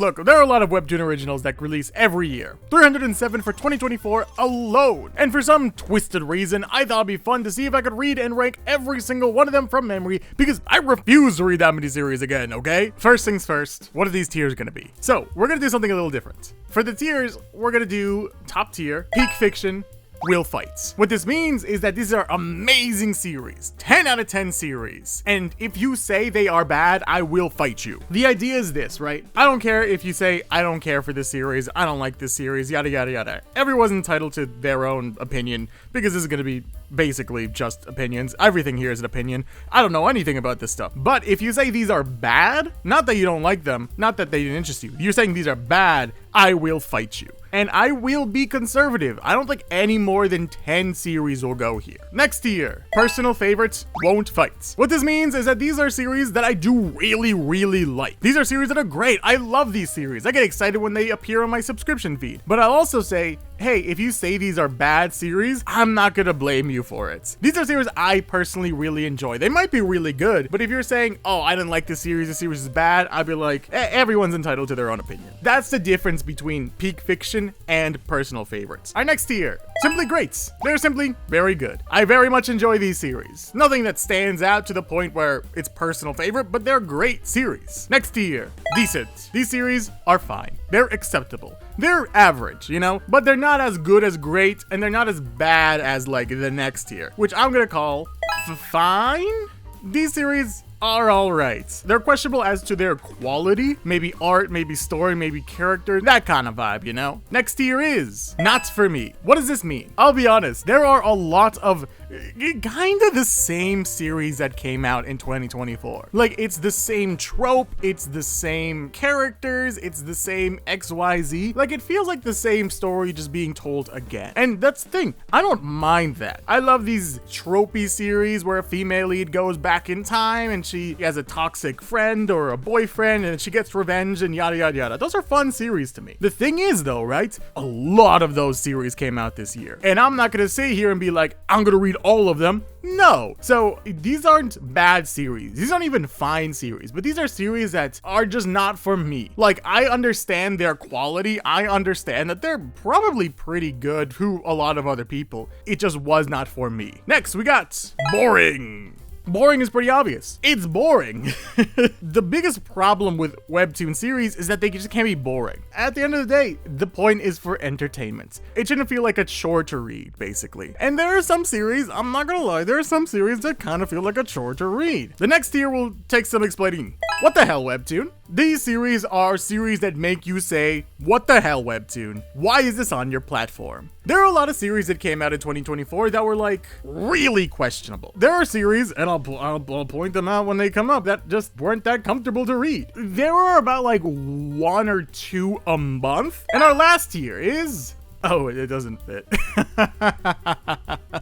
Look, there are a lot of Webtoon originals that release every year. 307 for 2024 alone. And for some twisted reason, I thought it'd be fun to see if I could read and rank every single one of them from memory, because I refuse to read that many series again, okay? First things first, what are these tiers gonna be? So, we're gonna do something a little different. For the tiers, we're gonna do top tier, peak fiction, real fights. What this means is that these are amazing series, 10 out of 10 series. And if you say they are bad, I will fight you. The idea is this, right? I don't care if you say, I don't care for this series, I don't like this series, yada, yada, yada. Everyone's entitled to their own opinion, because this is gonna be basically just opinions. Everything here is an opinion. I don't know anything about this stuff. But if you say these are bad, not that you don't like them, not that they didn't interest you, you're saying these are bad, I will fight you. And I will be conservative. I don't think any more than 10 series will go here. Next tier, personal favorites, won't fight. What this means is that these are series that I do really, really like. These are series that are great. I love these series. I get excited when they appear on my subscription feed. But I'll also say, hey, if you say these are bad series, I'm not gonna blame you for it. These are series I personally really enjoy. They might be really good, but if you're saying, oh, I didn't like this series is bad, I'd be like, everyone's entitled to their own opinion. That's the difference between peak fiction and personal favorites. Our next tier, simply greats. They're simply very good. I very much enjoy these series. Nothing that stands out to the point where it's personal favorite, but they're great series. Next tier, decent. These series are fine. They're acceptable. They're average, you know, but they're not as good as great, and they're not as bad as like the next tier, which I'm gonna call fine. These series are alright. They're questionable as to their quality, maybe art, maybe story, maybe character, that kind of vibe, you know? Next tier is not for me. What does this mean? I'll be honest, there are a lot of kind of the same series that came out in 2024. Like, it's the same trope, it's the same characters, it's the same XYZ. Like, it feels like the same story just being told again. And that's the thing, I don't mind that. I love these tropey series where a female lead goes back in time and she has a toxic friend or a boyfriend and she gets revenge and yada yada yada. Those are fun series to me. The thing is though, right? A lot of those series came out this year. And I'm not gonna sit here and be like, I'm gonna read all of them. No. So these aren't bad series. These aren't even fine series, but these are series that are just not for me. Like, I understand their quality. I understand that they're probably pretty good to a lot of other people. It just was not for me. Next, we got boring. Boring is pretty obvious. It's boring. The biggest problem with Webtoon series is that they just can't be boring. At the end of the day, the point is for entertainment. It shouldn't feel like a chore to read, basically. And there are some series, I'm not gonna lie, there are some series that kind of feel like a chore to read. The next tier will take some explaining. What the hell, Webtoon? These series are series that make you say, what the hell, Webtoon? Why is this on your platform? There are a lot of series that came out in 2024 that were like really questionable. There are series, and I'll point them out when they come up, that just weren't that comfortable to read. There are about like 1 or 2 a month. And our last tier is... oh, it doesn't fit.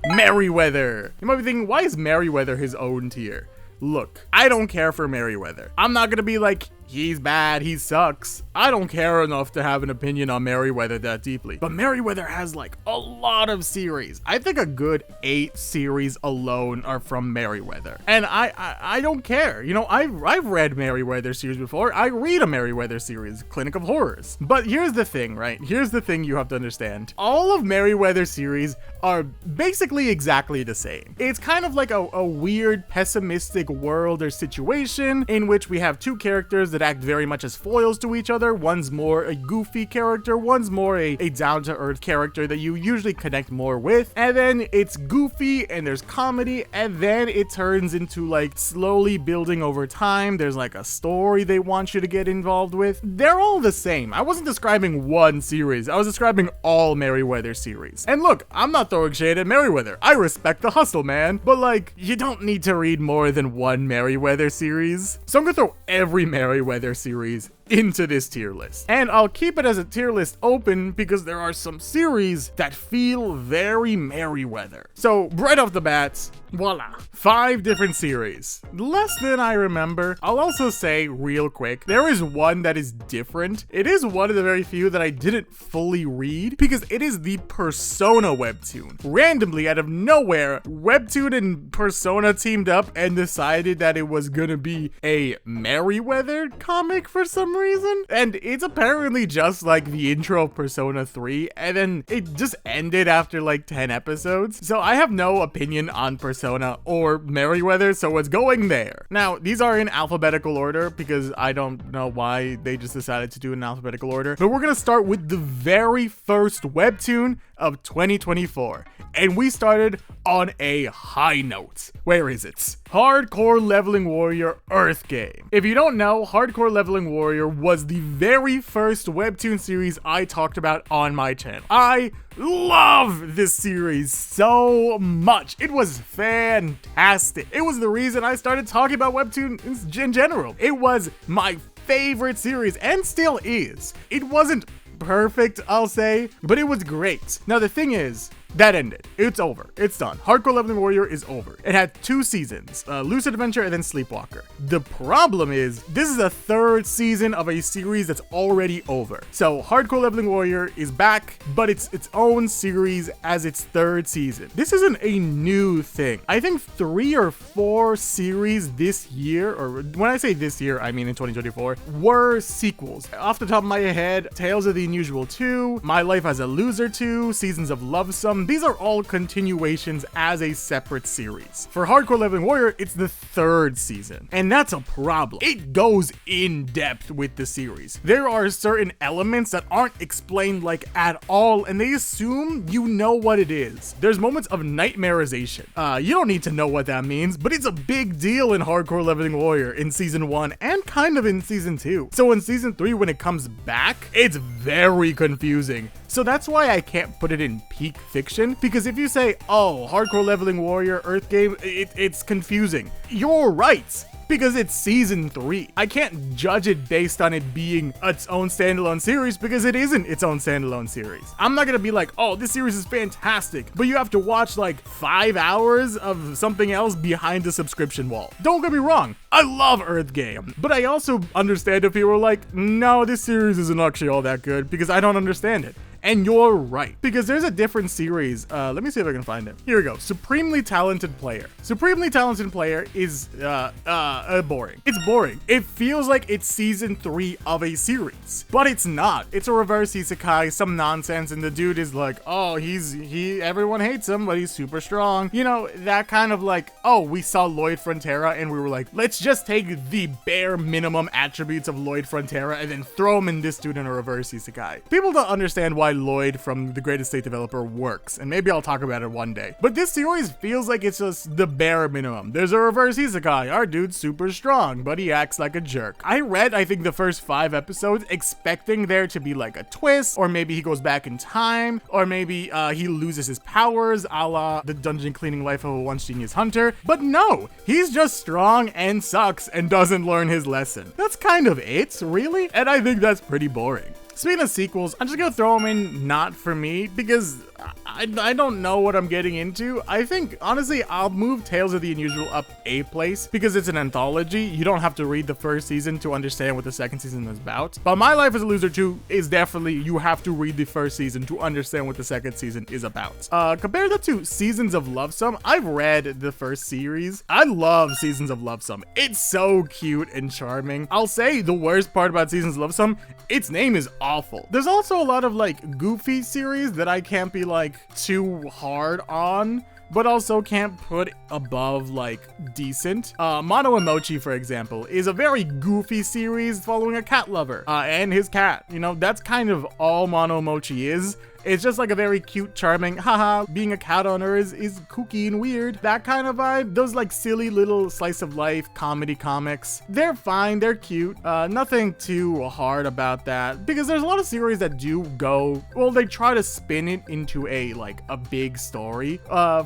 Merryweather. You might be thinking, why is Merryweather his own tier? Look, I don't care for Merryweather. I'm not gonna be like, he's bad, he sucks. I don't care enough to have an opinion on Merryweather that deeply. But Merryweather has like a lot of series. I think a good 8 series alone are from Merryweather. And I don't care. You know, I've read Merryweather series before. I read a Merryweather series, Clinic of Horrors. But here's the thing, right? Here's the thing you have to understand. All of Merryweather series are basically exactly the same. It's kind of like a weird pessimistic world or situation in which we have 2 characters that act very much as foils to each other. One's more a goofy character, one's more a down-to-earth character that you usually connect more with. And then it's goofy and there's comedy, and then it turns into like slowly building over time. There's like a story they want you to get involved with. They're all the same. I wasn't describing one series. I was describing all Merryweather series. And look, I'm not throwing shade at Merryweather. I respect the hustle, man. But like, you don't need to read more than one Merryweather series. So I'm gonna throw every Merryweather series into this tier list. And I'll keep it as a tier list open because there are some series that feel very Merryweather. So right off the bat, voila, 5 different series. Less than I remember. I'll also say real quick, there is one that is different. It is one of the very few that I didn't fully read because it is the Persona webtoon. Randomly, out of nowhere, Webtoon and Persona teamed up and decided that it was gonna be a Merryweather comic for some reason. And it's apparently just like the intro of Persona 3, and then it just ended after like 10 episodes. So I have no opinion on Persona or Merryweather, so it's going there. Now, these are in alphabetical order because I don't know why they just decided to do it in alphabetical order. But we're gonna start with the very first webtoon of 2024. And we started on a high note. Where is it? Hardcore Leveling Warrior Earth Game. If you don't know, Hardcore Leveling Warrior was the very first webtoon series I talked about on my channel. I love this series so much. It was fantastic. It was the reason I started talking about webtoon in general. It was my favorite series and still is. It wasn't perfect, I'll say, but it was great. Now the thing is, that ended. It's over. It's done. Hardcore Leveling Warrior is over. It had 2 seasons, Lucid Adventure and then Sleepwalker. The problem is, this is the 3rd season of a series that's already over. So Hardcore Leveling Warrior is back, but it's its own series as its 3rd season. This isn't a new thing. I think 3 or 4 series this year, or when I say this year, I mean in 2024, were sequels. Off the top of my head, Tales of the Unusual 2, My Life as a Loser 2, Seasons of Lovesome. These are all continuations as a separate series. For Hardcore Leveling Warrior, it's the 3rd season, and that's a problem. It goes in depth with the series. There are certain elements that aren't explained like at all, and they assume you know what it is. There's moments of nightmarization. You don't need to know what that means, but it's a big deal in Hardcore Leveling Warrior in season 1 and kind of in season 2. So in season 3, when it comes back, it's very confusing. So that's why I can't put it in peak fiction, because if you say, oh, Hardcore Leveling Warrior Earth Game, it's confusing. You're right, because it's season 3. I can't judge it based on it being its own standalone series because it isn't its own standalone series. I'm not gonna be like, oh, this series is fantastic, but you have to watch like 5 hours of something else behind the subscription wall. Don't get me wrong, I love Earth Game, but I also understand if people are like, no, this series isn't actually all that good because I don't understand it. And you're right, because there's a different series. Let me see if I can find it. Here we go. Supremely Talented Player. Supremely Talented Player is boring. It's boring. It feels like it's season 3 of a series, but it's not. It's a reverse isekai, some nonsense, and the dude is like, oh, everyone hates him, but he's super strong. You know, that kind of like, oh, we saw Lloyd Frontera and we were like, let's just take the bare minimum attributes of Lloyd Frontera and then throw him in this dude in a reverse isekai. People don't understand why Lloyd from The Greatest State Developer works, and maybe I'll talk about it one day. But this series feels like it's just the bare minimum. There's a reverse isekai. Our dude's super strong, but he acts like a jerk. I read, I think, the first 5 episodes expecting there to be like a twist, or maybe he goes back in time, or maybe he loses his powers, a la the dungeon cleaning life of a once genius hunter. But no, he's just strong and sucks and doesn't learn his lesson. That's kind of it, really, and I think that's pretty boring. Speaking of sequels, I'm just gonna throw them in not for me because I don't know what I'm getting into. I think, honestly, I'll move Tales of the Unusual up a place because it's an anthology. You don't have to read the first season to understand what the second season is about. But My Life as a Loser 2 is definitely, you have to read the first season to understand what the second season is about. Compare that to Seasons of Lovesome. I've read the first series. I love Seasons of Lovesome. It's so cute and charming. I'll say the worst part about Seasons of Lovesome, its name is awful. There's also a lot of like goofy series that I can't be like too hard on, but also can't put above like decent. Mono Emoji, for example, is a very goofy series following a cat lover and his cat. You know, that's kind of all Mono Emoji is. It's just like a very cute, charming, haha, being a cat owner is kooky and weird. That kind of vibe. Those like silly little slice of life comedy comics, they're fine, they're cute. Nothing too hard about that because there's a lot of series that do go, well, they try to spin it into a big story.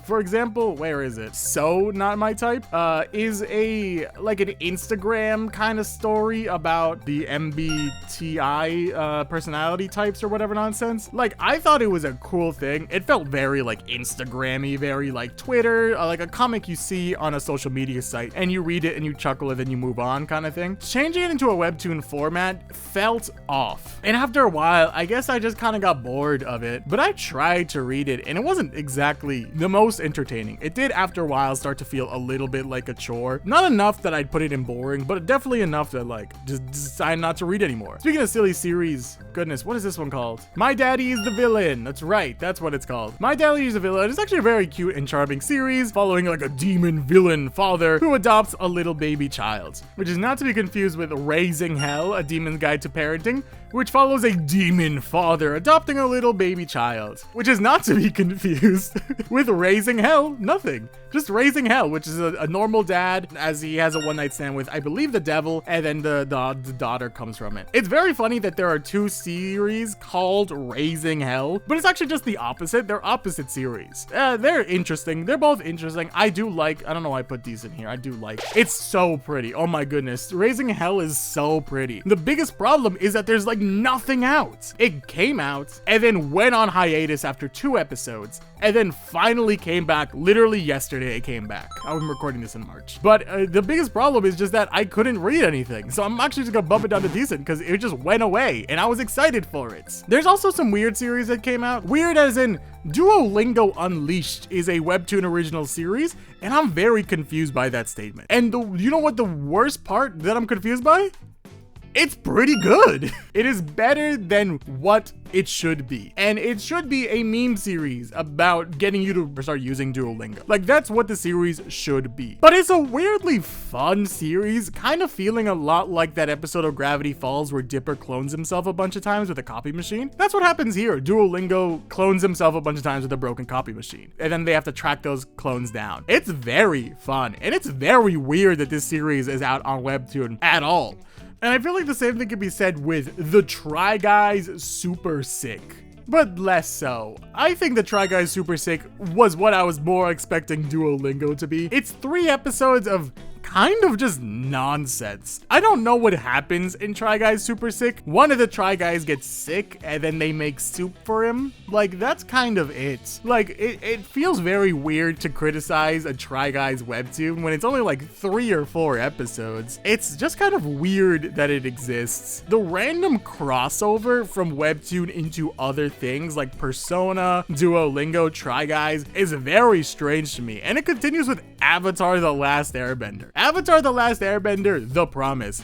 For example, where is it? So Not My Type is an Instagram kind of story about the MBTI personality types or whatever nonsense. Like, I thought thought it was a cool thing. It felt very like Instagram-y, very like Twitter, like a comic you see on a social media site, and you read it and you chuckle and then you move on kind of thing. Changing it into a webtoon format felt off. And after a while, I guess I just kind of got bored of it, but I tried to read it and it wasn't exactly the most entertaining. It did after a while start to feel a little bit like a chore. Not enough that I'd put it in boring, but definitely enough that like just decide not to read anymore. Speaking of silly series, goodness, what is this one called? My Daddy is the Villain. That's right, that's what it's called. My Daddy is the Villain. It's actually a very cute and charming series following like a demon villain father who adopts a little baby child, which is not to be confused with Raising Hell, a demon's guide to parenting, which follows a demon father adopting a little baby child, which is not to be confused with Raising Hell, nothing. Just Raising Hell, which is a normal dad as he has a one-night stand with, I believe, the devil, and then the daughter comes from it. It's very funny that there are two series called Raising Hell, but it's actually just the opposite. They're opposite series. They're interesting. They're both interesting. I don't know why I put these in here. I do like. It's so pretty. Oh my goodness. Raising Hell is so pretty. The biggest problem is that there's like nothing out. It came out and then went on hiatus after 2 episodes and then finally came back. Literally yesterday it came back. I'm recording this in March. But the biggest problem is just that I couldn't read anything. So I'm actually just gonna bump it down to decent because it just went away and I was excited for it. There's also some weird series that came out. Weird as in Duolingo Unleashed is a Webtoon original series, and I'm very confused by that statement. And you know what the worst part that I'm confused by? It's pretty good. It is better than what it should be. And it should be a meme series about getting you to start using Duolingo. Like, that's what the series should be. But it's a weirdly fun series, kind of feeling a lot like that episode of Gravity Falls where Dipper clones himself a bunch of times with a copy machine. That's what happens here. Duolingo clones himself a bunch of times with a broken copy machine. And then they have to track those clones down. It's very fun. And it's very weird that this series is out on Webtoon at all. And I feel like the same thing can be said with the Try Guys Super Sick, but less so. I think the Try Guys Super Sick was what I was more expecting Duolingo to be. It's 3 episodes of kind of just nonsense. I don't know what happens in Try Guys Super Sick. One of the Try Guys gets sick and then they make soup for him. Like, that's kind of it. Like, it feels very weird to criticize a Try Guys webtoon when it's only like 3 or 4 episodes. It's just kind of weird that it exists. The random crossover from webtoon into other things like Persona, Duolingo, Try Guys is very strange to me. And it continues with Avatar: The Last Airbender. Avatar: The Last Airbender, The Promise,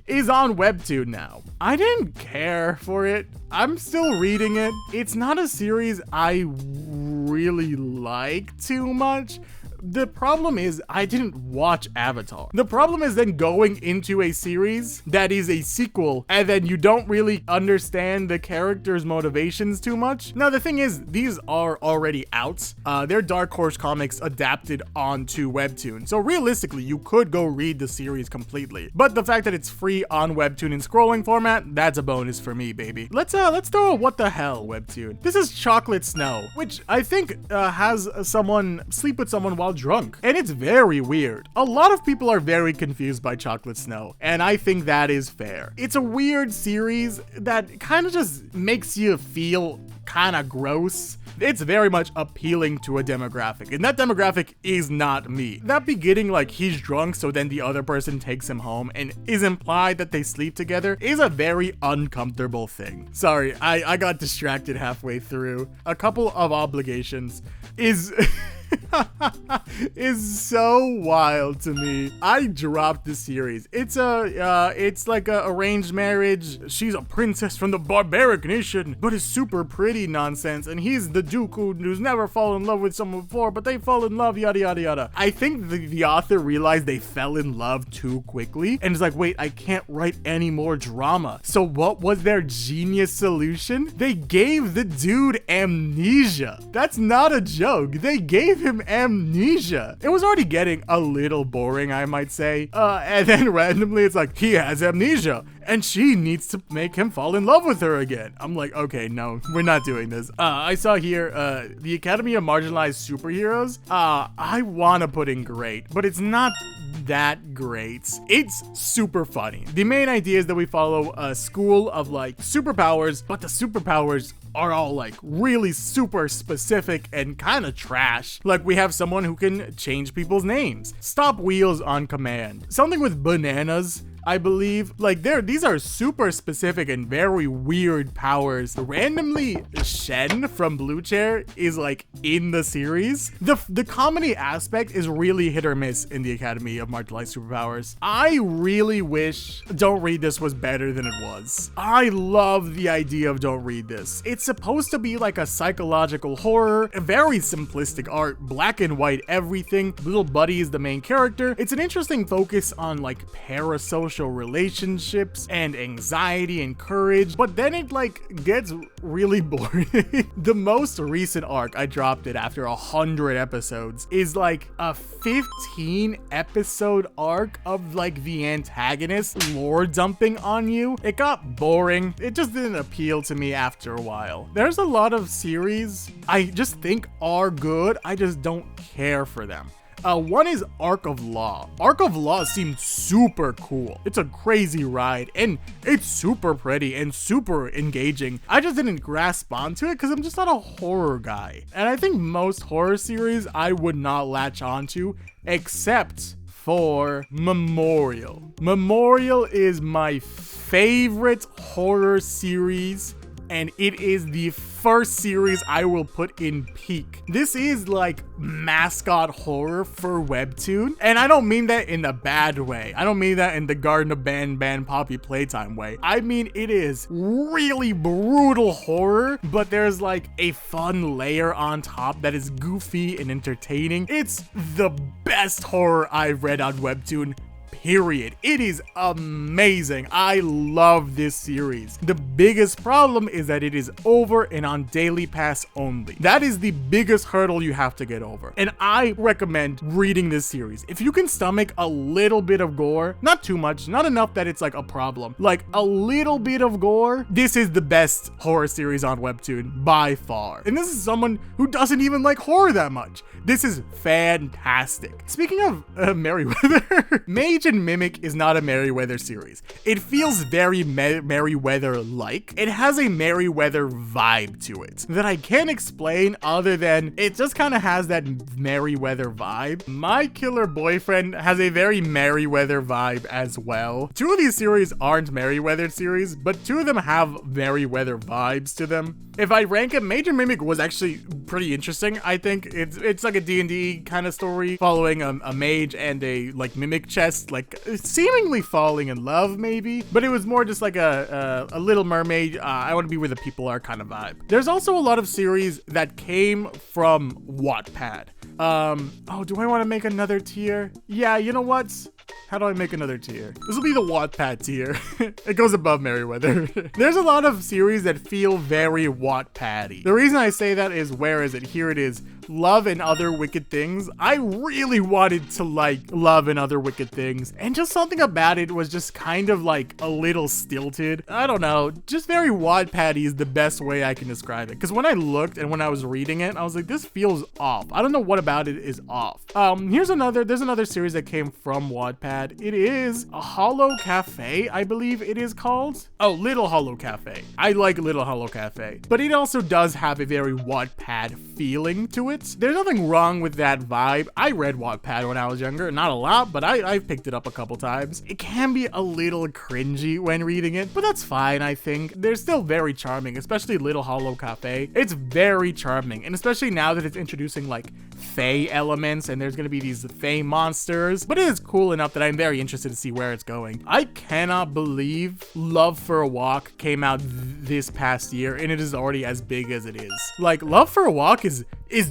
is on Webtoon now. I didn't care for it. I'm still reading it. It's not a series I really like too much. The problem is I didn't watch Avatar. The problem is then going into a series that is a sequel and then you don't really understand the characters' motivations too much. Now, the thing is, these are already out. They're Dark Horse comics adapted onto Webtoon. So realistically, you could go read the series completely. But the fact that it's free on Webtoon in scrolling format, that's a bonus for me, baby. Let's throw a what the hell Webtoon. This is Chocolate Snow, which I think has someone sleep with someone while drunk, and it's very weird. A lot of people are very confused by Chocolate Snow, and I think that is fair. It's a weird series that kind of just makes you feel kind of gross. It's very much appealing to a demographic, and that demographic is not me. That beginning, like, he's drunk, so then the other person takes him home and is implied that they sleep together, is a very uncomfortable thing. Sorry, I got distracted halfway through. A couple of obligations is is so wild to me. I dropped the series. It's like a arranged marriage. She's a princess from the barbaric nation, but is super pretty nonsense, and he's the duke who's never fallen in love with someone before, but they fall in love, yada yada yada. I think the author realized they fell in love too quickly and is like, wait, I can't write any more drama. So what was their genius solution? They gave the dude amnesia. That's not a joke. They gave him amnesia. It was already getting a little boring, I might say. And then randomly it's like, he has amnesia and she needs to make him fall in love with her again. I'm like, okay, no, we're not doing this. I saw here, the Academy of Marginalized Superheroes. I want to put in great, but it's not that great. It's super funny. The main idea is that we follow a school of like superpowers, but the superpowers are all like really super specific and kind of trash. Like we have someone who can change people's names, stop wheels on command, something with bananas, I believe. Like these are super specific and very weird powers. Randomly, Shen from Blue Chair is like in the series. The comedy aspect is really hit or miss in the Academy of Martialized Superpowers. I really wish Don't Read This was better than it was. I love the idea of Don't Read This. It's supposed to be like a psychological horror, a very simplistic art, black and white everything. Little Buddy is the main character. It's an interesting focus on like parasocial relationships and anxiety and courage, but then it like gets really boring. The most recent arc, I dropped it after 100 episodes, is like a 15 episode arc of like the antagonist lore dumping on you. It got boring. It just didn't appeal to me after a while. There's a lot of series I just think are good, I just don't care for them. One is Arc of Law. Arc of Law seemed super cool. It's a crazy ride and it's super pretty and super engaging. I just didn't grasp onto it because I'm just not a horror guy. And I think most horror series I would not latch onto except for Memorial. Memorial is my favorite horror series, and it is the first series I will put in peak. This is like mascot horror for Webtoon, and I don't mean that in a bad way. I don't mean that in the Garden of Ban Poppy Playtime way. I mean it is really brutal horror, but there's like a fun layer on top that is goofy and entertaining. It's the best horror I've read on Webtoon. Period. It is amazing. I love this series. The biggest problem is that it is over and on Daily Pass only. That is the biggest hurdle you have to get over. And I recommend reading this series. If you can stomach a little bit of gore, not too much, not enough that it's like a problem, like a little bit of gore, this is the best horror series on Webtoon by far. And this is someone who doesn't even like horror that much. This is fantastic. Speaking of Merryweather, Mage and Mimic is not a Merryweather series. It feels very Merryweather-like. It has a Merryweather vibe to it that I can't explain other than it just kind of has that Merryweather vibe. My Killer Boyfriend has a very Merryweather vibe as well. Two of these series aren't Merryweather series, but two of them have Merryweather vibes to them. If I rank it, Mage and Mimic was actually pretty interesting. I think it's like a D&D kind of story following a mage and a like mimic chest, like seemingly falling in love maybe, but it was more just like a Little Mermaid, I want to be where the people are kind of vibe. There's also a lot of series that came from Wattpad. Oh, do I want to make another tier? Yeah, you know what? How do I make another tier? This will be the Wattpad tier. It goes above Merryweather. There's a lot of series that feel very Wattpad-y. The reason I say that is, where is it? Here it is. Love and Other Wicked Things. I really wanted to like Love and Other Wicked Things, and just something about it was just kind of like a little stilted. I don't know, just very Wattpad-y is the best way I can describe it. Because when I looked and when I was reading it, I was like, this feels off. I don't know what about it is off. There's another series that came from Wattpad. It is a Hollow Cafe, I believe it is called. Oh, Little Hollow Cafe. I like Little Hollow Cafe, but it also does have a very Wattpad feeling to it. There's nothing wrong with that vibe. I read Wattpad when I was younger, not a lot, but I picked it up a couple times. It can be a little cringy when reading it, but that's fine, I think. They're still very charming, especially Little Hollow Cafe. It's very charming, and especially now that it's introducing like Fae elements and there's gonna be these Fae monsters, but it is cool enough that I'm very interested to see where it's going. I cannot believe Love for a Walk came out this past year and it is already as big as it is. Like, Love for a Walk is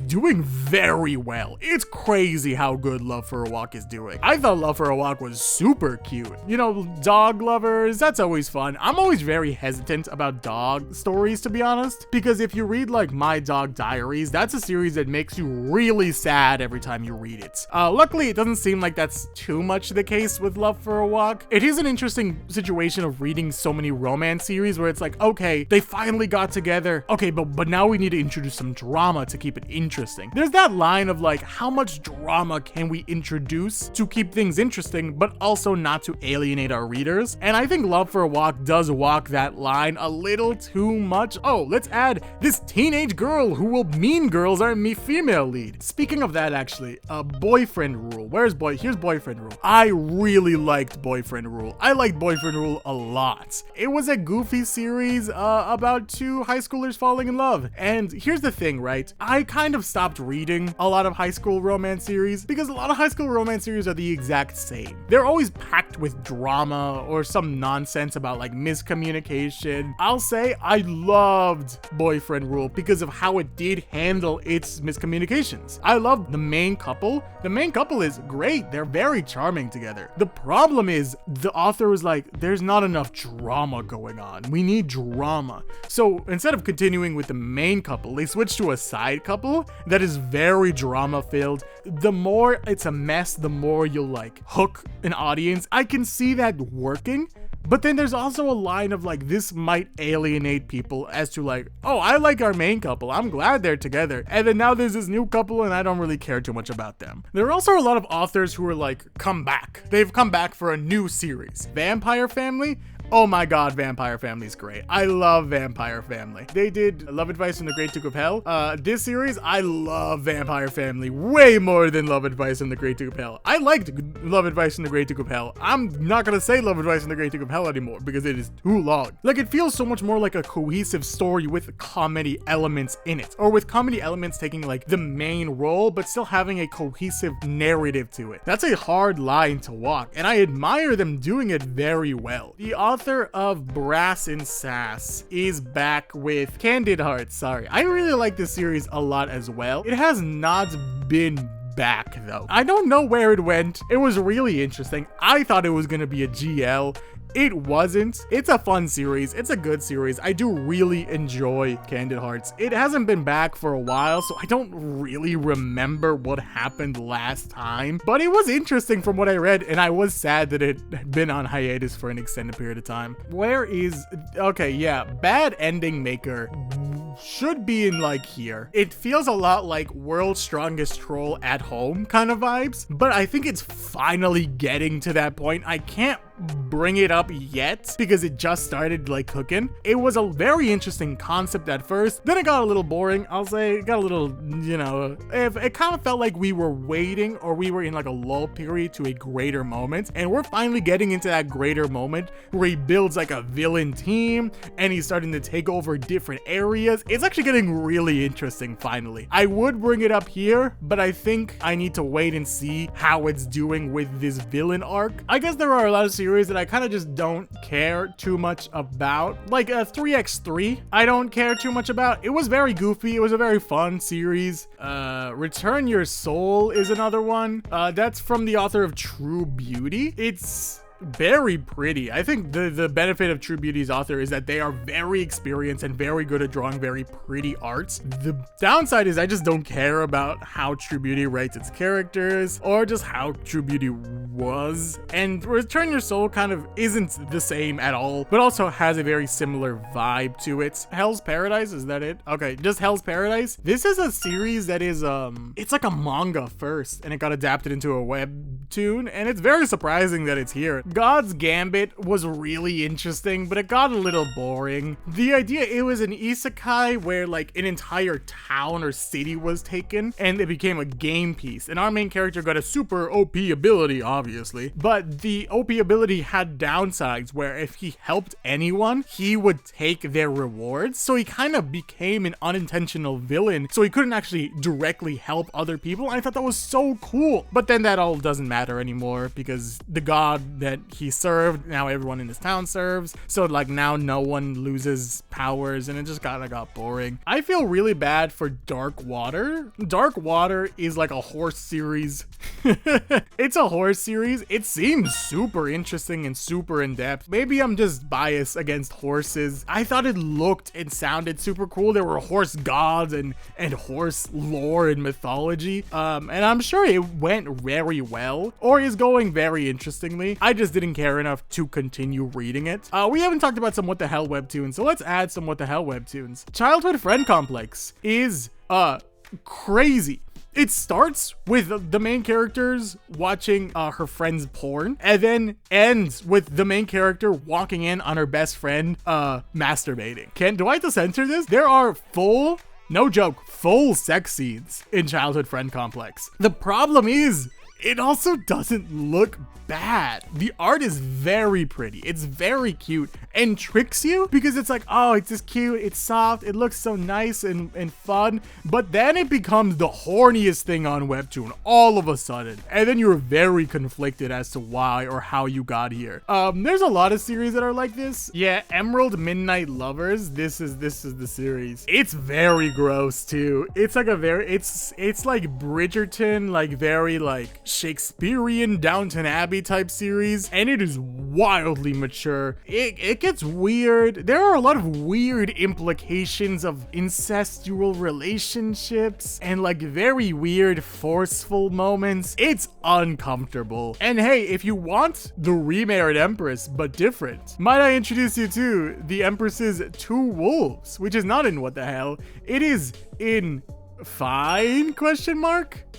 doing very well. It's crazy how good Love for a Walk is doing. I thought Love for a Walk was super cute. You know, dog lovers, that's always fun. I'm always very hesitant about dog stories, to be honest, because if you read like My Dog Diaries, that's a series that makes you really sad every time you read it. Luckily, it doesn't seem like that's too much the case with Love for a Walk. It is an interesting situation of reading so many romance series where it's like, okay, they finally got together. Okay, but now we need to introduce some drama to keep it interesting. There's that line of like, how much drama can we introduce to keep things interesting, but also not to alienate our readers? And I think Love for a Walk does walk that line a little too much. Oh, let's add this teenage girl who will mean girls our female lead. Speaking of that, actually, Boyfriend Rule. Here's Boyfriend Rule. I really liked Boyfriend Rule. I liked Boyfriend Rule a lot. It was a goofy series about two high schoolers falling in love. And here's the thing, right? I kind of stopped reading a lot of high school romance series because a lot of high school romance series are the exact same. They're always packed with drama or some nonsense about like miscommunication. I'll say I loved Boyfriend Rule because of how it did handle its miscommunications. I loved the main couple. The main couple is great. They're very charming together. The problem is the author was like, there's not enough drama going on. We need drama. So instead of continuing with the main couple, they switched to a side couple that is very drama filled. The more it's a mess, the more you'll like hook an audience. I can see that working. But then there's also a line of like, this might alienate people as to like, oh, I like our main couple. I'm glad they're together. And then now there's this new couple and I don't really care too much about them. There are also a lot of authors who are like, come back. They've come back for a new series. Vampire Family. Oh my god, Vampire Family's great. I love Vampire Family. They did Love Advice from the Great Duke of Hell. This series, I love Vampire Family way more than Love Advice from the Great Duke of Hell. I liked Love Advice from the Great Duke of Hell. I'm not gonna say Love Advice from the Great Duke of Hell anymore because it is too long. Like, it feels so much more like a cohesive story with comedy elements in it, or with comedy elements taking like the main role but still having a cohesive narrative to it. That's a hard line to walk, and I admire them doing it very well. The author of Brass and Sass is back with Candid Hearts. Sorry, I really like this series a lot as well. It has not been back though. I don't know where it went. It was really interesting. I thought it was gonna be a GL. It wasn't. It's a fun series. It's a good series. I do really enjoy Candid Hearts. It hasn't been back for a while, so I don't really remember what happened last time. But it was interesting from what I read, and I was sad that it had been on hiatus for an extended period of time. Where is... Okay, yeah. Bad Ending Maker should be in like here. It feels a lot like World's Strongest Troll at Home kind of vibes, but I think it's finally getting to that point. I can't bring it up yet because it just started like cooking. It was a very interesting concept at first, then it got a little boring. I'll say it got a little, you know, it kind of felt like we were waiting, or we were in like a lull period to a greater moment, and we're finally getting into that greater moment where he builds like a villain team and he's starting to take over different areas. It's actually getting really interesting finally. I would bring it up here, but I think I need to wait and see how it's doing with this villain arc. I guess there are a lot of series that I kind of just don't care too much about, like 3x3 I don't care too much about. It was very goofy. It was a very fun series. Return Your Soul is another one. That's from the author of True Beauty. It's very pretty. I think the benefit of True Beauty's author is that they are very experienced and very good at drawing very pretty arts. The downside is I just don't care about how True Beauty writes its characters or just how True Beauty was. And Return Your Soul kind of isn't the same at all, but also has a very similar vibe to it. Hell's Paradise, is that it? Okay, just Hell's Paradise. This is a series that is it's like a manga first, and it got adapted into a webtoon, and it's very surprising that it's here. God's Gambit was really interesting, but it got a little boring. The idea, it was an isekai where like an entire town or city was taken and it became a game piece, and our main character got a super OP ability, obviously, but the OP ability had downsides where if he helped anyone, he would take their rewards, so he kind of became an unintentional villain, so he couldn't actually directly help other people. I thought that was so cool, but then that all doesn't matter anymore because the god that he served, now everyone in his town serves, so like now no one loses powers, and it just kind of got boring. I feel really bad for Dark Water. Dark Water is like a horse series. It's a horse series. It seems super interesting and super in-depth. Maybe I'm just biased against horses. I thought it looked and sounded super cool. There were horse gods and horse lore and mythology, and I'm sure it went very well, or is going very interestingly. I just didn't care enough to continue reading it. We haven't talked about some What the Hell webtoons, so let's add some What the Hell webtoons. Childhood Friend Complex is crazy. It starts with the main characters watching her friend's porn, and then ends with the main character walking in on her best friend masturbating. Do I have to censor this? There are full, no joke, full sex scenes in Childhood Friend Complex. The problem is, it also doesn't look bad. The art is very pretty. It's very cute and tricks you because it's like, oh, it's just cute. It's soft. It looks so nice and fun. But then it becomes the horniest thing on Webtoon all of a sudden. And then you're very conflicted as to why or how you got here. There's a lot of series that are like this. Yeah, Emerald Midnight Lovers. This is the series. It's very gross too. It's like it's like Bridgerton, like very like Shakespearean Downton Abbey type series, and it is wildly mature. It gets weird. There are a lot of weird implications of incestual relationships and like very weird forceful moments. It's uncomfortable. And hey, if you want the Remarried Empress but different, might I introduce you to the Empress's Two Wolves, which is not in What the Hell. It is in Fine ?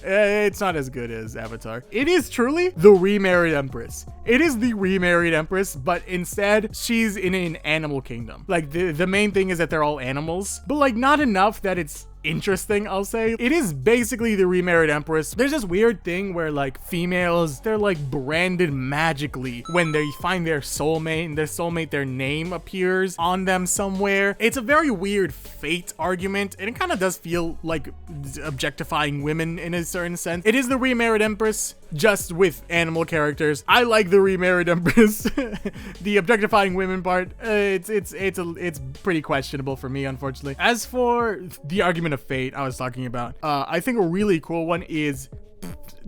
It's not as good as Avatar. It is truly the Remarried Empress. It is the Remarried Empress, but instead she's in an animal kingdom. Like the main thing is that they're all animals, but like not enough that it's interesting, I'll say. It is basically the Remarried Empress. There's this weird thing where like females, they're like branded magically when they find their soulmate, and their name appears on them somewhere. It's a very weird fate argument, and it kind of does feel like objectifying women in a certain sense. It is the Remarried Empress, just with animal characters. I like the Remarried Empress. The objectifying women part, it's pretty questionable for me, unfortunately. As for the argument of fate I was talking about, I think a really cool one is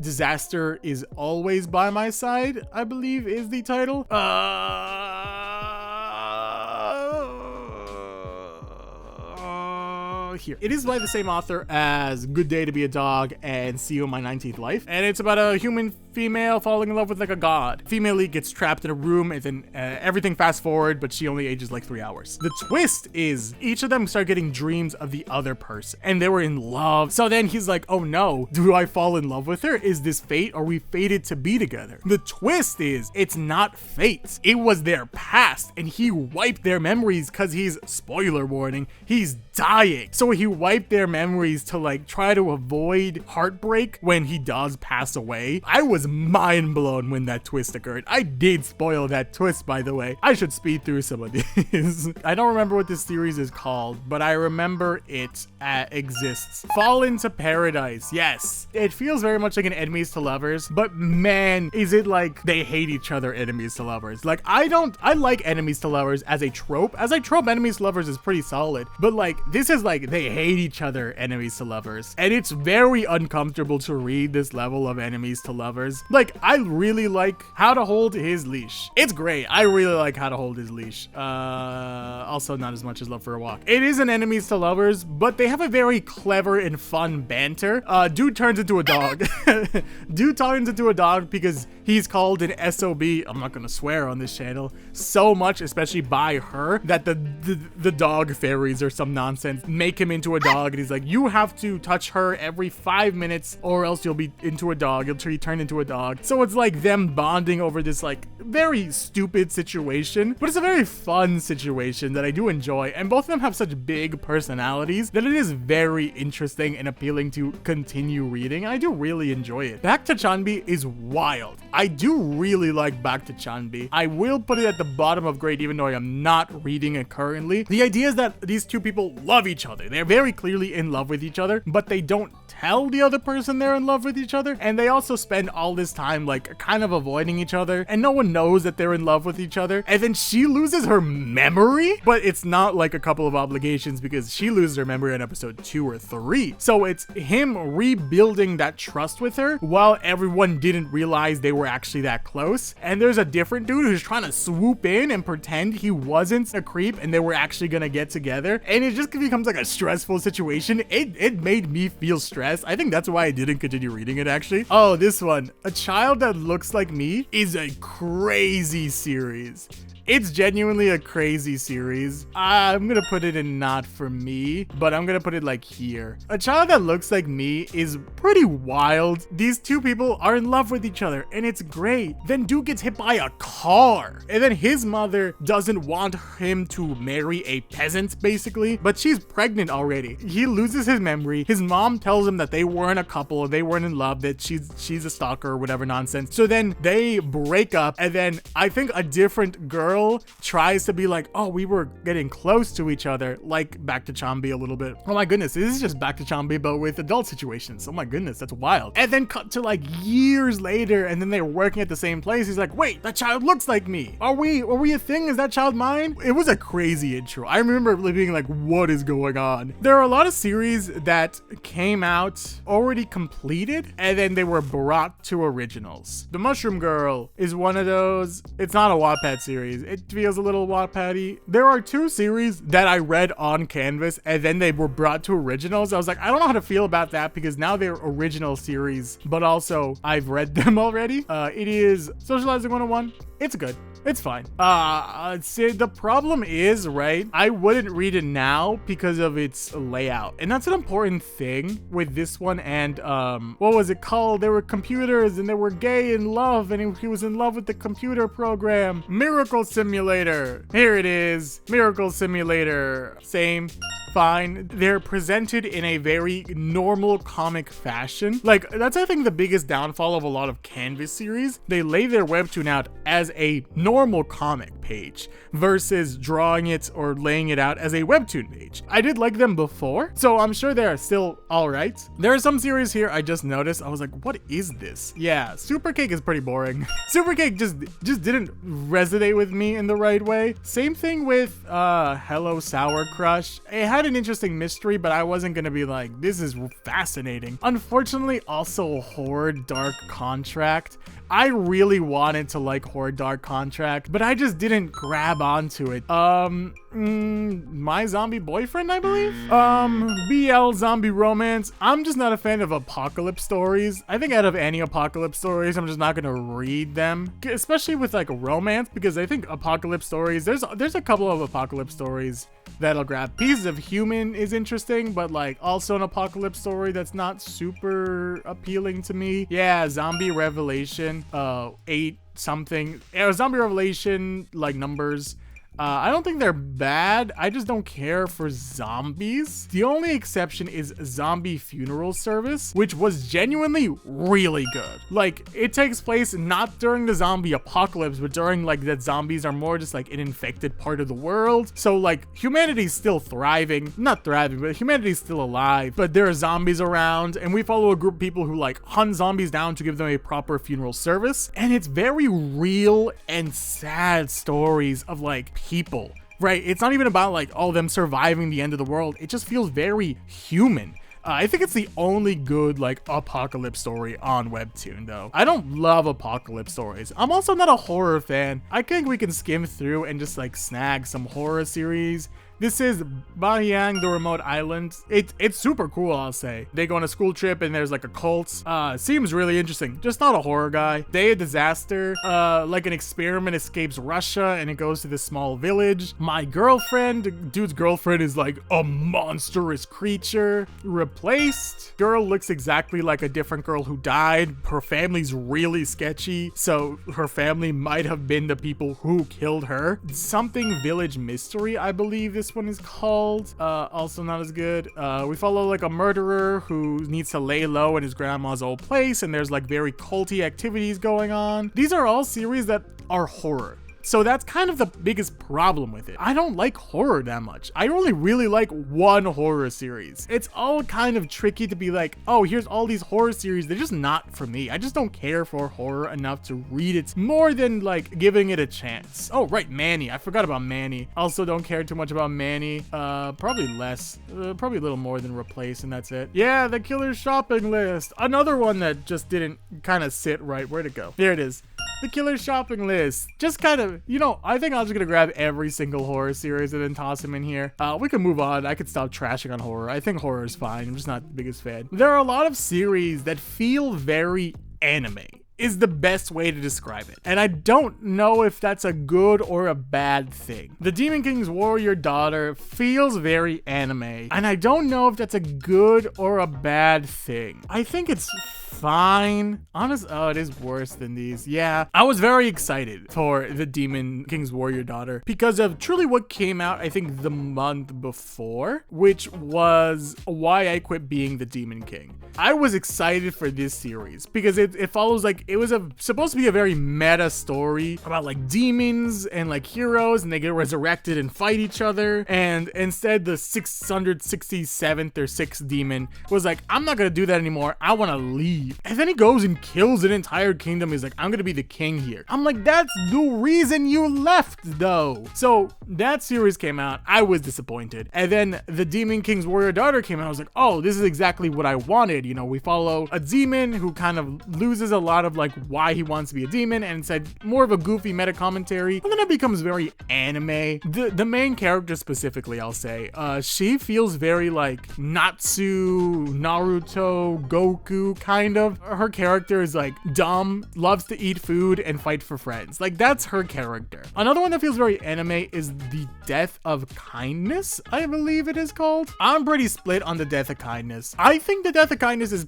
Disaster is Always by My Side, I believe is the title. Here. It is by the same author as Good Day to Be a Dog and See You in My 19th Life. And it's about a human female falling in love with like a god. Female lead gets trapped in a room, and then everything fast forward, but she only ages like 3 hours. The twist is each of them start getting dreams of the other person, and they were in love. So then he's like, oh no, do I fall in love with her? Is this fate? Are we fated to be together? The twist is it's not fate. It was their past, and he wiped their memories because he's, spoiler warning, he's dying. So he wiped their memories to like try to avoid heartbreak when he does pass away. I was mind blown when that twist occurred. I did spoil that twist, by the way. I should speed through some of these. I don't remember what this series is called, but I remember it exists. Fall into Paradise. Yes. It feels very much like an enemies to lovers, but man, is it like they hate each other enemies to lovers. Like I like enemies to lovers as a trope. As a trope, enemies to lovers is pretty solid, but like this is like they hate each other enemies to lovers, and it's very uncomfortable to read this level of enemies to lovers. Like I really like How to Hold His Leash. It's great. I really like How to Hold His Leash. Also not as much as Love for a Walk. It is an enemies to lovers, but they have a very clever and fun banter. Dude turns into a dog. Dude turns into a dog because he's called an SOB. I'm not gonna swear on this channel so much, especially by her, that the dog fairies or some nonsense make him into a dog, and he's like, you have to touch her every 5 minutes or else you'll be into a dog. You'll turn into a dog. So it's like them bonding over this like very stupid situation, but it's a very fun situation that I do enjoy, and both of them have such big personalities that it is very interesting and appealing to continue reading. I do really enjoy it. Back to Chanbi is wild. I do really like Back to Chanbi. I will put it at the bottom of grade even though I am not reading it currently. The idea is that these two people love each other. They're very clearly in love with each other, but they don't tell the other person they're in love with each other, and they also spend all this time like kind of avoiding each other, and no one knows that they're in love with each other. And then she loses her memory, but it's not like a couple of obligations because she loses her memory in episode 2 or 3. So it's him rebuilding that trust with her while everyone didn't realize they were actually that close. And there's a different dude who's trying to swoop in and pretend he wasn't a creep and they were actually gonna get together, and it just becomes like a stressful situation. It made me feel stressed. I think that's why I didn't continue reading it, actually. Oh, this one, A Child That Looks Like Me, is a crazy series. It's genuinely a crazy series. I'm gonna put it in not for me, but I'm gonna put it like here. A child that looks like me is pretty wild. These two people are in love with each other and it's great. Then dude gets hit by a car and then his mother doesn't want him to marry a peasant basically, but she's pregnant already. He loses his memory. His mom tells him that they weren't a couple, they weren't in love, that she's a stalker or whatever nonsense. So then they break up and then I think a different girl tries to be like, oh, we were getting close to each other, like Back to Chambi a little bit. Oh my goodness, this is just Back to Chambi but with adult situations. Oh my goodness, that's wild. And then cut to like years later and then they're working at the same place. He's like, wait, that child looks like me. Are we a thing? Is that child mine? It was a crazy intro. I remember being like, what is going on? There are a lot of series that came out already completed and then they were brought to originals. The Mushroom Girl is one of those. It's not a Wattpad series. It feels a little Wattpad-y. There are two series that I read on Canvas and then they were brought to originals. I was like, I don't know how to feel about that because now they're original series, but also I've read them already. It is Socializing 101. It's good. It's fine. See, the problem is, right, I wouldn't read it now because of its layout. And that's an important thing with this one. And, what was it called? There were computers and they were gay in love and he was in love with the computer program. Miracle Simulator. Here it is. Miracle Simulator. Same. Fine. They're presented in a very normal comic fashion. Like, that's, I think, the biggest downfall of a lot of Canvas series. They lay their webtoon out as a normal comic page versus drawing it or laying it out as a webtoon page. I did like them before, so I'm sure they're still all right. There are some series here I just noticed. I was like, what is this? Yeah, Super Cake is pretty boring. Super Cake just didn't resonate with me in the right way. Same thing with Hello Sour Crush. It had an interesting mystery, but I wasn't gonna be like, this is fascinating. Unfortunately, also Horror Dark Contract. I really wanted to like Horror Dark Contract, but I just didn't grab onto it. My Zombie Boyfriend, I believe? BL Zombie Romance. I'm just not a fan of apocalypse stories. I think out of any apocalypse stories, I'm just not gonna read them, especially with like a romance, because I think apocalypse stories, there's a couple of apocalypse stories that'll grab. Pieces of Human is interesting, but like also an apocalypse story that's not super appealing to me. Yeah, Zombie Revelation, 8 something. Zombie Revelation, like numbers. I don't think they're bad. I just don't care for zombies. The only exception is Zombie Funeral Service, which was genuinely really good. Like, it takes place not during the zombie apocalypse, but during like that zombies are more just like an infected part of the world. So like humanity's still thriving, not thriving, but humanity's still alive, but there are zombies around and we follow a group of people who like hunt zombies down to give them a proper funeral service. And it's very real and sad stories of like people, right? It's not even about like, oh, them surviving the end of the world. It just feels very human. I think it's the only good like apocalypse story on Webtoon though. I don't love apocalypse stories. I'm also not a horror fan. I think we can skim through and just like snag some horror series. This is Bahiang, the Remote Island. It's super cool, I'll say. They go on a school trip and there's like a cult. Seems really interesting. Just not a horror guy. Day of Disaster. Like an experiment escapes Russia and it goes to this small village. My Girlfriend. Dude's girlfriend is like a monstrous creature. Replaced. Girl looks exactly like a different girl who died. Her family's really sketchy, so her family might have been the people who killed her. Something Village Mystery, I believe this one is called. Also not as good. We follow like a murderer who needs to lay low in his grandma's old place, and there's like very culty activities going on. These are all series that are horror. So that's kind of the biggest problem with it. I don't like horror that much. I only really like one horror series. It's all kind of tricky to be like, oh, here's all these horror series. They're just not for me. I just don't care for horror enough to read it more than like giving it a chance. Oh, right, Manny. I forgot about Manny. Also don't care too much about Manny. Probably less. Probably a little more than Replace, and that's it. Yeah, The Killer's Shopping List. Another one that just didn't kind of sit right. Where'd it go? There it is. The Killer's Shopping List. Just kind of, you know, I think I'm just gonna grab every single horror series and then toss them in here. We can move on. I could stop trashing on horror. I think horror is fine. I'm just not the biggest fan. There are a lot of series that feel very anime. is the best way to describe it. And I don't know if that's a good or a bad thing. The Demon King's warrior daughter feels very anime, and I don't know if that's a good or a bad thing. I think it's fine. Oh, it is worse than these. Yeah, I was very excited for the Demon King's warrior daughter because of truly what came out, I think, the month before, which was Why I Quit Being the Demon King. I was excited for this series because it follows, like, it was supposed to be a very meta story about like demons and like heroes, and they get resurrected and fight each other. And instead, the 667th or 6th demon was like, I'm not gonna do that anymore. I want to leave. And then he goes and kills an entire kingdom. He's like, I'm gonna be the king here. I'm like, that's the reason you left, though. So that series came out. I was disappointed. And then the Demon King's warrior daughter came out. I was like, oh, this is exactly what I wanted. You know, we follow a demon who kind of loses a lot of like why he wants to be a demon, and said more of a goofy meta commentary. And then it becomes very anime. The main character specifically, I'll say, she feels very like Natsu, Naruto, Goku kind of. Her character is like dumb, loves to eat food and fight for friends. Like, that's her character. Another one that feels very anime is The Death of Kindness, I believe it is called. I'm pretty split on The Death of Kindness. I think The Death of Kindness is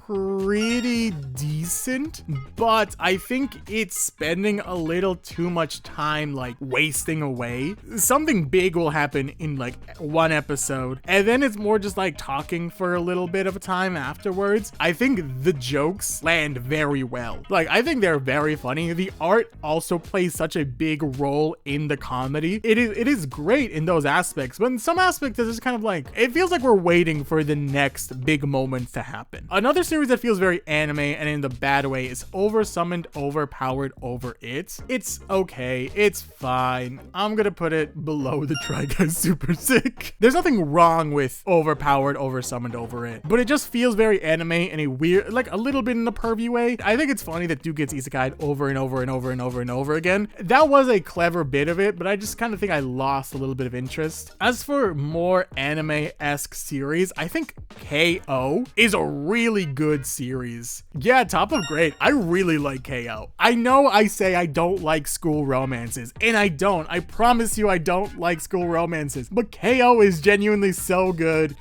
pretty decent, but I think it's spending a little too much time like wasting away. Something big will happen in like one episode, and then it's more just like talking for a little bit of a time afterwards. I think the jokes land very well. Like, I think they're very funny. The art also plays such a big role in the comedy. It is great in those aspects, but in some aspects it's just kind of like, it feels like we're waiting for the next big moments to happen. Another series that feels very anime, and in the bad way, is Oversummoned, Overpowered, Over It. It's okay. It's fine. I'm gonna put it below the Try Guys Super Sick. There's nothing wrong with Overpowered, Oversummoned, Over It, but it just feels very anime in a weird, like a little bit in a pervy way. I think it's funny that dude gets isekai'd over and over and over and over and over again. That was a clever bit of it, but I just kind of think I lost a little bit of interest. As for more anime-esque series, I think KO is a really good series. Yeah, top of great. I really like KO. I know I say I don't like school romances, and I don't. I promise you I don't like school romances, but KO is genuinely so good.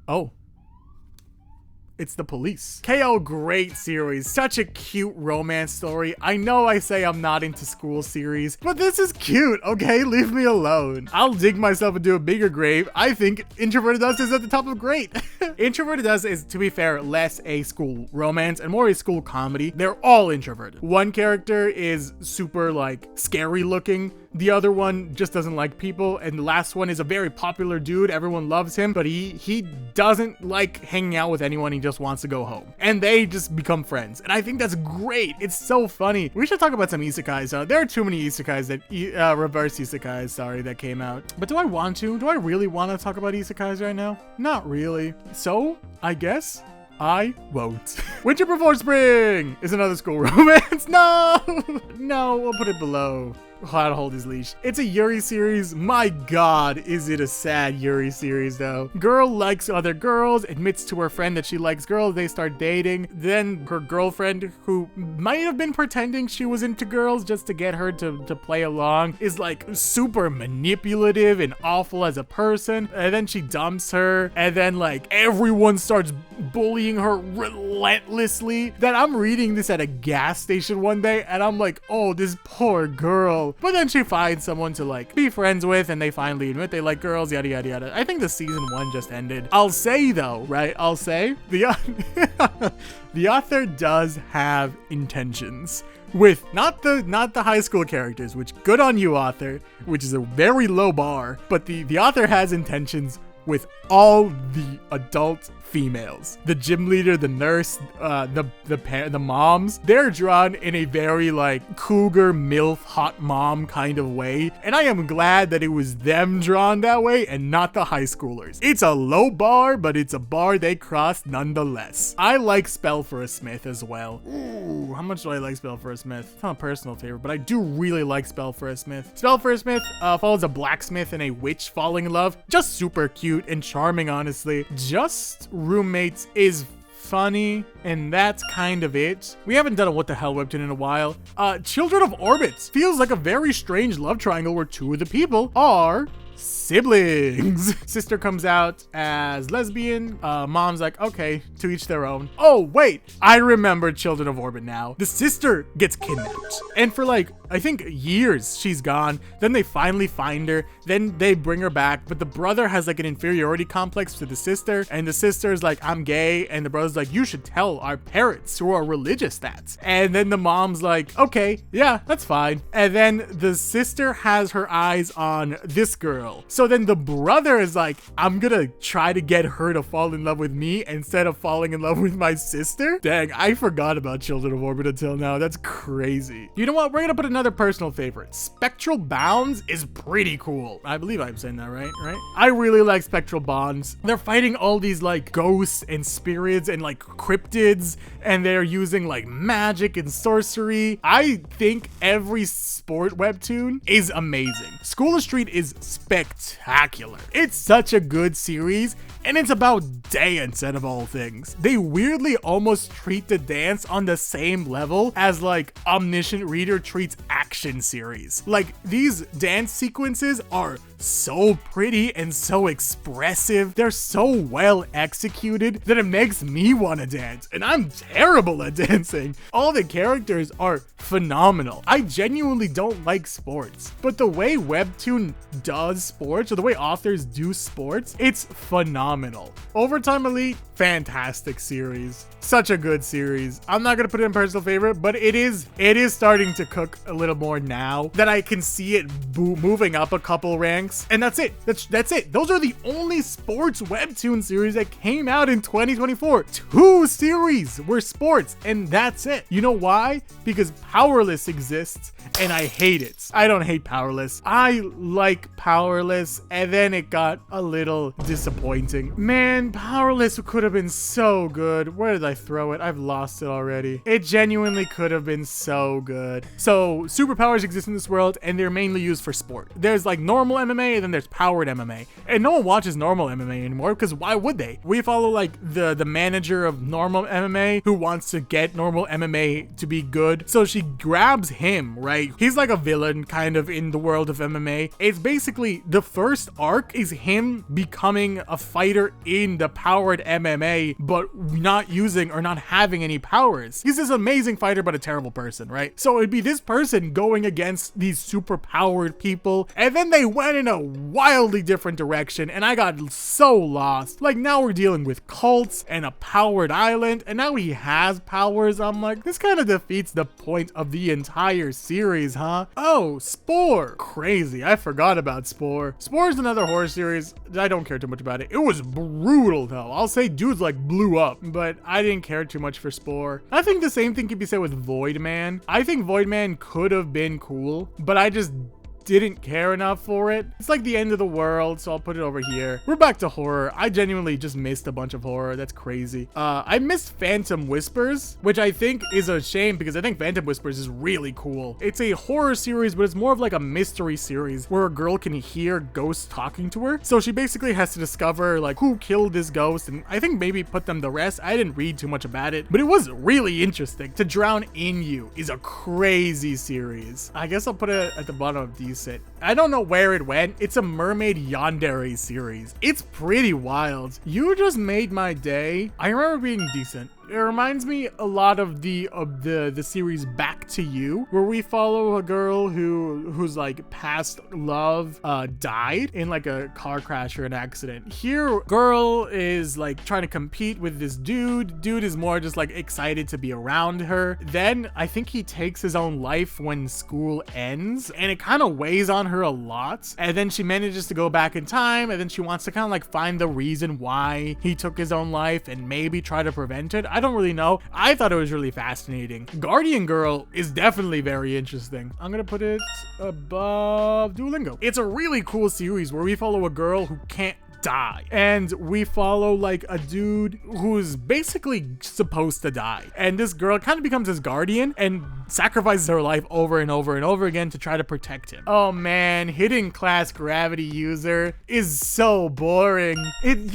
Oh. It's the police. KO, great series. Such a cute romance story. I know I say I'm not into school series, but this is cute, okay? Leave me alone. I'll dig myself into a bigger grave. I think Introverted Us is at the top of great. Introverted Us is, to be fair, less a school romance and more a school comedy. They're all introverted. One character is super, like, scary looking. The other one just doesn't like people, and the last one is a very popular dude. Everyone loves him, but he doesn't like hanging out with anyone. He just wants to go home, and they just become friends, and I think that's great. It's so funny. We should talk about some isekais. There are too many isekais that reverse isekais, sorry, that came out. But do I want to? Do I really want to talk about isekais right now? Not really. So I guess I won't. Winter Before Spring is another school romance. No, we'll put it below. How to Hold His Leash. It's a Yuri series. My god, is it a sad Yuri series though. Girl likes other girls, admits to her friend that she likes girls, they start dating. Then her girlfriend, who might have been pretending she was into girls just to get her to play along, is like super manipulative and awful as a person. And then she dumps her, and then like everyone starts bullying her relentlessly. That I'm reading this at a gas station one day, and I'm like, oh, this poor girl. But then she finds someone to like be friends with, and they finally admit they like girls, yada yada yada. I think the season 1 just ended. I'll say though, right? I'll say the author does have intentions with not the high school characters, which good on you, author, which is a very low bar, but the author has intentions with all the adult females. The gym leader, the nurse, the moms, they're drawn in a very like cougar MILF hot mom kind of way. And I am glad that it was them drawn that way and not the high schoolers. It's a low bar, but it's a bar they crossed nonetheless. I like Spell for a Smith as well. Ooh, how much do I like Spell for a Smith? It's not a personal favorite, but I do really like Spell for a Smith. Spell for a Smith follows a blacksmith and a witch falling in love. Just super cute and charming, honestly. Just Roommates is funny, and that's kind of it. We haven't done a What the Hell webtoon in a while. Children of Orbits feels like a very strange love triangle where two of the people are siblings. Sister comes out as lesbian. Mom's like, okay, to each their own. Oh, wait, I remember Children of Orbit now. The sister gets kidnapped. And for like, I think years she's gone. Then they finally find her. Then they bring her back. But the brother has like an inferiority complex to the sister. And the sister's like, I'm gay. And the brother's like, you should tell our parents who are religious that. And then the mom's like, okay, yeah, that's fine. And then the sister has her eyes on this girl. So then the brother is like, I'm gonna try to get her to fall in love with me instead of falling in love with my sister. Dang, I forgot about Children of Orbit until now. That's crazy. You know what? We're gonna put another personal favorite. Spectral Bounds is pretty cool. I believe I'm saying that right? I really like Spectral Bonds. They're fighting all these like ghosts and spirits and like cryptids, and they're using like magic and sorcery. I think every sport webtoon is amazing. School of Street is spectacular. It's such a good series, and it's about dance out of all things. They weirdly almost treat the dance on the same level as like Omniscient Reader treats action series. Like, these dance sequences are so pretty and so expressive. They're so well executed that it makes me want to dance, and I'm terrible at dancing. All the characters are phenomenal. I genuinely don't like sports, but the way Webtoon does sports, or the way authors do sports, it's phenomenal. Overtime Elite, fantastic series. Such a good series. I'm not gonna put it in personal favorite, but it is starting to cook a little more now that I can see it moving up a couple ranks. And that's it. That's it. Those are the only sports webtoon series that came out in 2024. 2 series were sports, and that's it. You know why? Because Powerless exists, and I hate it. I don't hate Powerless. I like Powerless, and then it got a little disappointing. Man, Powerless could have been so good. Where did I throw it? I've lost it already. It genuinely could have been so good. So superpowers exist in this world, and they're mainly used for sport. There's like normal MMA, and then there's powered MMA. And no one watches normal MMA anymore, because why would they? We follow like the manager of normal MMA who wants to get normal MMA to be good. So she grabs him, right? He's like a villain kind of in the world of MMA. It's basically the first arc is him becoming a fighter in the powered MMA, but not using or not having any powers. He's this amazing fighter, but a terrible person, right? So it'd be this person going against these super powered people, and then they went in a wildly different direction, and I got so lost. Like, now we're dealing with cults and a powered island, and now he has powers. I'm like, this kind of defeats the point of the entire series, huh? Oh, Spore. Crazy. I forgot about Spore. Spore is another horror series. I don't care too much about it. It was brutal, though. I'll say dudes like blew up, but I didn't care too much for Spore. I think the same thing could be said with Void Man. I think Void Man could have been cool, but I just didn't care enough for it. It's like the end of the world, so I'll put it over here. We're back to horror. I genuinely just missed a bunch of horror. That's crazy. I missed Phantom Whispers, which I think is a shame because I think Phantom Whispers is really cool. It's a horror series, but it's more of like a mystery series where a girl can hear ghosts talking to her. So she basically has to discover like who killed this ghost, and I think maybe put them to rest. I didn't read too much about it, but it was really interesting. To Drown in You is a crazy series. I guess I'll put it at the bottom of these. I don't know where it went. It's a Mermaid Yandere series. It's pretty wild. You just made my day. I remember being decent. It reminds me a lot of the series Back to You, where we follow a girl who's like past love died in like a car crash or an accident. Here, girl is like trying to compete with this dude. Dude is more just like excited to be around her. Then I think he takes his own life when school ends, and it kind of weighs on her a lot. And then she manages to go back in time, and then she wants to kind of like find the reason why he took his own life and maybe try to prevent it. I don't really know. I thought it was really fascinating. Guardian Girl is definitely very interesting. I'm gonna put it above Duolingo. It's a really cool series where we follow a girl who can't die. And we follow like a dude who's basically supposed to die. And this girl kind of becomes his guardian and sacrifices her life over and over and over again to try to protect him. Oh man, hidden class gravity user is so boring.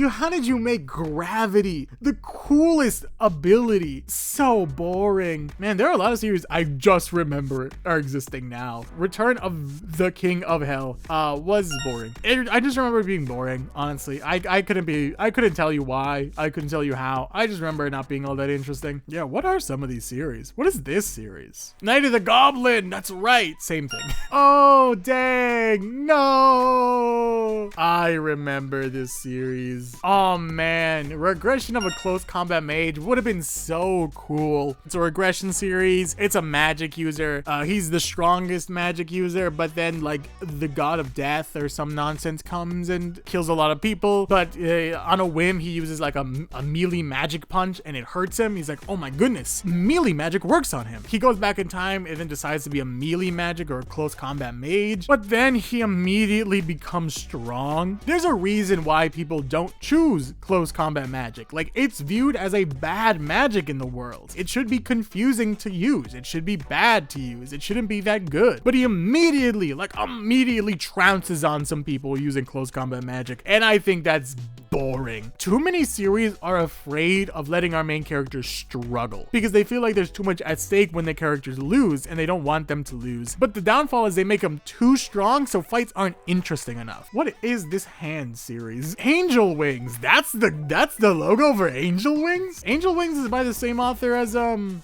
How did you make gravity the coolest ability? So boring. Man, there are a lot of series I just remember are existing now. Return of the King of Hell was boring. I just remember it being boring, honestly. I couldn't tell you why. I couldn't tell you how. I just remember it not being all that interesting. Yeah, what are some of these series? What is this series? Night of the Goblin, that's right, same thing. Oh, dang, no. I remember this series. Oh man, Regression of a Close Combat Mage would have been so cool. It's a regression series. It's a magic user. He's the strongest magic user, but then like the god of death or some nonsense comes and kills a lot of people. But on a whim, he uses like a melee magic punch and it hurts him. He's like, oh my goodness, melee magic works on him. He goes back in time and then decides to be a melee magic or a close combat mage. But then he immediately becomes strong. There's a reason why people don't choose close combat magic. Like, it's viewed as a bad magic in the world. It should be confusing to use. It should be bad to use. It shouldn't be that good. But he immediately trounces on some people using close combat magic. And I think that's boring. Too many series are afraid of letting our main characters struggle because they feel like there's too much at stake when the characters lose and they don't want them to lose. But the downfall is they make them too strong so fights aren't interesting enough. What is this hand series? Angel Wings. That's the logo for Angel Wings? Angel Wings is by the same author as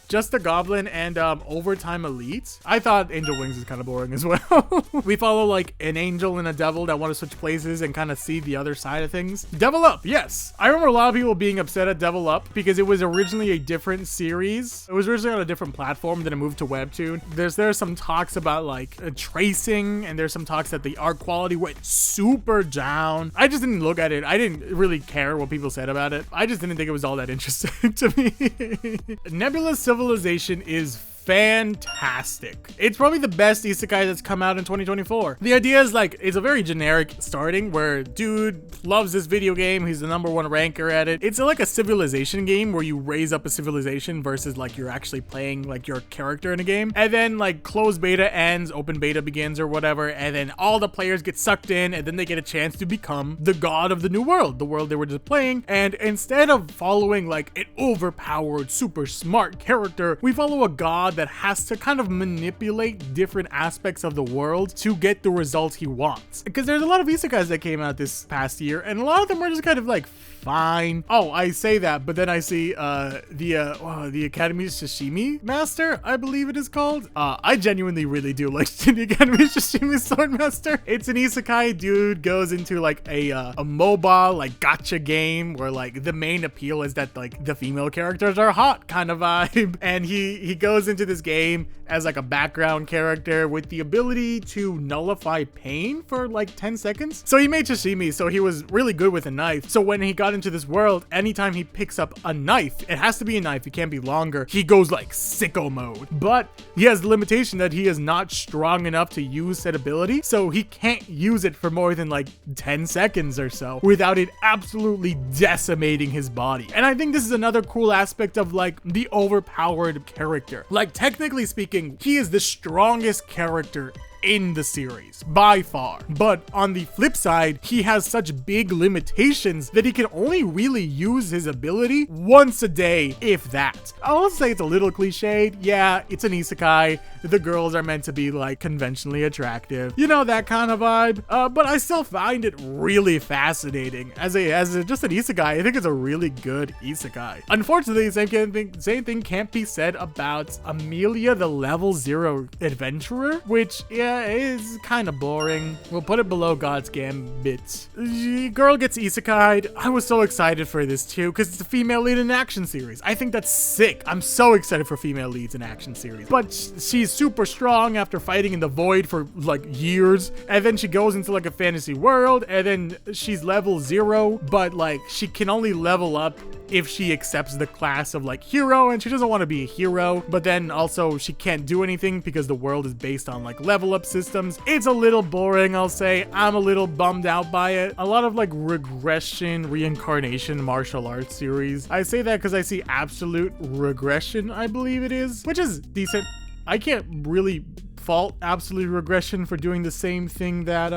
Just a Goblin and Overtime Elite. I thought Angel Wings is kind of boring as well. We follow like an angel and a devil that want to switch places and kind of see the other side of things. Devil Up, yes. I remember a lot of people being upset at Devil Up because it was originally a different series. It was originally on a different platform, then it moved to Webtoon. There's some talks about like tracing, and there's some talks that the art quality went super down. I just didn't look at it. I didn't really care what people said about it. I just didn't think it was all that interesting to me. Nebula Civilization is fantastic. It's probably the best isekai that's come out in 2024. The idea is like, it's a very generic starting where dude loves this video game. He's the #1 ranker at it. It's like a civilization game where you raise up a civilization versus like you're actually playing like your character in a game. And then like closed beta ends, open beta begins or whatever. And then all the players get sucked in and then they get a chance to become the god of the new world, the world they were just playing. And instead of following like an overpowered, super smart character, we follow a god that has to kind of manipulate different aspects of the world to get the result he wants. Because there's a lot of isekais that came out this past year, and a lot of them are just kind of like fine. Oh, I say that, but then I see the Academy's Sashimi Master, I believe it is called. I genuinely really do like the Academy's Sashimi Swordmaster. It's an isekai. Dude goes into like a mobile like gacha game where like the main appeal is that like the female characters are hot kind of vibe, and he goes into this game as like a background character with the ability to nullify pain for like 10 seconds. So he made sashimi, so he was really good with a knife. So when he got into this world, anytime he picks up a knife, it has to be a knife, it can't be longer, he goes like sicko mode. But he has the limitation that he is not strong enough to use said ability, so he can't use it for more than like 10 seconds or so without it absolutely decimating his body. And I think this is another cool aspect of like the overpowered character. Like, technically speaking, he is the strongest character in the series by far, but on the flip side, he has such big limitations that he can only really use his ability once a day, if that. I'll say it's a little cliched. Yeah, it's an isekai. The girls are meant to be like conventionally attractive, you know, that kind of vibe. But I still find it really fascinating as just an isekai. I think it's a really good isekai. Unfortunately, same thing can't be said about Amelia the Level 0 Adventurer, which is kind of boring. We'll put it below God's Gambit. The girl gets isekai'd. I was so excited for this too because it's a female lead in an action series. I think that's sick. I'm so excited for female leads in action series. But she's super strong after fighting in the void for like years, and then she goes into like a fantasy world, and then she's level 0, but like she can only level up if she accepts the class of like hero, and she doesn't want to be a hero, but then also she can't do anything because the world is based on like level up systems. It's a little boring, I'll say. I'm a little bummed out by it. A lot of like regression, reincarnation, martial arts series. I say that because I see Absolute Regression, I believe it is, which is decent. I can't really fault Absolute Regression for doing the same thing that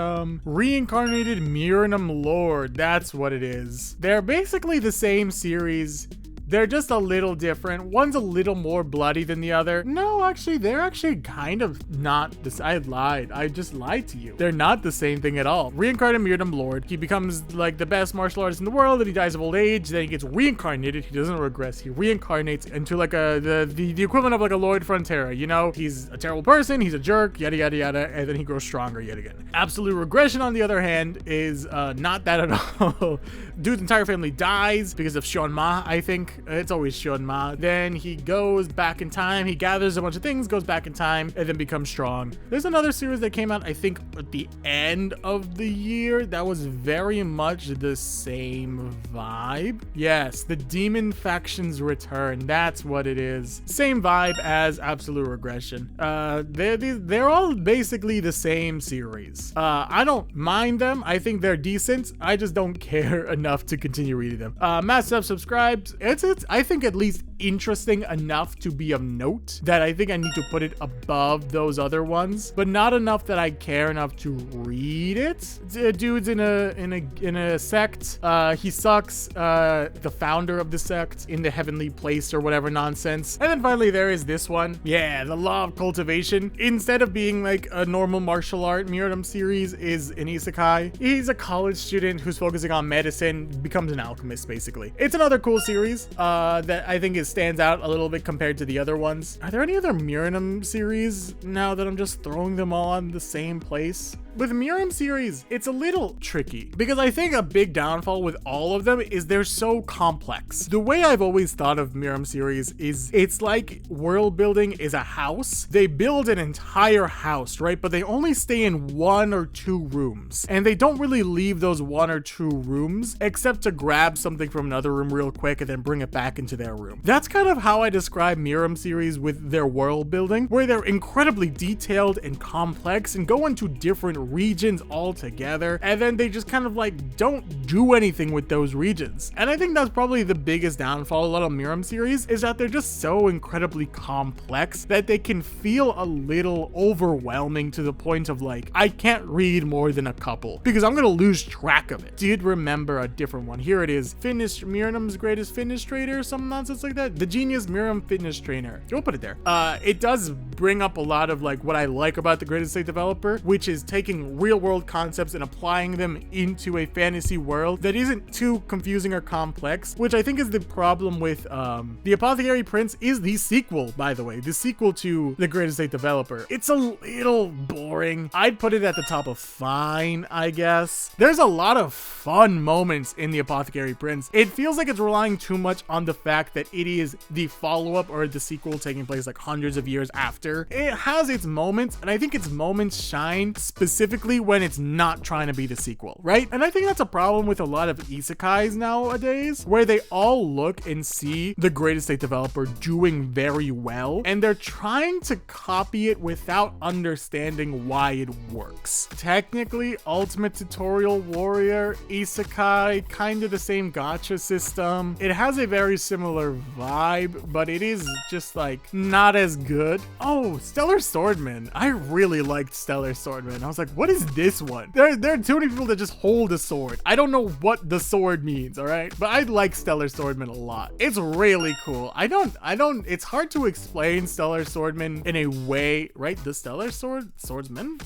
Reincarnated Miranum Lord, that's what it is. They're basically the same series. They're just a little different. One's a little more bloody than the other. No, actually, they're actually kind of not this. I lied. I just lied to you. They're not the same thing at all. Reincarnated Mirdum Lord. He becomes like the best martial artist in the world, and he dies of old age. Then he gets reincarnated. He doesn't regress. He reincarnates into like the equivalent of like a Lloyd Frontera. You know, he's a terrible person. He's a jerk. Yada yada yada. And then he grows stronger yet again. Absolute Regression, on the other hand, is not that at all. Dude's entire family dies because of Shonma, I think. It's always Shonma. Then he goes back in time. He gathers a bunch of things, goes back in time, and then becomes strong. There's another series that came out, I think, at the end of the year that was very much the same vibe. Yes, the Demon Factions Return. That's what it is. Same vibe as Absolute Regression. They're all basically the same series. I don't mind them. I think they're decent. I just don't care enough to continue reading them. Matt subscribed. It's I think at least interesting enough to be of note that I think I need to put it above those other ones, but not enough that I care enough to read it. Dude's in a sect. He sucks. The founder of the sect in the heavenly place or whatever nonsense. And then finally there is this one. Yeah, the Law of Cultivation. Instead of being like a normal martial art Miradum series, is an isekai. He's a college student who's focusing on medicine, becomes an alchemist basically. It's another cool series that I think stands out a little bit compared to the other ones. Are there any other Miradum series now that I'm just throwing them all on the same place? With Miradum series, it's a little tricky because I think a big downfall with all of them is they're so complex. The way I've always thought of Miradum series is it's like world building is a house. They build an entire house, right? But they only stay in 1 or 2 rooms, and they don't really leave those 1 or 2 rooms except to grab something from another room real quick and then bring it back into their room. That's kind of how I describe Miradum series with their world building, where they're incredibly detailed and complex and go into different regions altogether, and then they just kind of like don't do anything with those regions. And I think that's probably the biggest downfall of a lot of Miradum series, is that they're just so incredibly complex that they can feel a little overwhelming to the point of like, I can't read more than a couple because I'm gonna lose track of it. Did remember a different one. Here it is. Miradum's Greatest Fitness Trainer, some nonsense like that. The Genius Miradum Fitness Trainer. We'll put it there. It does bring up a lot of like what I like about the Greatest State Developer, which is taking real world concepts and applying them into a fantasy world that isn't too confusing or complex, which I think is the problem with The Apothecary Prince is the sequel, by the way, the sequel to the Greatest State Developer. It's a little boring. I'd put it at the top of fine, I guess. There's a lot of fun moments in The Apothecary Prince. It feels like it's relying too much on the fact that it is the follow-up or the sequel taking place like hundreds of years after. It has its moments, and I think its moments shine specifically when it's not trying to be the sequel, right? And I think that's a problem with a lot of isekais nowadays, where they all look and see the Greatest State Developer doing very well, and they're trying to copy it without understanding why it works. Technically, Ultimate Tutorial Warrior, isekai, kind of the same gacha system. It has a very similar vibe, but it is just like not as good. Oh, Stellar Swordman. I really liked Stellar Swordman. I was like, what is this one? There are too many people that just hold a sword. I don't know what the sword means, all right? But I like Stellar Swordman a lot. It's really cool. It's hard to explain Stellar Swordman in a way, right? The Stellar Swordsman?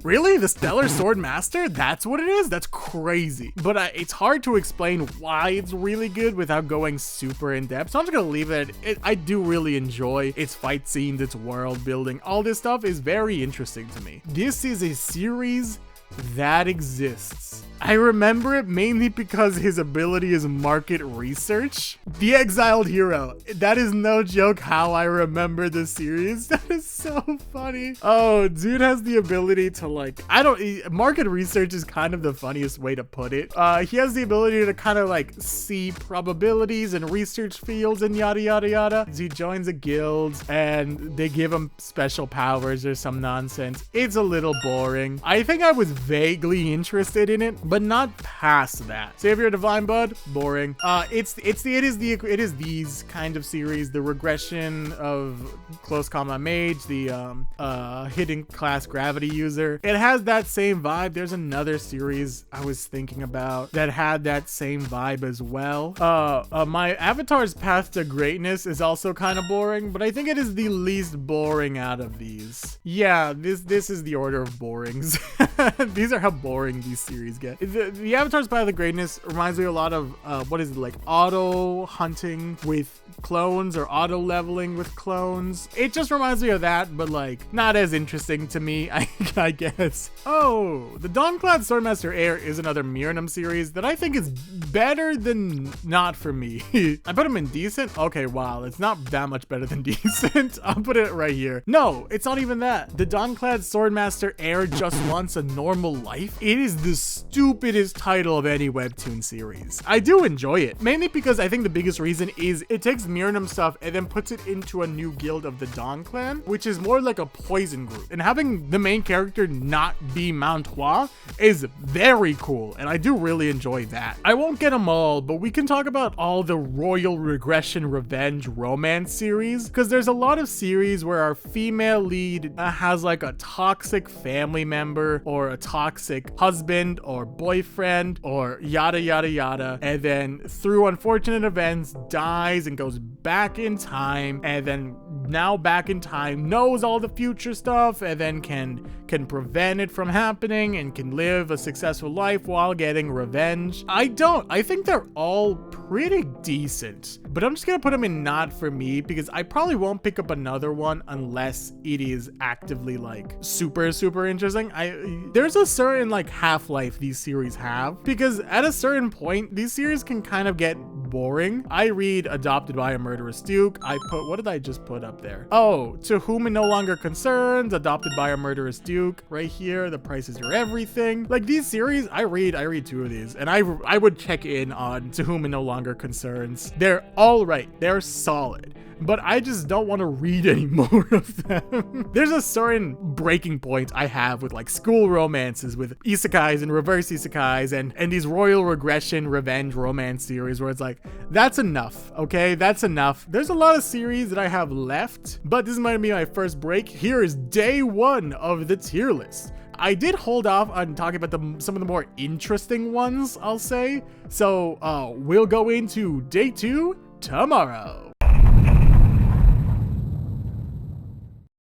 Really? The Stellar Sword Master? That's what it is? That's crazy. But it's hard to explain why it's really good without going super in depth. So I'm just gonna leave it. I do really enjoy its fight scenes, its world building. All this stuff is very interesting to me. This is a series that exists. I remember it mainly because his ability is market research. The Exiled Hero. That is no joke how I remember the series. That is so funny. Oh, dude has the ability to like, market research is kind of the funniest way to put it. He has the ability to kind of like see probabilities and research fields and yada yada yada. He joins a guild and they give him special powers or some nonsense. It's a little boring. I think I was vaguely interested in it, but not past that. Savior Divine Bud, boring. It is these kind of series, the regression of Close Combat Mage, the hidden class Gravity User. It has that same vibe. There's another series I was thinking about that had that same vibe as well. My Avatar's Path to Greatness is also kind of boring, but I think it is the least boring out of these. Yeah, this is the order of borings. These are how boring these series get. The Avatar's Path to Greatness reminds me a lot of what is it, like auto hunting with clones or auto leveling with clones. It just reminds me of that, but like not as interesting to me, I guess. Oh, the Dawnclad Swordmaster Heir is another Mirnum series that I think is better than not for me. I put him in decent. Okay, wow, it's not that much better than decent. I'll put it right here. No, it's not even that. The Dawnclad Swordmaster Heir just wants a normal life. It is the stupidest title of any Webtoon series. I do enjoy it, mainly because I think the biggest reason is it takes Mirnum stuff and then puts it into a new guild of the Dawn Clan, which is more like a poison group. And having the main character not be Mantois is very cool, and I do really enjoy that. I won't get them all, but we can talk about all the Royal Regression Revenge romance series, because there's a lot of series where our female lead has like a toxic family member or a toxic husband or boyfriend or yada yada yada, and then through unfortunate events dies and goes back in time, and then now back in time knows all the future stuff and then can prevent it from happening and can live a successful life while getting revenge. I think they're all pretty decent, but I'm just gonna put them in not for me because I probably won't pick up another one unless it is actively like super interesting. There's a certain like half-life these series have, because at a certain point these series can kind of get boring. I read Adopted by a Murderous Duke. What did I just put up there? Oh, To Whom It No Longer Concerns, Adopted by a Murderous Duke. Right here, The Price Is Your Everything. Like these series, I read 2 of these, and I would check in on To Whom It No Longer Concerns. They're all right. They're solid, but I just don't want to read any more of them. There's a certain breaking point I have with like school romances with isekais and reverse isekais and these Royal Regression Revenge romance series where it's like, that's enough, okay? That's enough. There's a lot of series that I have left, but this might be my first break. Here is day 1 of the tier list. I did hold off on talking about some of the more interesting ones, I'll say. So we'll go into day 2 tomorrow.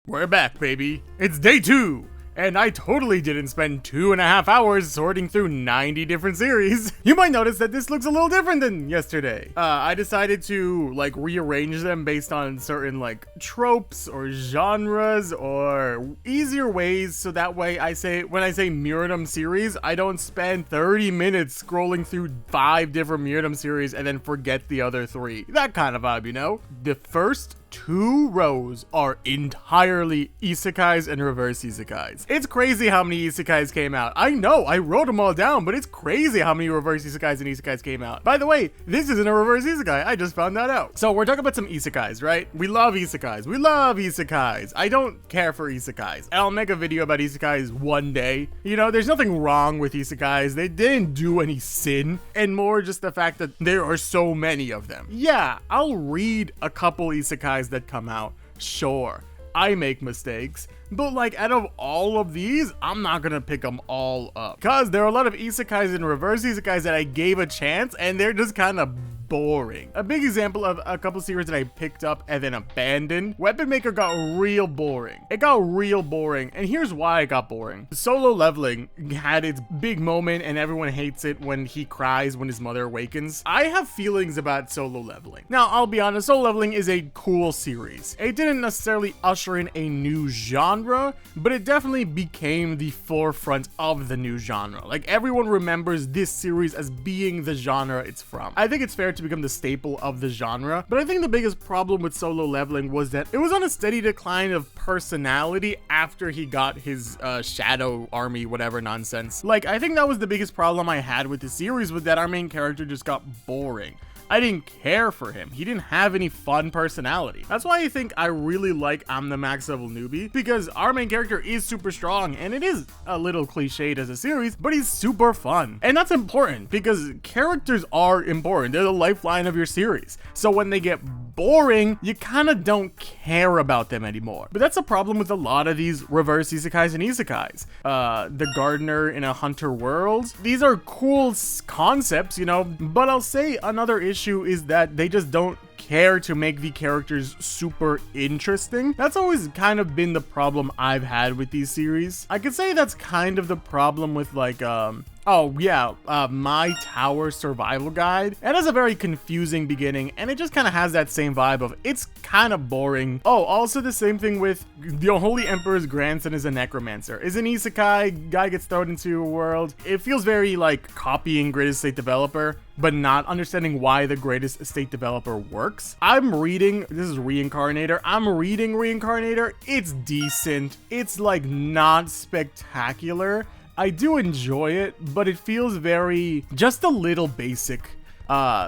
We're back, baby. It's day 2. And I totally didn't spend 2.5 hours sorting through 90 different series. You might notice that this looks a little different than yesterday. I decided to like rearrange them based on certain like tropes or genres or easier ways, so that way when I say Mirnum series, I don't spend 30 minutes scrolling through 5 different Mirnum series and then forget the other 3. That kind of vibe, you know? The first 2 rows are entirely isekais and reverse isekais. It's crazy how many isekais came out. I know, I wrote them all down, but it's crazy how many reverse isekais and isekais came out. By the way, this isn't a reverse isekai. I just found that out. So we're talking about some isekais, right? We love isekais. We love isekais. I don't care for isekais. I'll make a video about isekais one day. You know, there's nothing wrong with isekais. They didn't do any sin, and more just the fact that there are so many of them. Yeah, I'll read a couple isekais that come out. Sure, I make mistakes, but like out of all of these, I'm not gonna pick them all up because there are a lot of isekais and reverse isekais that I gave a chance and they're just kind of boring. A big example of a couple series that I picked up and then abandoned. Weapon Maker got real boring. It got real boring, and here's why it got boring. Solo Leveling had its big moment, and everyone hates it when he cries when his mother awakens. I have feelings about Solo Leveling. Now, I'll be honest, Solo Leveling is a cool series. It didn't necessarily usher in a new genre, but it definitely became the forefront of the new genre. Like, everyone remembers this series as being the genre it's from. I think it's fair to become the staple of the genre, but I think the biggest problem with Solo Leveling was that it was on a steady decline of personality after he got his shadow army, whatever nonsense. Like, I think that was the biggest problem I had with the series, was that our main character just got boring. I didn't care for him. He didn't have any fun personality. That's why I think I really like I'm the Max Level Newbie, because our main character is super strong, and it is a little cliched as a series, but he's super fun. And that's important, because characters are important. They're the lifeline of your series. So when they get boring, you kind of don't care about them anymore. But that's a problem with a lot of these reverse isekais and isekais. The gardener in a hunter world. These are cool concepts, you know, but I'll say another issue is that they just don't care to make the characters super interesting. That's always kind of been the problem I've had with these series. I could say that's kind of the problem with like, My Tower Survival Guide. It has a very confusing beginning, and it just kind of has that same vibe of it's kind of boring. Oh, also the same thing with the Holy Emperor's grandson is a necromancer. Is an isekai, guy gets thrown into a world. It feels very like copying Greatest Estate Developer, but not understanding why the Greatest Estate Developer works. I'm reading, this is Reincarnator. I'm reading Reincarnator. It's decent. It's like not spectacular. I do enjoy it, but it feels very, just a little basic.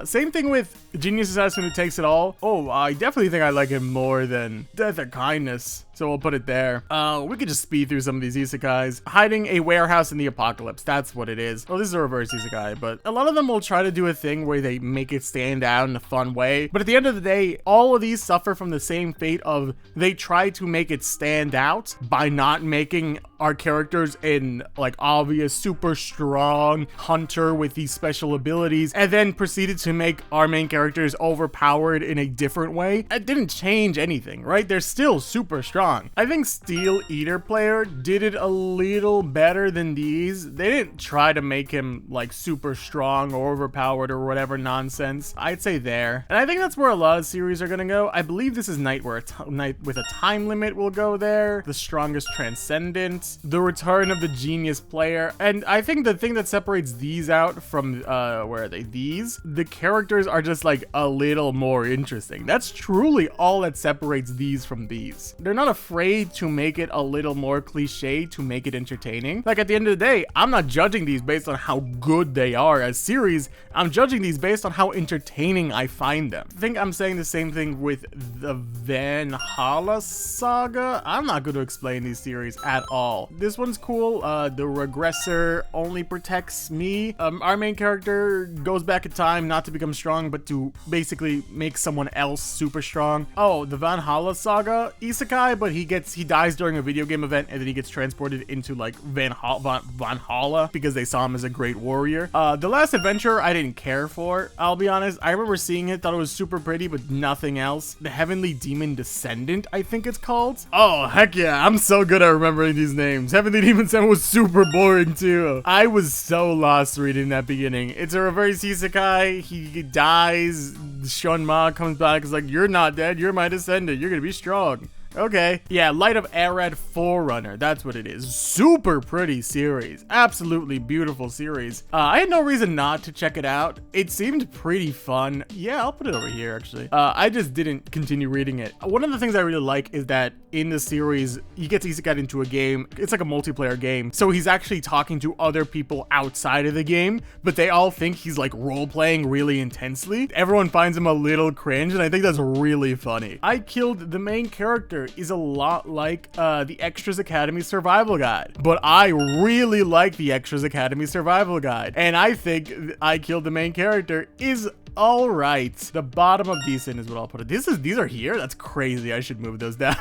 Same thing with Genius Assassin Who Takes It All. Oh, I definitely think I like him more than Death or Kindness, so we'll put it there. We could just speed through some of these isekais. Hiding a Warehouse in the Apocalypse, that's what it is. Oh, this is a reverse isekai, but a lot of them will try to do a thing where they make it stand out in a fun way. But at the end of the day, all of these suffer from the same fate of they try to make it stand out by not making our characters in like obvious super strong hunter with these special abilities, and then proceeded to make our main characters overpowered in a different way. It didn't change anything, right? They're still super strong. I think Steel Eater Player did it a little better than these. They didn't try to make him like super strong or overpowered or whatever nonsense. I'd say there. And I think that's where a lot of series are gonna go. I believe this is Night with a time limit will go there. The Strongest Transcendent. The Return of the Genius Player. And I think the thing that separates these out from, where are they? These? The characters are just like a little more interesting. That's truly all that separates these from these. They're not afraid to make it a little more cliche to make it entertaining. Like at the end of the day, I'm not judging these based on how good they are as series. I'm judging these based on how entertaining I find them. I think I'm saying the same thing with the Valhalla Saga. I'm not going to explain these series at all. This one's cool. The Regressor only protects me. Our main character goes back in time not to become strong, but to basically make someone else super strong. Oh, the Valhalla Saga isekai, but he dies during a video game event, and then he gets transported into like Valhalla because they saw him as a great warrior. The Last Adventure I didn't care for, I'll be honest. I remember seeing it, thought it was super pretty, but nothing else. The Heavenly Demon Descendant, I think it's called. Oh, heck yeah, I'm so good at remembering these names. Heavenly Demon Descendant was super boring too. I was so lost reading that beginning. It's a reverse isekai. He dies. Shun Ma comes back. Is like, you're not dead. You're my descendant. You're gonna be strong. Okay. Yeah, Light of Arad Forerunner. That's what it is. Super pretty series. Absolutely beautiful series. I had no reason not to check it out. It seemed pretty fun. Yeah, I'll put it over here, actually. I just didn't continue reading it. One of the things I really like is that in the series, he gets isekai into a game. It's like a multiplayer game. So he's actually talking to other people outside of the game, but they all think he's like role-playing really intensely. Everyone finds him a little cringe, and I think that's really funny. I Killed the Main Character is a lot like the Extras Academy Survival Guide, but I really like the Extras Academy Survival Guide, and I think I Killed the Main Character is All right, the bottom of decent is what I'll put it. These are here. That's crazy. I should move those down.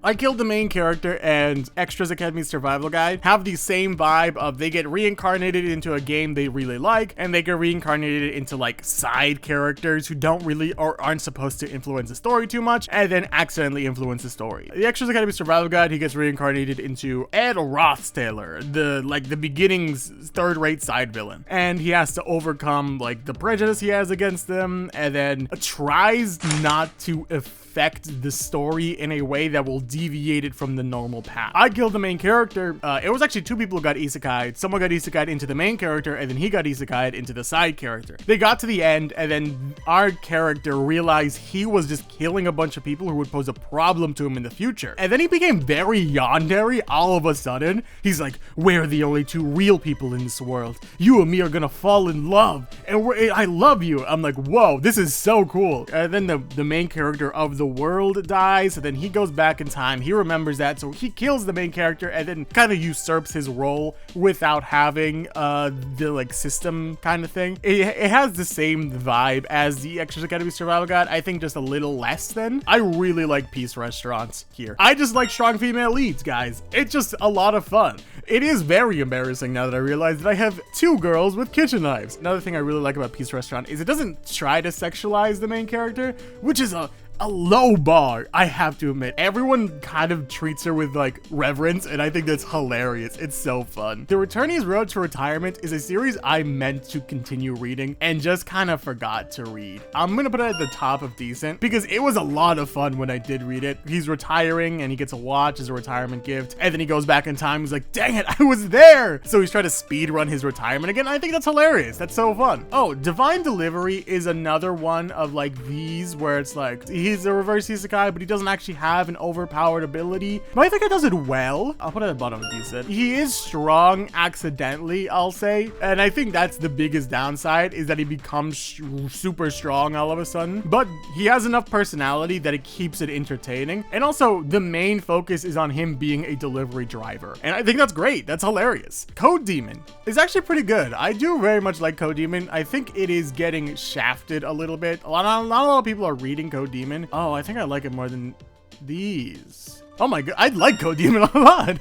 I killed the main character, and Extras Academy Survival Guide have the same vibe of they get reincarnated into a game they really like, and they get reincarnated into like side characters who don't really or aren't supposed to influence the story too much, and then accidentally influence the story. The Extras Academy Survival Guide, he gets reincarnated into Ed Rothstaler, the beginning's third-rate side villain, and he has to overcome like the prejudice he has against them, and then tries not to affect the story in a way that will deviate it from the normal path. I killed the main character. It was actually two people who got isekai'd. Someone got isekai'd into the main character, and then he got isekai'd into the side character. They got to the end, and then our character realized he was just killing a bunch of people who would pose a problem to him in the future. And then he became very yandere all of a sudden. He's like, we're the only two real people in this world. You and me are gonna fall in love, and I love you. I'm like, whoa, this is so cool. And then the main character of the world dies, and then he goes back in time. He remembers that, so he kills the main character and then kind of usurps his role without having the like system kind of thing. It has the same vibe as the Extras Academy Survival Guide, I think just a little less than. I really like Peace Restaurants here. I just like strong female leads, guys. It's just a lot of fun. It is very embarrassing now that I realize that I have two girls with kitchen knives. Another thing I really like about Peace Restaurant is it doesn't try to sexualize the main character, which is a low bar, I have to admit. Everyone kind of treats her with like reverence, and I think that's hilarious. It's so fun. The Returnee's Road to Retirement is a series I meant to continue reading and just kind of forgot to read. I'm gonna put it at the top of decent because it was a lot of fun when I did read it. He's retiring and he gets a watch as a retirement gift, and then he goes back in time. He's like, dang it, I was there. So he's trying to speed run his retirement again. I think that's hilarious. That's so fun. Oh, Divine Delivery is another one of like these where it's like he's a reverse isekai, but he doesn't actually have an overpowered ability. But I think it does it well. I'll put it at the bottom of decent. He is strong accidentally, I'll say. And I think that's the biggest downside, is that he becomes super strong all of a sudden. But he has enough personality that it keeps it entertaining. And also, the main focus is on him being a delivery driver. And I think that's great. That's hilarious. Code Demon is actually pretty good. I do very much like Code Demon. I think it is getting shafted a little bit. Not a lot of people are reading Code Demon. Oh, I think I like it more than these. Oh my god, I like Code Demon a lot.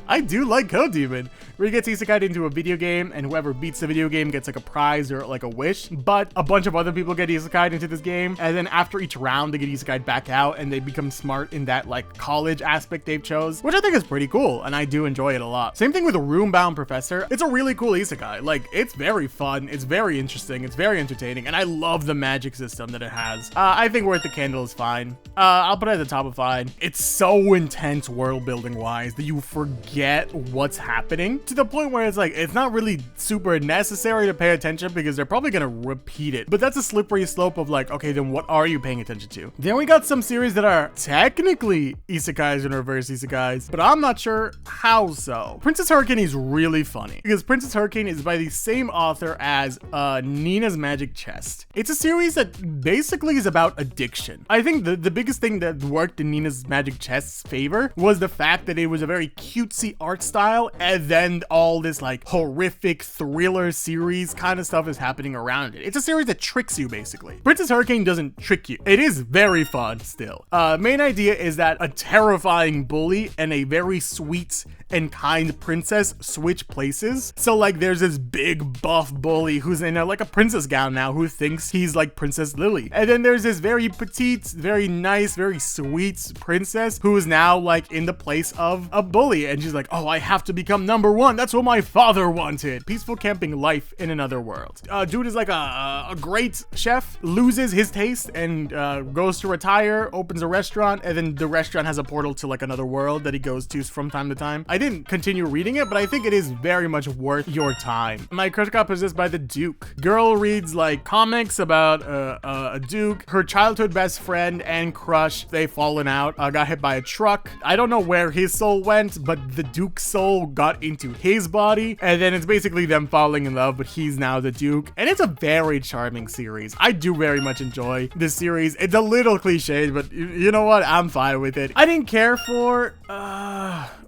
I do like Code Demon. Where he gets isekai'd into a video game, and whoever beats the video game gets like a prize or like a wish. But a bunch of other people get isekai'd into this game, and then after each round, they get isekai'd back out, and they become smart in that like college aspect they've chose, which I think is pretty cool, and I do enjoy it a lot. Same thing with a Room-Bound Professor. It's a really cool isekai. Like, it's very fun, it's very interesting, it's very entertaining, and I love the magic system that it has. I think Worth the Candle is fine. I'll put it at the top of fine. It's so intense world building wise that you forget what's happening, to the point where it's like, it's not really super necessary to pay attention because they're probably gonna repeat it. But that's a slippery slope of like, okay, then what are you paying attention to? Then we got some series that are technically isekais and reverse isekais, but I'm not sure how so. Princess Hurricane is really funny because Princess Hurricane is by the same author as Nina's Magic Chest. It's a series that basically is about addiction. I think the biggest thing that worked in Nina's Magic Chest's favor was the fact that it was a very cutesy art style, and then all this like horrific thriller series kind of stuff is happening around it. It's a series that tricks you basically. Princess Hurricane doesn't trick you. It is very fun still. Main idea is that a terrifying bully and a very sweet and kind princess switch places. So like there's this big buff bully who's in like a princess gown now who thinks he's like Princess Lily. And then there's this very petite, very nice, very sweet princess who is now like in the place of a bully. And she's like, oh, I have to become #1. That's what my father wanted. Peaceful camping life in another world. Dude is like a great chef, loses his taste and goes to retire, opens a restaurant, and then the restaurant has a portal to like another world that he goes to from time to time. I didn't continue reading it, but I think it is very much worth your time. My crush got possessed by the Duke. Girl reads like comics about a Duke. Her childhood best friend and crush, they've fallen out, got hit by a truck. I don't know where his soul went, but the Duke's soul got into his body, and then it's basically them falling in love, but he's now the Duke. And it's a very charming series. I do very much enjoy this series. It's a little cliched, but you know what? I'm fine with it. I didn't care for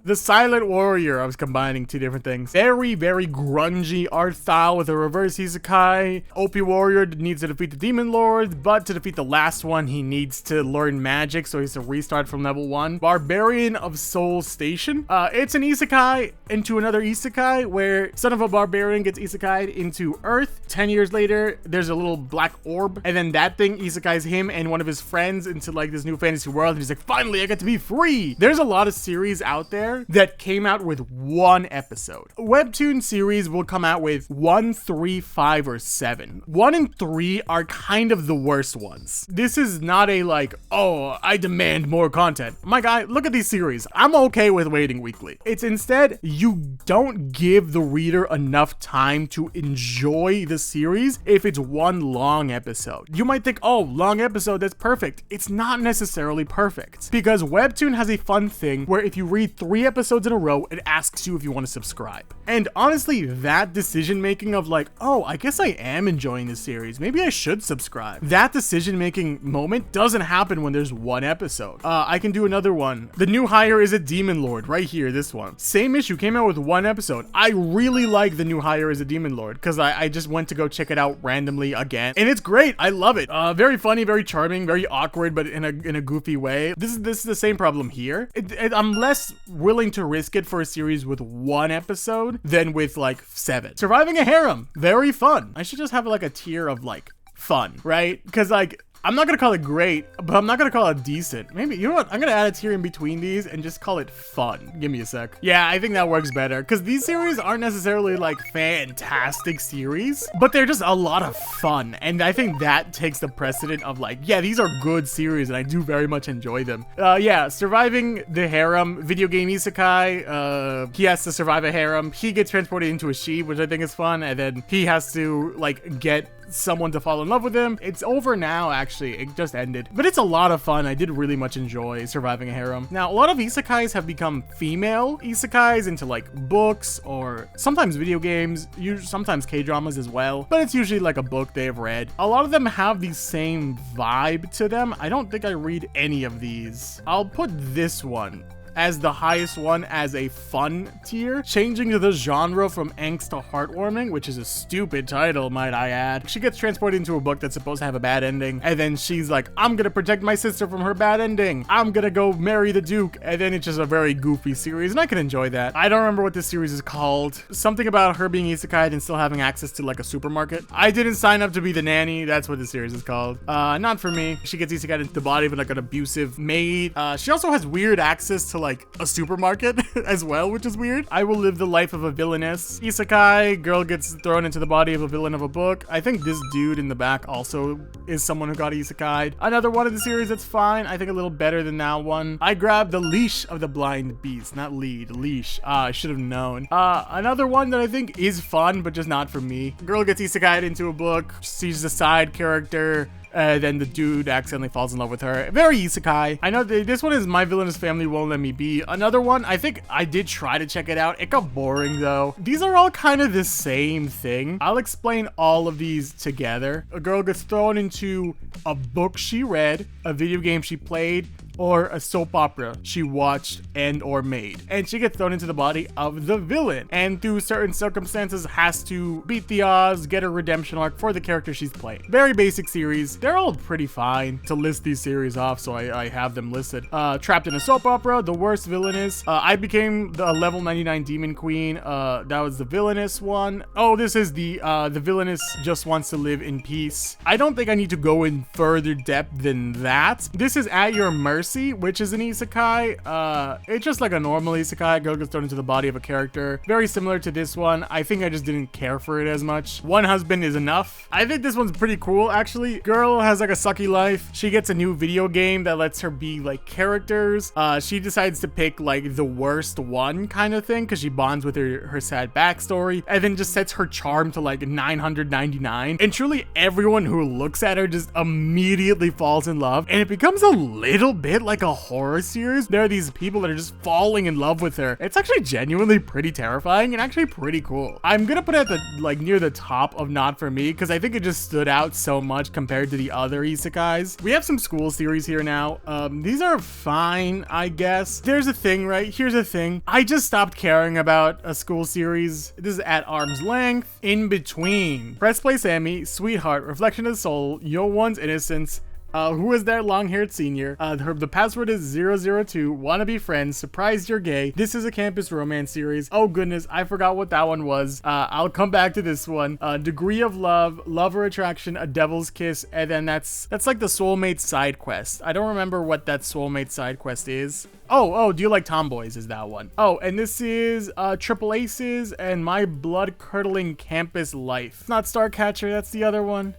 The Silent Warrior. I was combining two different things. Very, very grungy art style with a reverse isekai. OP Warrior needs to defeat the Demon Lord, but to defeat the last one, he needs to learn magic, so he has to restart from level 1. Barbarian of Soul Station. It's an isekai into another isekai, where son of a barbarian gets isekai'd into Earth. 10 years later, there's a little black orb, and then that thing isekais him and one of his friends into like this new fantasy world, and he's like, finally, I get to be free. There's a lot of series out there that came out with one episode. Webtoon series will come out with 1, 3, 5, or 7. 1 and 3 are kind of the worst ones. This is not a like, oh, I demand more content. My guy, look at these series. I'm okay with waiting weekly. It's instead, you don't give the reader enough time to enjoy the series if it's one long episode. You might think, oh, long episode, that's perfect. It's not necessarily perfect, because Webtoon has a fun thing where if you read 3 episodes in a row, it asks you if you want to subscribe. And honestly, that decision making of like, oh, I guess I am enjoying this series, maybe I should subscribe, that decision making moment doesn't happen when there's one episode. I can do another one. The New Hire is a Demon Lord, right here, this one. Same issue, came out with 1 episode. I really like The New Hire is a Demon Lord because I just went to go check it out randomly again, and it's great. I love it. Very funny, very charming, very awkward, but in a goofy way. This is the same problem here. I'm less willing to risk it for a series with 1 episode than with like 7. Surviving a Harem, very fun. I should just have like a tier of like fun, right? Because like, I'm not gonna call it great, but I'm not gonna call it decent. Maybe, you know what? I'm gonna add a tier in between these and just call it fun. Give me a sec. Yeah, I think that works better, because these series aren't necessarily like fantastic series, but they're just a lot of fun. And I think that takes the precedent of like, yeah, these are good series and I do very much enjoy them. Yeah, Surviving the Harem, video game isekai. He has to survive a harem. He gets transported into a sheep, which I think is fun, and then he has to like get someone to fall in love with him. It's over now, actually. It just ended, but it's a lot of fun. I did really much enjoy Surviving a Harem. Now, a lot of isekais have become female isekais into like books or sometimes video games, sometimes K-dramas as well, but it's usually like a book they've read. A lot of them have the same vibe to them. I don't think I read any of these. I'll put this one as the highest one as a fun tier, changing the genre from angst to heartwarming, which is a stupid title, might I add. She gets transported into a book that's supposed to have a bad ending, and then she's like, I'm gonna protect my sister from her bad ending. I'm gonna go marry the Duke, and then it's just a very goofy series, and I can enjoy that. I don't remember what this series is called. Something about her being isekai'd and still having access to like a supermarket. I didn't sign up to be the nanny. That's what the series is called. Not for me. She gets isekai'd into the body of like an abusive maid. She also has weird access to like a supermarket as well, which is weird. I Will Live the Life of a Villainess. Isekai, girl gets thrown into the body of a villain of a book. I think this dude in the back also is someone who got isekai'd. Another one in the series that's fine. I think a little better than that one. I grabbed The Leash of the Blind Beast, not lead, leash. I should have known. Another one that I think is fun, but just not for me. Girl gets isekai'd into a book. She's the side character. Then the dude accidentally falls in love with her. Very isekai. I know this one is My Villainous Family Won't Let Me Be. Another one, I think I did try to check it out. It got boring though. These are all kind of the same thing. I'll explain all of these together. A girl gets thrown into a book she read, a video game she played, or a soap opera she watched and or made, and she gets thrown into the body of the villain, and through certain circumstances has to beat the odds, get a redemption arc for the character she's playing. Very basic series. They're all pretty fine to list these series off, so I have them listed. Trapped in a Soap Opera, The Worst Villainous. I Became the Level 99 Demon Queen. That was the villainous one. Oh, this is the villainous Just Wants to Live in Peace. I don't think I need to go in further depth than that. This is At Your Mercy, which is an isekai. It's just like a normal isekai. Girl gets thrown into the body of a character. Very similar to this one. I think I just didn't care for it as much. One husband is enough. I think this one's pretty cool, actually. Girl has like a sucky life. She gets a new video game that lets her be like characters. She decides to pick like the worst one kind of thing because she bonds with her sad backstory, and then just sets her charm to like 999. And truly everyone who looks at her just immediately falls in love, and it becomes a little bit bit like a horror series. There are these people that are just falling in love with her. It's actually genuinely pretty terrifying and actually pretty cool. I'm gonna put it at the like near the top of not for me because I think it just stood out so much compared to the other isekais. We have some school series here now. These are fine, I guess. There's a thing, right? Here's a thing. I just stopped caring about a school series. This is At Arm's Length, In Between, Press Play Sammy, Sweetheart, Reflection of the Soul, Yo One's Innocence, Who is that long-haired senior? The password is 002. Wanna be friends? Surprised you're gay. This is a campus romance series. Oh goodness, I forgot what that one was. I'll come back to this one. Degree of love, love or attraction, a devil's kiss, and then that's like the soulmate side quest. I don't remember what that soulmate side quest is. Oh, do you like tomboys is that one. Oh, and this is Triple Aces and My Blood-Curdling Campus Life. It's not Starcatcher, that's the other one.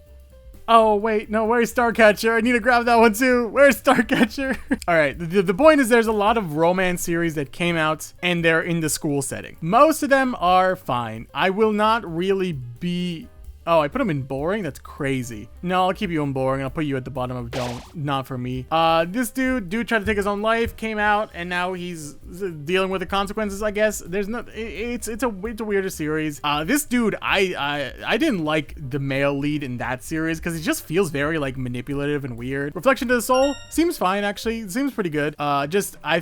Oh, wait, no, where's Starcatcher? I need to grab that one too. Where's Starcatcher? All right, the point is there's a lot of romance series that came out and they're in the school setting. Most of them are fine. I will not really be... Oh, I put him in boring? That's crazy. No, I'll keep you in boring. I'll put you at the bottom of don't. Not for me. This dude tried to take his own life, came out, and now he's dealing with the consequences, I guess. There's no... It's a weirder series. This dude, I didn't like the male lead in that series because he just feels very, like, manipulative and weird. Reflection to the Soul seems fine, actually. It seems pretty good. I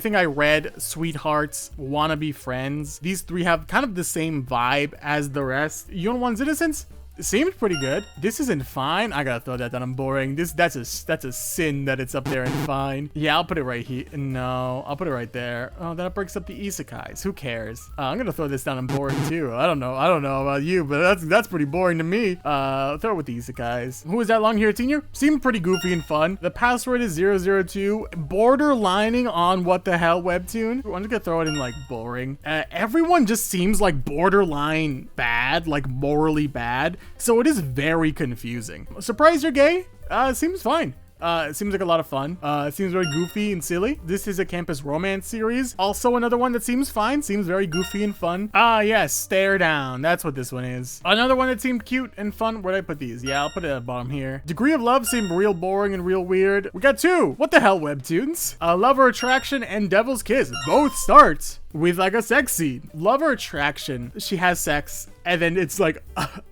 think I read Sweethearts, Wanna Be Friends. These three have kind of the same vibe as the rest. Yon One's Innocence seemed pretty good. This isn't fine. I gotta throw that down. I'm boring. That's a sin that it's up there and fine. Yeah, I'll put it right here. No, I'll put it right there. Oh, that breaks up the isekais. Who cares? I'm gonna throw this down. I'm boring too. I don't know about you, but that's pretty boring to me. Throw it with the isekais. Who is that long-haired senior? Seemed pretty goofy and fun. The password is 002. Borderlining on what the hell webtoon. I'm just gonna throw it in like boring. Everyone just seems like borderline bad, like morally bad. So it is very confusing. Surprised you're gay? Seems fine. It seems like a lot of fun. It seems very goofy and silly. This is a campus romance series. Also another one that seems fine. Seems very goofy and fun. Yes, Stare Down. That's what this one is. Another one that seemed cute and fun. Where'd I put these? Yeah, I'll put it at the bottom here. Degree of Love seemed real boring and real weird. We got two. What the hell, webtoons? Love or Attraction and Devil's Kiss. Both start with like a sex scene. Love or Attraction, she has sex and then it's like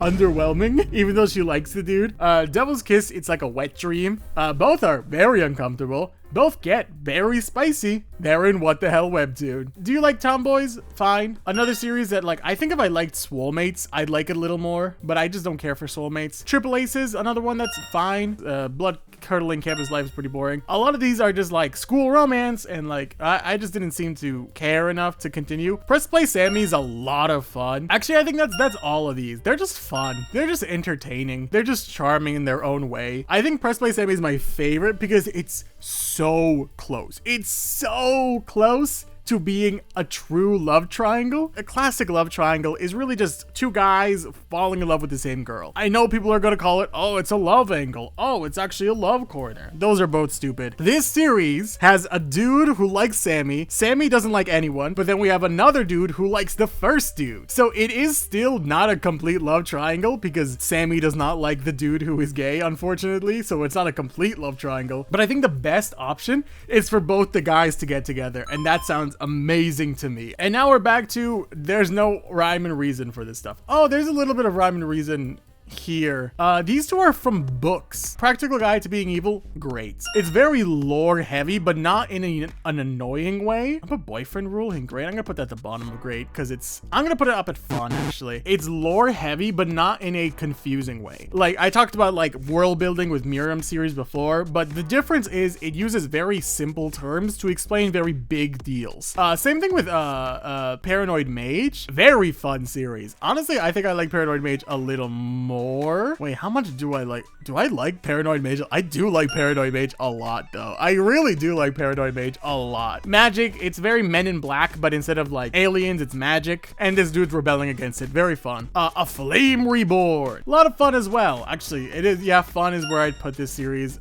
underwhelming even though she likes the dude. Devil's Kiss, it's like a wet dream. Both are very uncomfortable. Both get very spicy. They're in What the Hell webtoon. Do you like tomboys? Fine. Another series that, like, I think if I liked Soulmates, I'd like it a little more, but I just don't care for Soulmates. Triple Aces, another one that's fine. Blood-Curdling Campus Life is pretty boring. A lot of these are just like school romance, and like I just didn't seem to care enough to continue. Press Play Sammy's a lot of fun. Actually, I think that's all of these. They're just fun. They're just entertaining. They're just charming in their own way. I think Press Play Sammy is my favorite because it's so close. It's so close to being a true love triangle. A classic love triangle is really just two guys falling in love with the same girl. I know people are gonna call it, oh, it's a love angle. Oh, it's actually a love corner. Those are both stupid. This series has a dude who likes Sammy. Sammy doesn't like anyone, but then we have another dude who likes the first dude. So it is still not a complete love triangle because Sammy does not like the dude who is gay, unfortunately. So it's not a complete love triangle. But I think the best option is for both the guys to get together, and that sounds amazing to me. And now we're back to there's no rhyme and reason for this stuff. Oh, there's a little bit of rhyme and reason here. These two are from books. Practical Guide to Being Evil, great. It's very lore heavy, but not in an annoying way. I'm a boyfriend rule in great. I'm gonna put that at the bottom of great because I'm gonna put it up at fun actually. It's lore heavy, but not in a confusing way. Like I talked about like world building with Miriam series before, but the difference is it uses very simple terms to explain very big deals. Same thing with Paranoid Mage. Very fun series. Honestly, I think I like Paranoid Mage a little more. Wait, how much do I like? Do I like Paranoid Mage? I do like Paranoid Mage a lot, though. I really do like Paranoid Mage a lot. Magic, it's very Men in Black, but instead of like aliens, it's magic. And this dude's rebelling against it. Very fun. A Flame Reborn. A lot of fun as well. Actually, it is. Yeah, fun is where I'd put this series.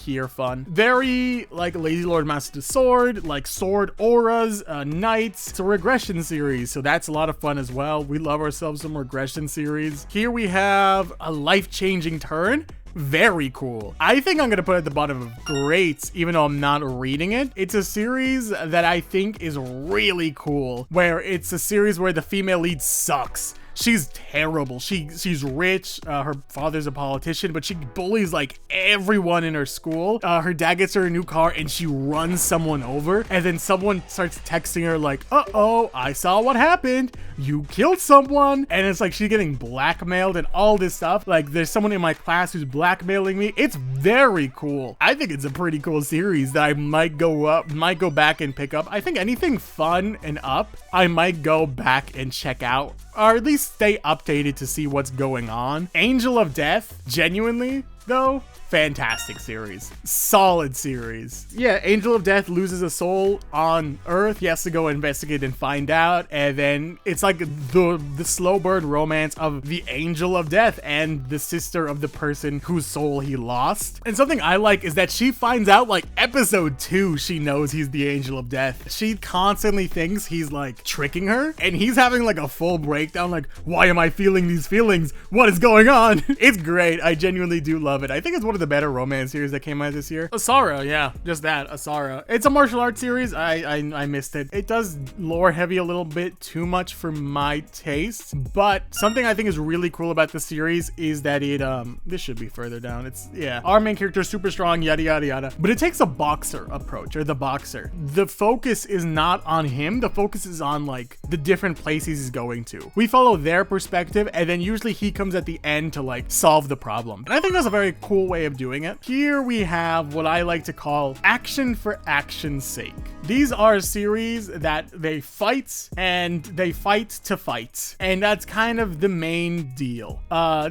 Here, fun. Very like Lazy Lord Master Sword, like Sword Auras, Knights. It's a regression series, so that's a lot of fun as well. We love ourselves some regression series. Here we have a life-changing turn. very cool. I think I'm gonna put it at the bottom of great, even though I'm not reading it. It's a series that I think is really cool, where it's a series where the female lead sucks. She's terrible. She's rich. Her father's a politician, but she bullies like everyone in her school. Her dad gets her a new car and she runs someone over. And then someone starts texting her like, uh-oh, I saw what happened. You killed someone. And it's like she's getting blackmailed and all this stuff. Like there's someone in my class who's blackmailing me. It's very cool. I think it's a pretty cool series that I might go back and pick up. I think anything fun and up, I might go back and check out, or at least stay updated to see what's going on. Angel of Death, genuinely though, fantastic series. Solid series. Yeah, Angel of Death loses a soul on Earth. He has to go investigate and find out. And then it's like the slow burn romance of the Angel of Death and the sister of the person whose soul he lost. And something I like is that she finds out like episode 2, she knows he's the Angel of Death. She constantly thinks he's like tricking her, and he's having like a full breakdown like, why am I feeling these feelings? What is going on? It's great. I genuinely do love it. I think it's one of the better romance series that came out this year. Asara, yeah, just that, Asara. It's a martial arts series. I missed it. It does lore heavy a little bit too much for my taste, but something I think is really cool about the series is that it, this should be further down. It's, yeah, our main character is super strong, yada, yada, yada, but it takes a boxer approach, or the boxer. The focus is not on him. The focus is on like the different places he's going to. We follow their perspective, and then usually he comes at the end to like solve the problem. And I think that's a very cool way of doing it. Here we have what I like to call action for action's sake. These are series that they fight, and they fight to fight, and that's kind of the main deal.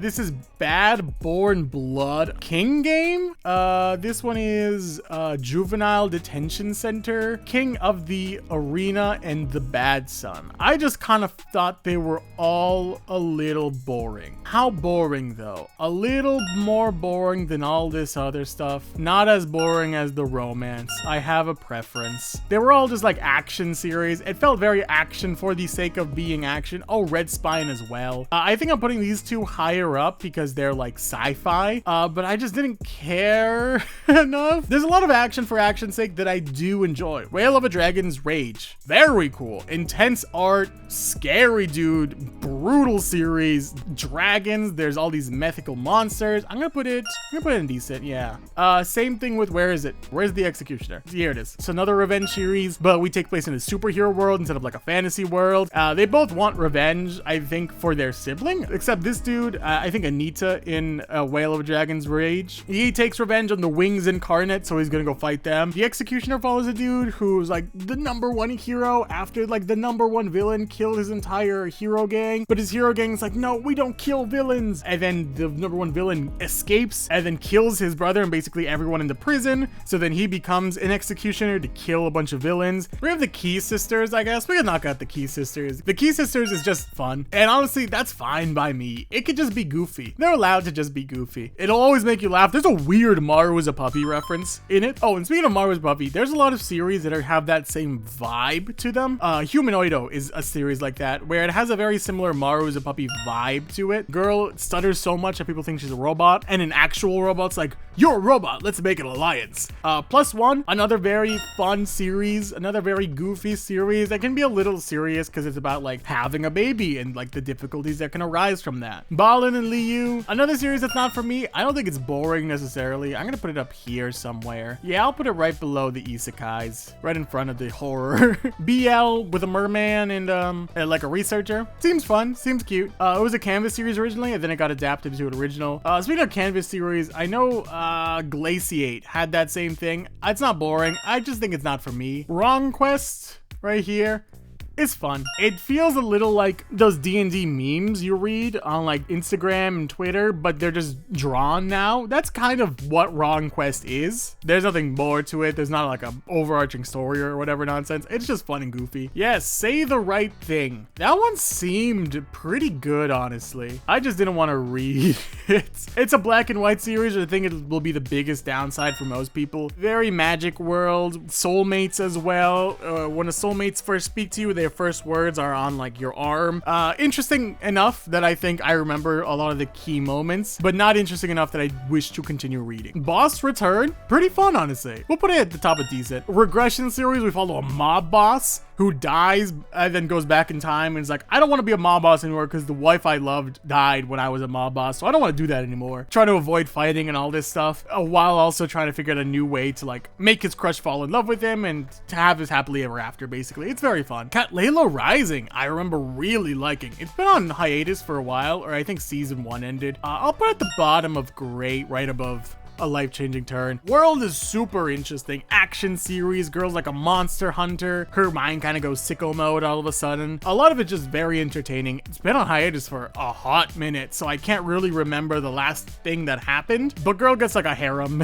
This is Bad Born Blood King game. This one is Juvenile Detention Center, King of the Arena, and The Bad Son. I just kind of thought they were all a little boring. How boring though? A little more boring than all this other stuff. Not as boring as the romance. I have a preference. They were all just like action series. It felt very action for the sake of being action. Oh, Red Spine as well. I think I'm putting these two higher up because they're like sci-fi, but I just didn't care enough. There's a lot of action for action's sake that I do enjoy. Whale of a Dragon's Rage, very cool. Intense art, scary dude, brutal series, dragons, there's all these mythical monsters. I'm gonna put it in decent, yeah. Same thing with, where is it? Where's the Executioner? Here it is. It's another revenge series, but we take place in a superhero world instead of like a fantasy world. They both want revenge, I think, for their sibling, except this dude, I think Anita in Whale of a Dragon's Rage, he takes revenge on the Wings incarnate, so he's gonna go fight them. The Executioner follows a dude who's like the #1 hero after like the #1 villain killed his entire hero gang, but his hero gang's like, no, we don't kill villains. And then the #1 villain escapes and then kills his brother and basically everyone in the prison, so then he becomes an executioner to kill a bunch of villains. We have the Key Sisters, I guess. We can knock out the Key Sisters. The Key Sisters is just fun, and honestly, that's fine by me. It could just be goofy. They're allowed to just be goofy. It'll always make you laugh. There's a weird Maru is a Puppy reference in it. Oh, and speaking of Maru is a Puppy, there's a lot of series that have that same vibe to them. Humanoido is a series like that, where it has a very similar Maru is a Puppy vibe to it. Girl stutters so much that people think she's a robot, and an actual robot's like, you're a robot, let's make an alliance. Plus One, another very fun series, another very goofy series that can be a little serious because it's about like having a baby and like the difficulties that can arise from that. Balin and Liu, another series that's not for me. I don't think it's boring necessarily. I'm gonna put it up here somewhere. Yeah, I'll put it right below the isekais, right in front of the horror. BL with a merman and like a researcher. Seems fun, seems cute. It was a Canvas series originally, and then it got adapted to an original. Speaking of Canvas series, I know Glaciate had that same thing. It's not boring. I just think it's not for me. Wrong Quest right here. It's fun. It feels a little like those D&D memes you read on like Instagram and Twitter, but they're just drawn now. That's kind of what Wrong Quest is. There's nothing more to it. There's not like an overarching story or whatever nonsense. It's just fun and goofy. Yes, Say the Right Thing. That one seemed pretty good, honestly. I just didn't want to read it. It's a black and white series. I think it will be the biggest downside for most people. Very magic world. Soulmates as well. When the soulmates first speak to you, they their first words are on like your arm. Interesting enough that I think I remember a lot of the key moments, but not interesting enough that I wish to continue reading. Boss Return, pretty fun, honestly. We'll put it at the top of decent. Regression series, we follow a mob boss who dies and then goes back in time and is like, I don't want to be a mob boss anymore because the wife I loved died when I was a mob boss, so I don't want to do that anymore. Trying to avoid fighting and all this stuff, while also trying to figure out a new way to like make his crush fall in love with him and to have this happily ever after, basically. It's very fun. Cat Layla Rising, I remember really liking. It's been on hiatus for a while, or I think season 1 ended. I'll put it at the bottom of great, right above A Life-Changing Turn. World is super interesting. Action series, girl's like a monster hunter. Her mind kind of goes sicko mode all of a sudden. A lot of it just very entertaining. It's been on hiatus for a hot minute, so I can't really remember the last thing that happened, but girl gets like a harem.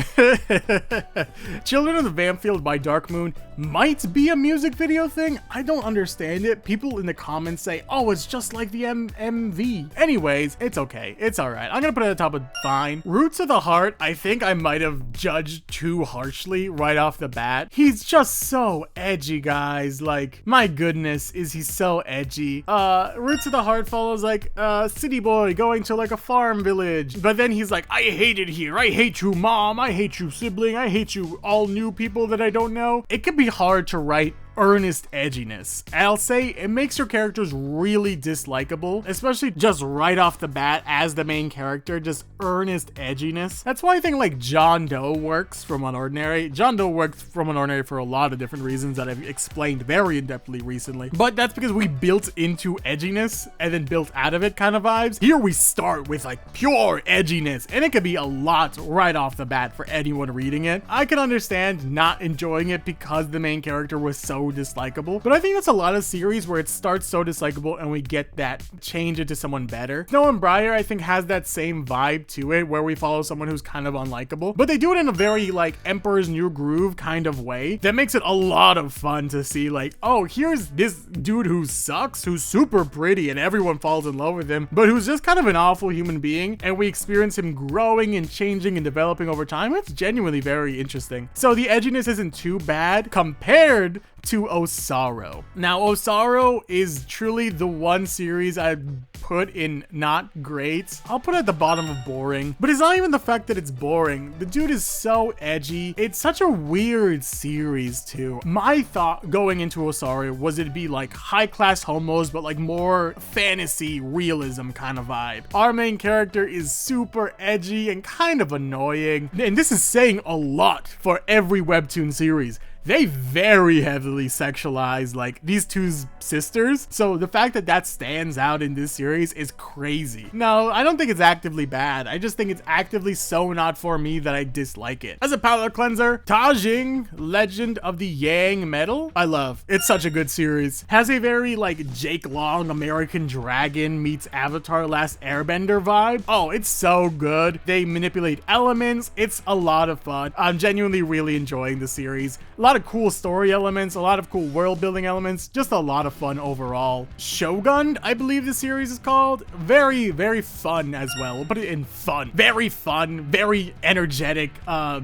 Children of the Vampfield by Dark Moon might be a music video thing. I don't understand it. People in the comments say, oh, it's just like the MV. Anyways, it's okay. It's all right. I'm gonna put it at the top of fine. Roots of the Heart, I think I might have judged too harshly right off the bat. He's just so edgy, guys. Like, my goodness, is he so edgy. Roots of the Heart follows like city boy going to like a farm village, but then he's like, I hate it here. I hate you, mom. I hate you, sibling. I hate you, all new people that I don't know. It can be hard to write earnest edginess. I'll say it makes your characters really dislikable, especially just right off the bat as the main character, just earnest edginess. That's why I think like John Doe works from Unordinary. John Doe works from Unordinary for a lot of different reasons that I've explained very in-depthly recently, but that's because we built into edginess and then built out of it kind of vibes. Here we start with like pure edginess, and it could be a lot right off the bat for anyone reading it. I can understand not enjoying it because the main character was so dislikable, but I think that's a lot of series where it starts so dislikable and we get that change into someone better. Snow and Briar, I think, has that same vibe to it where we follow someone who's kind of unlikable, but they do it in a very like Emperor's New Groove kind of way that makes it a lot of fun to see like, oh, here's this dude who sucks, who's super pretty and everyone falls in love with him, but who's just kind of an awful human being, and we experience him growing and changing and developing over time. It's genuinely very interesting. So the edginess isn't too bad compared to Osaro. Now, Osaro is truly the one series I'd put in not great. I'll put it at the bottom of boring, but it's not even the fact that it's boring. The dude is so edgy. It's such a weird series too. My thought going into Osaro was it'd be like high-class homos, but like more fantasy realism kind of vibe. Our main character is super edgy and kind of annoying, and this is saying a lot for every Webtoon series. They very heavily sexualize like these two sisters, so the fact that that stands out in this series is crazy. No, I don't think it's actively bad. I just think it's actively so not for me that I dislike it. As a palate cleanser, Tajing, Legend of the Yang Metal, I love. It's such a good series. Has a very like Jake Long American Dragon meets Avatar Last Airbender vibe. Oh, it's so good. They manipulate elements. It's a lot of fun. I'm genuinely really enjoying the series. A lot of cool story elements, a lot of cool world building elements, just a lot of fun overall. Shogun, I believe the series is called. Very, very fun as well. We'll put it in fun. Very fun, very energetic.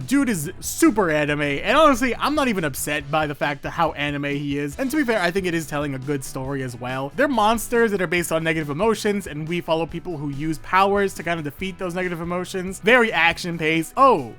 Dude is super anime, and honestly, I'm not even upset by the fact that how anime he is. And to be fair, I think it is telling a good story as well. They're monsters that are based on negative emotions, and we follow people who use powers to kind of defeat those negative emotions. Very action paced. Oh,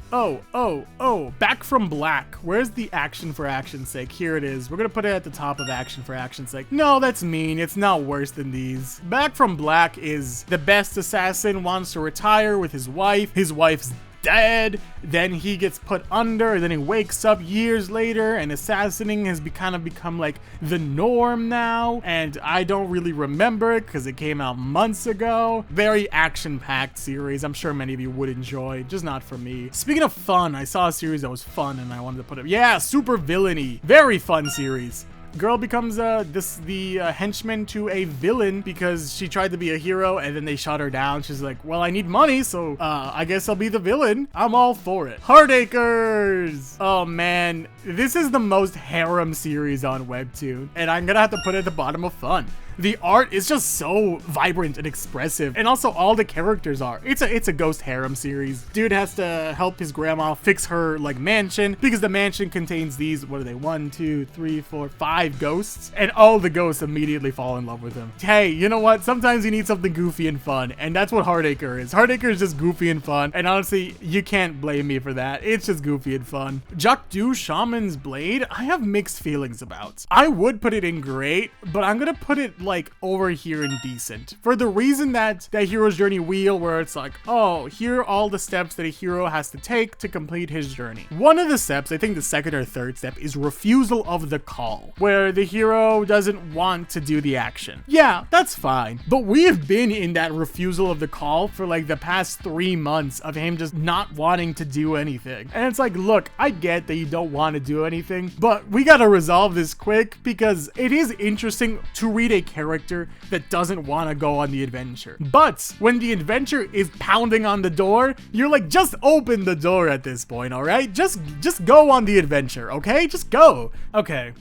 Back from Black. Where's the action for action's sake? Here it is. We're gonna put it at the top of action for action's sake. No, that's mean. It's not worse than these. Back from Black is the best assassin wants to retire with his wife. His wife's dead, then he gets put under, and then he wakes up years later, and assassinating has kind of become like the norm now, and I don't really remember it because it came out months ago. Very action-packed series. I'm sure many of you would enjoy, just not for me. Speaking of fun, I saw a series that was fun and I wanted to put it. Yeah, Super Villainy. Very fun series. Girl becomes the henchman to a villain because she tried to be a hero and then they shot her down. She's like, well, I need money, so I guess I'll be the villain. I'm all for it. Heartacres. Oh man, this is the most harem series on Webtoon, and I'm gonna have to put it at the bottom of fun. The art is just so vibrant and expressive, and also all the characters are. It's a ghost harem series. Dude has to help his grandma fix her like mansion because the mansion contains these, what are they, 1, 2, 3, 4, 5 ghosts, and all the ghosts immediately fall in love with him. Hey, you know what? Sometimes you need something goofy and fun, and that's what Heartacre is. Heartacre is just goofy and fun, and honestly, you can't blame me for that. It's just goofy and fun. Jakdu Shaman's Blade, I have mixed feelings about. I would put it in great, but I'm gonna put it like over here in decent, for the reason that hero's journey wheel, where it's like, oh, here are all the steps that a hero has to take to complete his journey. One of the steps, I think the second or third step, is refusal of the call, where the hero doesn't want to do the action. Yeah, that's fine, but we have been in that refusal of the call for like the past 3 months of him just not wanting to do anything. And it's like, look, I get that you don't want to do anything, but we gotta resolve this quick, because it is interesting to read a character that doesn't want to go on the adventure. But when the adventure is pounding on the door, you're like, just open the door at this point, all right? Just go on the adventure, okay? Just go. Okay,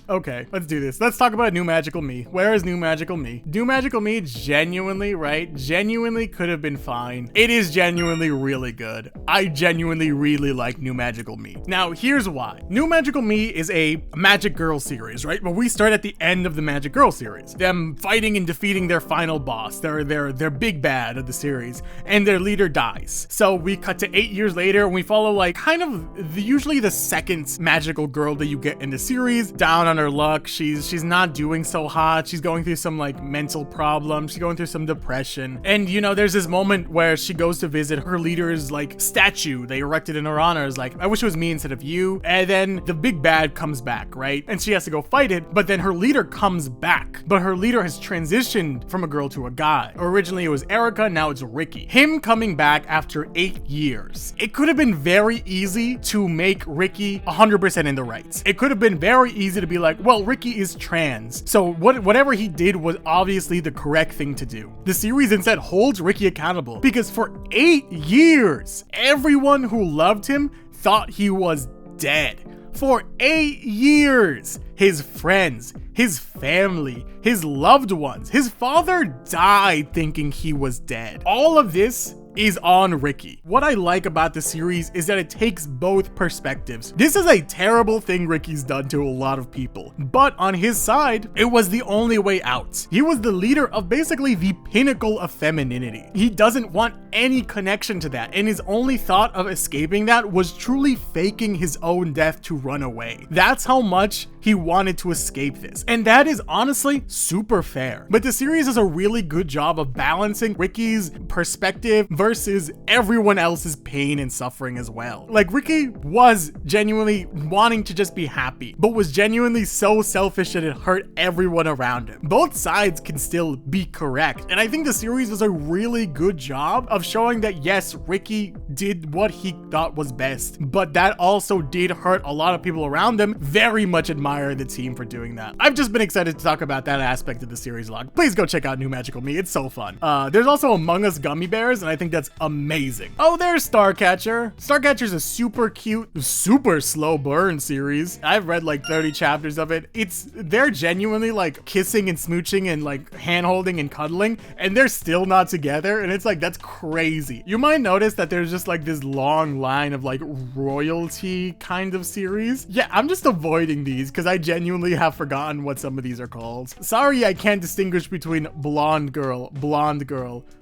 let's do this. Let's talk about New Magical Me. Where is New Magical Me? New Magical Me genuinely, right? Genuinely could have been fine. It is genuinely really good. I genuinely really like New Magical Me. Now, here's why. New Magical Me is a Magic Girl series, right? But we start at the end of the Magic Girl series. Them fighting and defeating their final boss, their big bad of the series, and their leader dies. So we cut to 8 years later, and we follow like kind of usually the second magical girl that you get in the series, down on her luck. She's not doing so hot. She's going through some like mental problems. She's going through some depression. And you know, there's this moment where she goes to visit her leader's like statue they erected in her honor. Is like, I wish it was me instead of you. And then the big bad comes back, right? And she has to go fight it, but then her leader comes back. But her leader has transitioned from a girl to a guy. Originally it was Erica, now it's Ricky. Him coming back after 8 years. It could have been very easy to make Ricky 100% in the right. It could have been very easy to be like, well, Ricky is trans, so whatever he did was obviously the correct thing to do. The series instead holds Ricky accountable, because for 8 years, everyone who loved him thought he was dead. For 8 years, his friends, his family, his loved ones, his father died thinking he was dead. All of this is on Ricky. What I like about the series is that it takes both perspectives. This is a terrible thing Ricky's done to a lot of people, but on his side, it was the only way out. He was the leader of basically the pinnacle of femininity. He doesn't want any connection to that, and his only thought of escaping that was truly faking his own death to run away. That's how much he wanted to escape this, and that is honestly super fair. But the series does a really good job of balancing Ricky's perspective versus everyone else's pain and suffering as well. Like, Ricky was genuinely wanting to just be happy, but was genuinely so selfish that it hurt everyone around him. Both sides can still be correct, and I think the series does a really good job of showing that yes, Ricky did what he thought was best, but that also did hurt a lot of people around him. Very much admire the team for doing that. I've just been excited to talk about that aspect of the series log. Please go check out New Magical Me. It's so fun. There's also Among Us Gummy Bears, and I think that's amazing. Oh, there's Starcatcher. Starcatcher's a super cute, super slow burn series. I've read like 30 chapters of it. They're genuinely like kissing and smooching and like hand holding and cuddling, and they're still not together, and it's like, that's crazy. You might notice that there's just like this long line of like royalty kind of series. Yeah, I'm just avoiding these because I genuinely have forgotten what some of these are called. Sorry, I can't distinguish between blonde girl,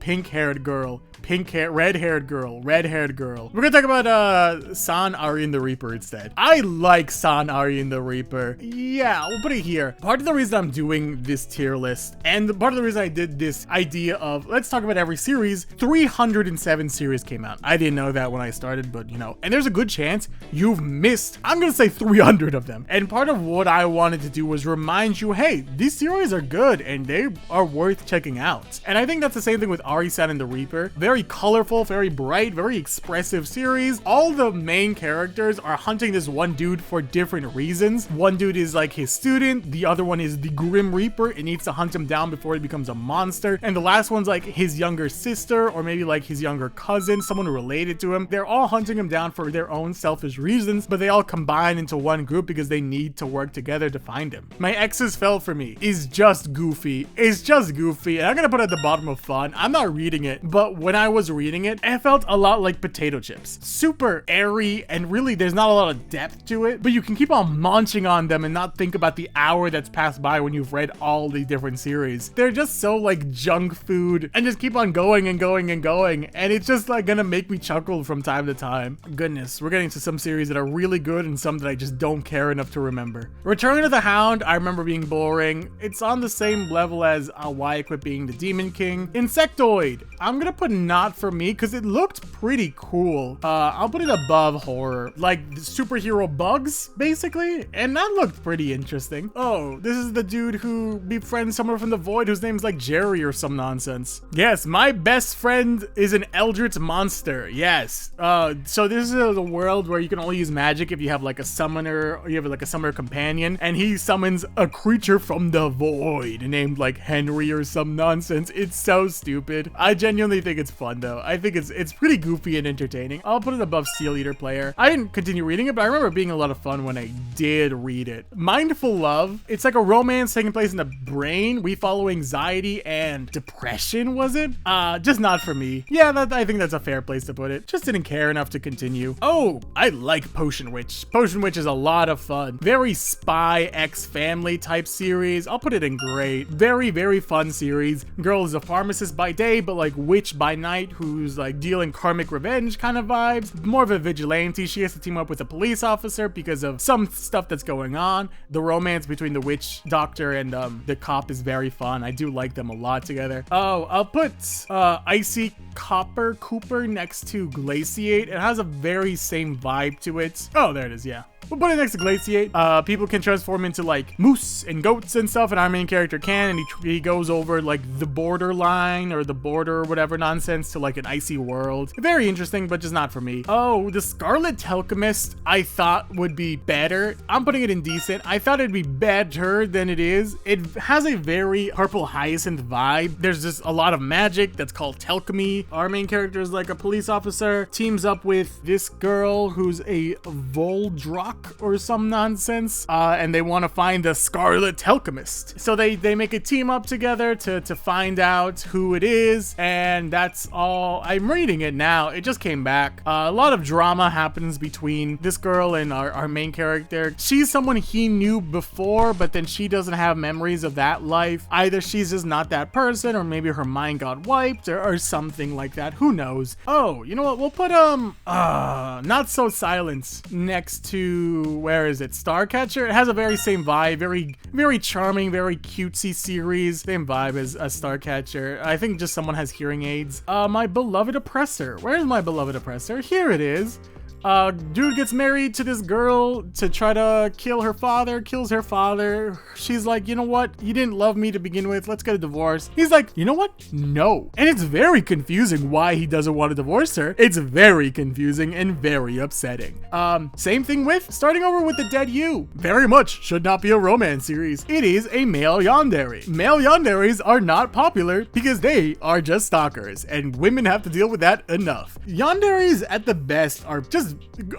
pink-haired girl, red-haired girl. We're gonna talk about San Ari and the Reaper instead. I like San Ari and the Reaper. Yeah, we'll put it here. Part of the reason I'm doing this tier list, and part of the reason I did this idea of let's talk about every series, 307 series came out. I didn't know that when I started, but you know, and there's a good chance you've missed, I'm gonna say 300 of them. And part of what I wanted to do was remind you, hey, these series are good and they are worth checking out. And I think that's the same thing with Ari-san and the Reaper. They're Very colorful, very bright, very expressive series. All the main characters are hunting this one dude for different reasons. One dude is like his student, the other one is the Grim Reaper. It needs to hunt him down before he becomes a monster. And the last one's like his younger sister, or maybe like his younger cousin, someone related to him. They're all hunting him down for their own selfish reasons, but they all combine into one group because they need to work together to find him. My Exes Fell For Me is just goofy. It's just goofy, and I'm gonna put it at the bottom of fun. I'm not reading it, but when I was reading it, it felt a lot like potato chips. Super airy, and really there's not a lot of depth to it, but you can keep on munching on them and not think about the hour that's passed by when you've read all the different series. They're just so like junk food, and just keep on going and going and going, and it's just like gonna make me chuckle from time to time. Goodness, we're getting to some series that are really good and some that I just don't care enough to remember. Return of the Hound, I remember being boring. It's on the same level as Why I Quit Being the Demon King. Insectoid, I'm gonna put not for me because it looked pretty cool. I'll put it above horror, like superhero bugs basically, and that looked pretty interesting. Oh, this is the dude who befriends someone from the void whose name's like Jerry or some nonsense. Yes, my best friend is an eldritch monster. Yes. So this is the world where you can only use magic if you have like a summoner, or you have like a summoner companion, and he summons a creature from the void named like Henry or some nonsense. It's so stupid. I genuinely think it's fun though. I think it's pretty goofy and entertaining. I'll put it above Steel Eater Player. I didn't continue reading it, but I remember it being a lot of fun when I did read it. Mindful Love, it's like a romance taking place in the brain. We follow anxiety and depression, was it? Just not for me. Yeah, I think that's a fair place to put it. Just didn't care enough to continue. Oh, I like Potion Witch. Potion Witch is a lot of fun. Very Spy X Family type series. I'll put it in great. Very, very fun series. Girl is a pharmacist by day, but like witch by night, who's like dealing karmic revenge kind of vibes. More of a vigilante. She has to team up with a police officer because of some stuff that's going on. The romance between the witch doctor and the cop is very fun. I do like them a lot together. Oh, I'll put Icy Cooper next to Glaciate. It has a very same vibe to it. Oh, there it is, yeah. We'll put it next to Glaciate. People can transform into like moose and goats and stuff, and our main character can, and he goes over like the borderline or the border or whatever nonsense to like an icy world. Very interesting, but just not for me. Oh, the Scarlet Alchemist I thought would be better. I'm putting it in decent. I thought it'd be better than it is. It has a very Purple Hyacinth vibe. There's just a lot of magic that's called alchemy. Our main character is like a police officer, teams up with this girl who's a Voldrock or some nonsense, and they want to find the Scarlet Alchemist. So they make a team up together to find out who it is, and that's all. I'm reading it now. It just came back. A lot of drama happens between this girl and our main character. She's someone he knew before, but then she doesn't have memories of that life. Either she's just not that person, or maybe her mind got wiped, or something like that. Who knows? Oh, you know what? We'll put Not So Silence next to, where is it? Starcatcher. It has a very same vibe, very charming, very cutesy series. Same vibe as Starcatcher. I think just someone has hearing aids. My Beloved Oppressor. Where's My Beloved Oppressor? Here it is. Dude gets married to this girl to try to kill her father, kills her father. She's like, you know what? You didn't love me to begin with. Let's get a divorce. He's like, you know what? No. And it's very confusing why he doesn't want to divorce her. It's very confusing and very upsetting. Same thing with Starting Over with the Dead You. Very much should not be a romance series. It is a male yandere. Male yanderes are not popular because they are just stalkers, and women have to deal with that enough. Yanderes at the best are just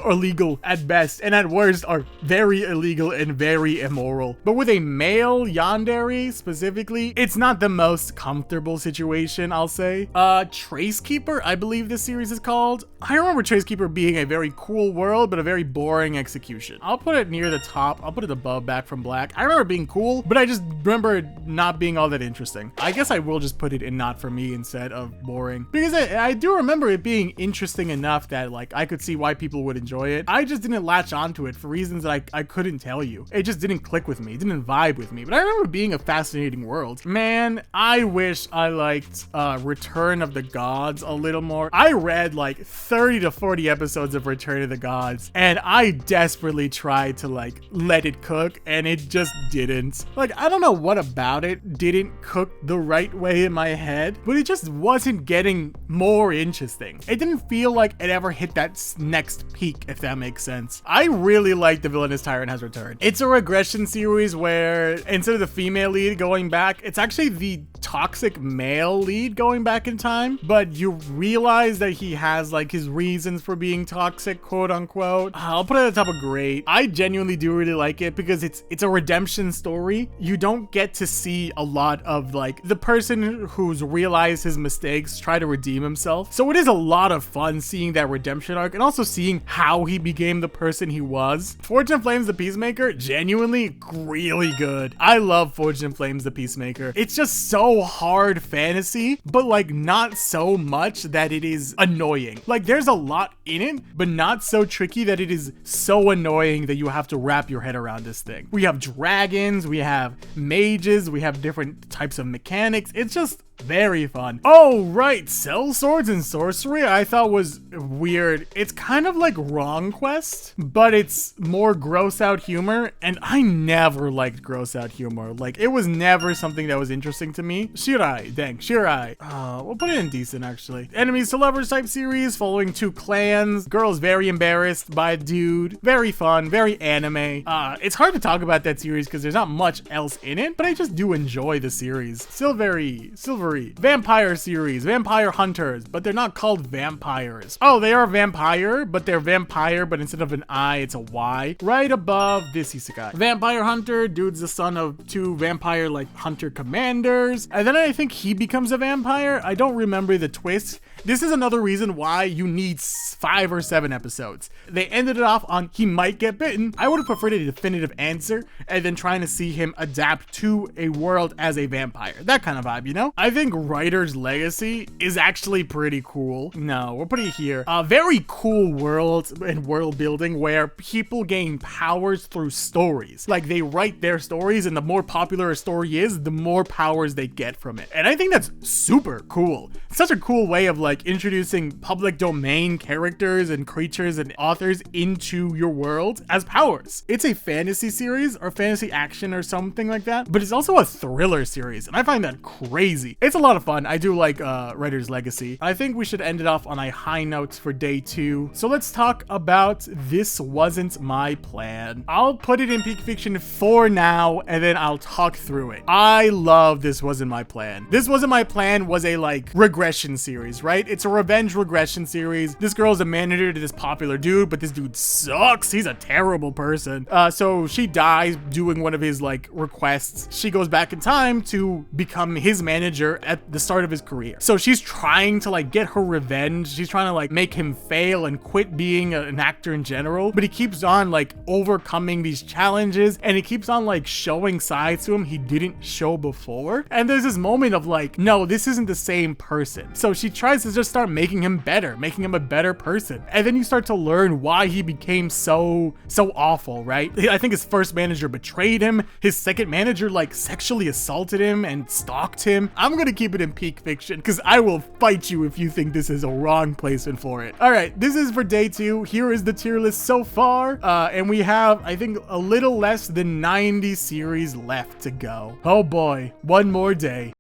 illegal at best, and at worst are very illegal and very immoral. But with a male yandere specifically, it's not the most comfortable situation, I'll say. Tracekeeper, I believe this series is called. I remember Tracekeeper being a very cool world, but a very boring execution. I'll put it near the top. I'll put it above Back from Black. I remember it being cool, but I just remember it not being all that interesting. I guess I will just put it in not for me instead of boring, because I do remember it being interesting enough that like I could see why people people would enjoy it. I just didn't latch onto it for reasons that I couldn't tell you. It just didn't click with me. It didn't vibe with me. But I remember being a fascinating world. Man, I wish I liked Return of the Gods a little more. I read like 30 to 40 episodes of Return of the Gods, and I desperately tried to like let it cook, and it just didn't. Like, I don't know what about it didn't cook the right way in my head, but it just wasn't getting more interesting. It didn't feel like it ever hit that next peak, if that makes sense. I really like The Villainous Tyrant Has Returned. It's a regression series where instead of the female lead going back, it's actually the toxic male lead going back in time, but you realize that he has like his reasons for being toxic, quote unquote. I'll put it at the top of great. I genuinely do really like it because it's a redemption story. You don't get to see a lot of like the person who's realized his mistakes try to redeem himself. So it is a lot of fun seeing that redemption arc and also seeing how he became the person he was. Forged in Flames the Peacemaker, genuinely really good. I love Forged in Flames the Peacemaker. It's just so hard fantasy, but like not so much that it is annoying. Like there's a lot in it, but not so tricky that it is so annoying that you have to wrap your head around this thing. We have dragons, we have mages, we have different types of mechanics. It's just very fun. Oh, right. Cell Swords and Sorcery I thought was weird. It's kind of like Wrong Quest, but it's more gross out humor. And I never liked gross out humor. Like it was never something that was interesting to me. Shirai, dang, Shirai. We'll put it in decent actually. Enemies to Lovers type series following two clans. Girls very embarrassed by a dude. Very fun, very anime. It's hard to talk about that series because there's not much else in it, but I just do enjoy the series. Silvery. Vampire series, Vampire Hunters, but they're not called vampires. Oh, they are vampire, but they're vampire, but instead of an I, it's a Y. Right above this isekai. Vampire Hunter, dude's the son of two vampire like hunter commanders, and then I think he becomes a vampire. I don't remember the twist. This is another reason why you need 5 or 7 episodes. They ended it off on he might get bitten. I would have preferred a definitive answer and then trying to see him adapt to a world as a vampire. That kind of vibe, you know? I think Writer's Legacy is actually pretty cool. No, we'll put it here. A very cool world and world building where people gain powers through stories. Like they write their stories, and the more popular a story is, the more powers they get from it. And I think that's super cool. It's such a cool way of like introducing public domain characters and creatures and authors into your world as powers. It's a fantasy series or fantasy action or something like that, but it's also a thriller series, and I find that crazy. It's a lot of fun. I do like Writer's Legacy. I think we should end it off on a high note for day 2. So let's talk about This Wasn't My Plan. I'll put it in Peak Fiction for now, and then I'll talk through it. I love This Wasn't My Plan. This Wasn't My Plan was a like regression series, right? It's a revenge regression series. This girl's a manager to this popular dude, but this dude sucks. He's a terrible person. So she dies doing one of his like requests. She goes back in time to become his manager at the start of his career. So she's trying to like get her revenge. She's trying to like make him fail and quit being an actor in general, but he keeps on like overcoming these challenges, and he keeps on like showing sides to him he didn't show before. And there's this moment of like, no, this isn't the same person. So she tries to just start making him better, making him a better person. And then you start to learn why he became so awful, right? I think his first manager betrayed him. His second manager like sexually assaulted him and stalked him. I'm gonna keep it in Peak Fiction because I will fight you if you think this is a wrong placement for it. All right, this is for day 2. Here is the tier list so far. And we have, I think, a little less than 90 series left to go. Oh boy, one more day.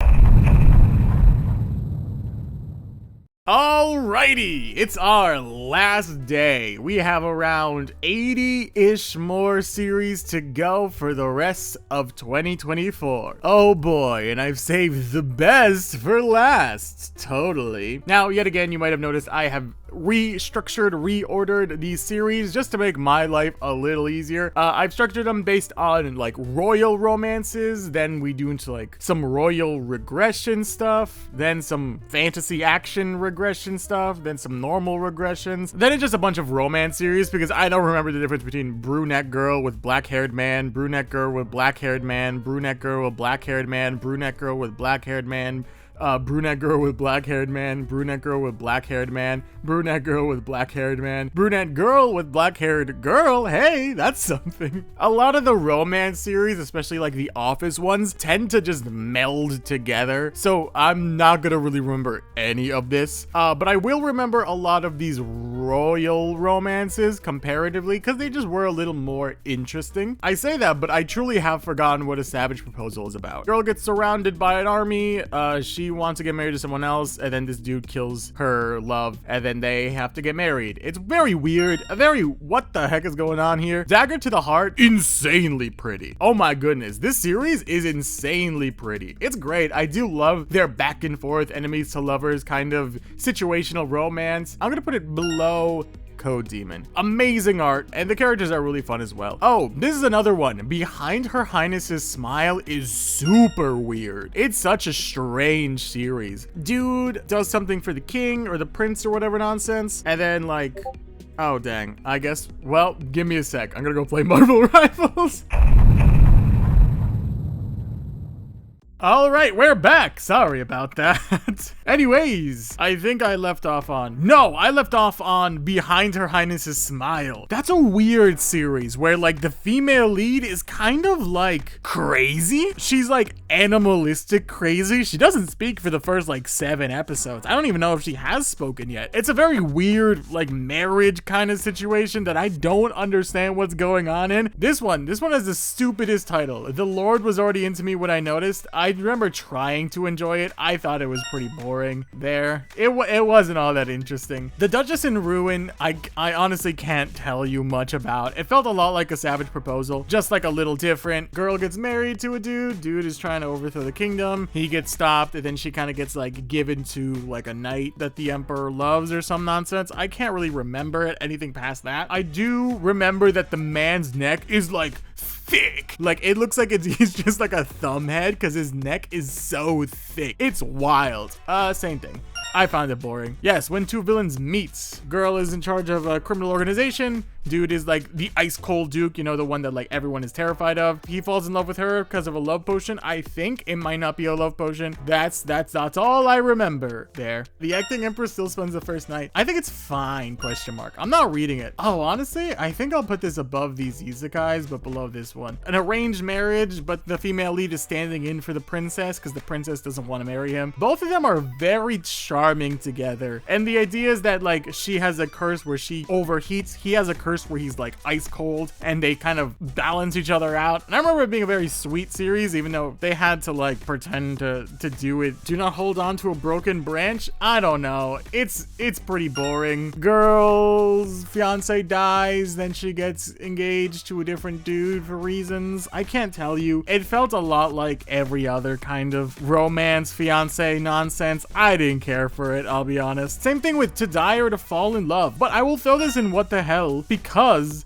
Alrighty, it's our last day. We have around 80-ish more series to go for the rest of 2024. Oh boy, and I've saved the best for last. Totally. Now, yet again, you might have noticed I have reordered these series just to make my life a little easier. I've structured them based on like royal romances, then we do into like some royal regression stuff, then some fantasy action regression stuff, then some normal regressions, then it's just a bunch of romance series because I don't remember the difference between brunette girl with black-haired man, brunette girl with black-haired man, brunette girl with black-haired man, brunette girl with black-haired man, brunette girl with black-haired man, brunette girl with black-haired man, brunette girl with black-haired man, brunette girl with black-haired girl. Hey, that's something. A lot of the romance series, especially like the Office ones, tend to just meld together. So I'm not gonna really remember any of this, but I will remember a lot of these royal romances comparatively because they just were a little more interesting. I say that, but I truly have forgotten what A Savage Proposal is about. Girl gets surrounded by an army, she wants to get married to someone else, and then this dude kills her love, and then they have to get married. It's very weird, what the heck is going on here? Dagger to the Heart, insanely pretty. Oh my goodness, this series is insanely pretty. It's great. I do love their back and forth, enemies to lovers kind of situational romance. I'm gonna put it below Code Demon. Amazing art, and the characters are really fun as well. Oh, this is another one. Behind Her Highness's Smile is super weird. It's such a strange series. Dude does something for the king or the prince or whatever nonsense, and then like, oh dang, I guess, well, give me a sec. I'm gonna go play Marvel Rivals. All right, we're back. Sorry about that. Anyways, I think I left off on... No, I left off on Behind Her Highness's Smile. That's a weird series where, like, the female lead is kind of, like, crazy. She's, like, animalistic crazy. She doesn't speak for the first, like, 7 episodes. I don't even know if she has spoken yet. It's a very weird, like, marriage kind of situation that I don't understand what's going on in. This one has the stupidest title. The Lord was already into me when I noticed. I remember trying to enjoy it. I thought it was pretty boring there. It wasn't all that interesting. The Duchess in Ruin, I honestly can't tell you much about. It felt a lot like A Savage Proposal, just like a little different. Girl gets married to a dude. Dude is trying to overthrow the kingdom. He gets stopped, and then she kind of gets like given to like a knight that the emperor loves or some nonsense. I can't really remember it, anything past that. I do remember that the man's neck is like thick. Like, it looks like he's just like a thumb head because his neck is so thick. It's wild. Same thing. I found it boring. Yes, when two villains meet. Girl is in charge of a criminal organization. Dude is like the ice cold duke, you know, the one that like everyone is terrified of. He falls in love with her because of a love potion. I think it might not be a love potion. That's all I remember there. The acting empress still spends the first night. I think it's fine, question mark. I'm not reading it. Oh, honestly, I think I'll put this above these isekais, but below this one. An arranged marriage, but the female lead is standing in for the princess because the princess doesn't want to marry him. Both of them are very charming together. And the idea is that like she has a curse where she overheats. He has a curse where he's like ice cold, and they kind of balance each other out. And I remember it being a very sweet series, even though they had to like pretend to do it. Do not hold on to a broken branch. I don't know. It's pretty boring. Girl's fiance dies, then she gets engaged to a different dude for reasons I can't tell you. It felt a lot like every other kind of romance fiance nonsense. I didn't care for it, I'll be honest. Same thing with To Die or To Fall in Love, but I will throw this in what the hell because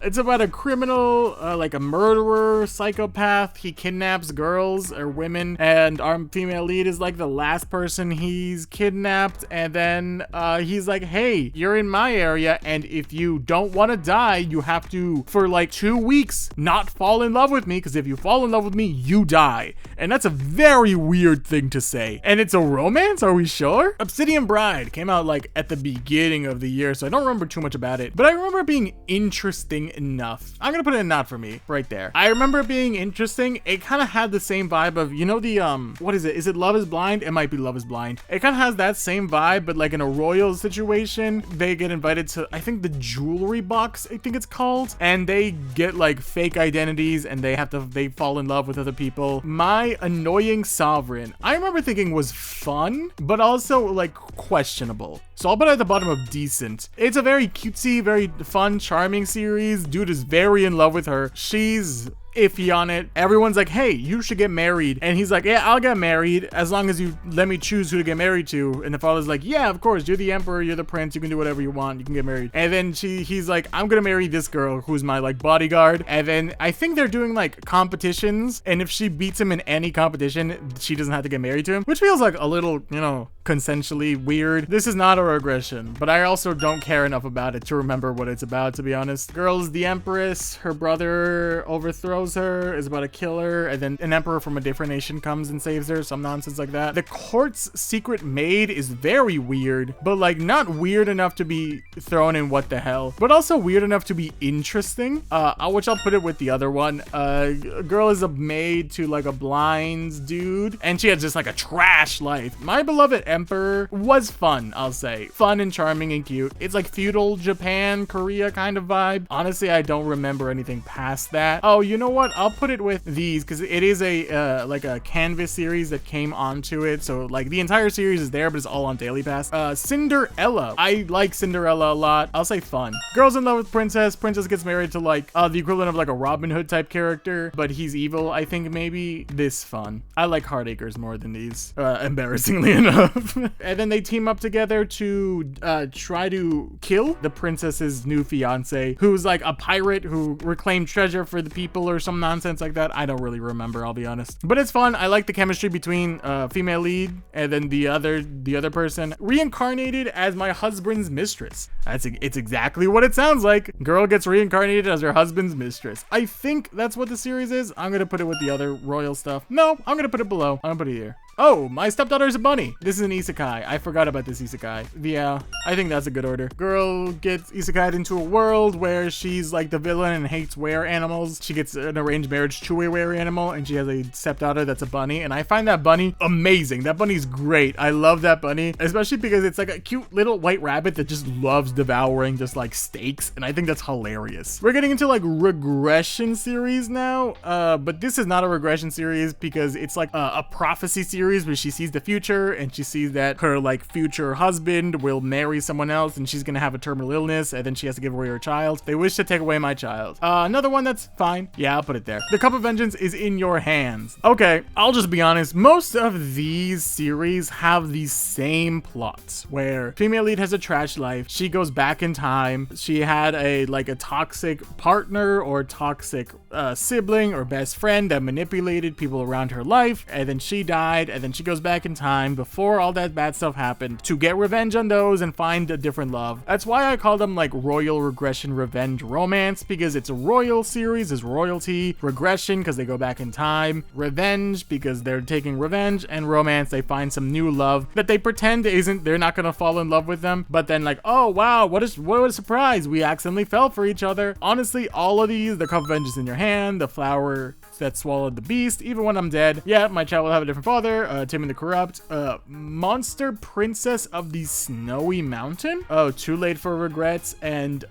it's about a criminal, like a murderer, psychopath. He kidnaps girls or women, and our female lead is like the last person he's kidnapped, and then he's like, hey, you're in my area, and if you don't want to die, you have to, for like 2 weeks, not fall in love with me, because if you fall in love with me, you die. And that's a very weird thing to say. And it's a romance, are we sure? Obsidian Bride came out like at the beginning of the year, so I don't remember too much about it, but I remember it being interesting enough. I'm gonna put it in not for me right there. I remember it being interesting. It kind of had the same vibe of, you know, the what is it? Is it Love is Blind? It might be Love is Blind. It kind of has that same vibe, but like in a royal situation, they get invited to, I think, the jewelry box, I think it's called, and they get like fake identities, and they fall in love with other people. My Annoying Sovereign, I remember thinking was fun, but also like questionable. So I'll put it at the bottom of decent. It's a very cutesy, very fun, charming series. Dude is very in love with her. She's iffy on it. Everyone's like, hey, you should get married. And he's like, yeah, I'll get married as long as you let me choose who to get married to. And the father's like, yeah, of course, you're the emperor, you're the prince, you can do whatever you want, you can get married. And then he's like, I'm gonna marry this girl who's my like bodyguard. And then I think they're doing like competitions, and if she beats him in any competition, she doesn't have to get married to him, which feels like a little, you know, consensually weird. This is not a regression, but I also don't care enough about it to remember what it's about, to be honest. Girl's the empress, her brother overthrows her, is about to kill her, and then an emperor from a different nation comes and saves her, some nonsense like that. The court's secret maid is very weird, but like not weird enough to be thrown in what the hell, but also weird enough to be interesting, which I'll put it with the other one. A girl is a maid to like a blind dude, and she has just like a trash life. My Beloved Emperor was fun, I'll say. Fun and charming and cute. It's like feudal Japan, Korea kind of vibe. Honestly, I don't remember anything past that. Oh, you know what? I'll put it with these because it is a like a canvas series that came onto it. So like the entire series is there, but it's all on Daily Pass. Cinderella. I like Cinderella a lot. I'll say fun. Girl's in love with princess. Princess gets married to like the equivalent of like a Robin Hood type character, but he's evil, I think maybe. This fun. I like Heartacres more than these, embarrassingly enough. And then they team up together to try to kill the princess's new fiance, who's like a pirate who reclaimed treasure for the people or some nonsense like that. I don't really remember, I'll be honest. But it's fun. I like the chemistry between female lead and then the other person, reincarnated as my husband's mistress. It's exactly what it sounds like. Girl gets reincarnated as her husband's mistress. I think that's what the series is. I'm gonna put it with the other royal stuff. No, I'm gonna put it below. I'm gonna put it here. Oh, my stepdaughter is a bunny. This is an isekai. I forgot about this isekai. Yeah, I think that's a good order. Girl gets isekai'd into a world where she's like the villain and hates were animals. She gets an arranged marriage to a were animal, and she has a stepdaughter that's a bunny. And I find that bunny amazing. That bunny's great. I love that bunny, especially because it's like a cute little white rabbit that just loves devouring just like steaks. And I think that's hilarious. We're getting into like regression series now, but this is not a regression series because it's like a prophecy series where she sees the future and she sees that her like future husband will marry someone else and she's gonna have a terminal illness and then she has to give away her child. They wish to take away my child. Another one that's fine. Yeah, I'll put it there. The Cup of Vengeance is in your hands. Okay, I'll just be honest. Most of these series have the same plots where female lead has a trash life. She goes back in time. She had a toxic partner or toxic sibling or best friend that manipulated people around her life, and then she died, and then she goes back in time before all that bad stuff happened to get revenge on those and find a different love. That's why I call them like royal regression revenge romance, because it's a royal series is royalty, regression because they go back in time, revenge because they're taking revenge, and romance they find some new love that they pretend isn't, they're not gonna fall in love with them, but then like, oh wow, what a surprise, we accidentally fell for each other. Honestly, all of these, the Cup of Vengeance in your hand, the flower that swallowed the beast, even when I'm dead, yeah, my child will have a different father, Tim and the Corrupt, Monster Princess of the Snowy Mountain, oh, Too Late for Regrets, and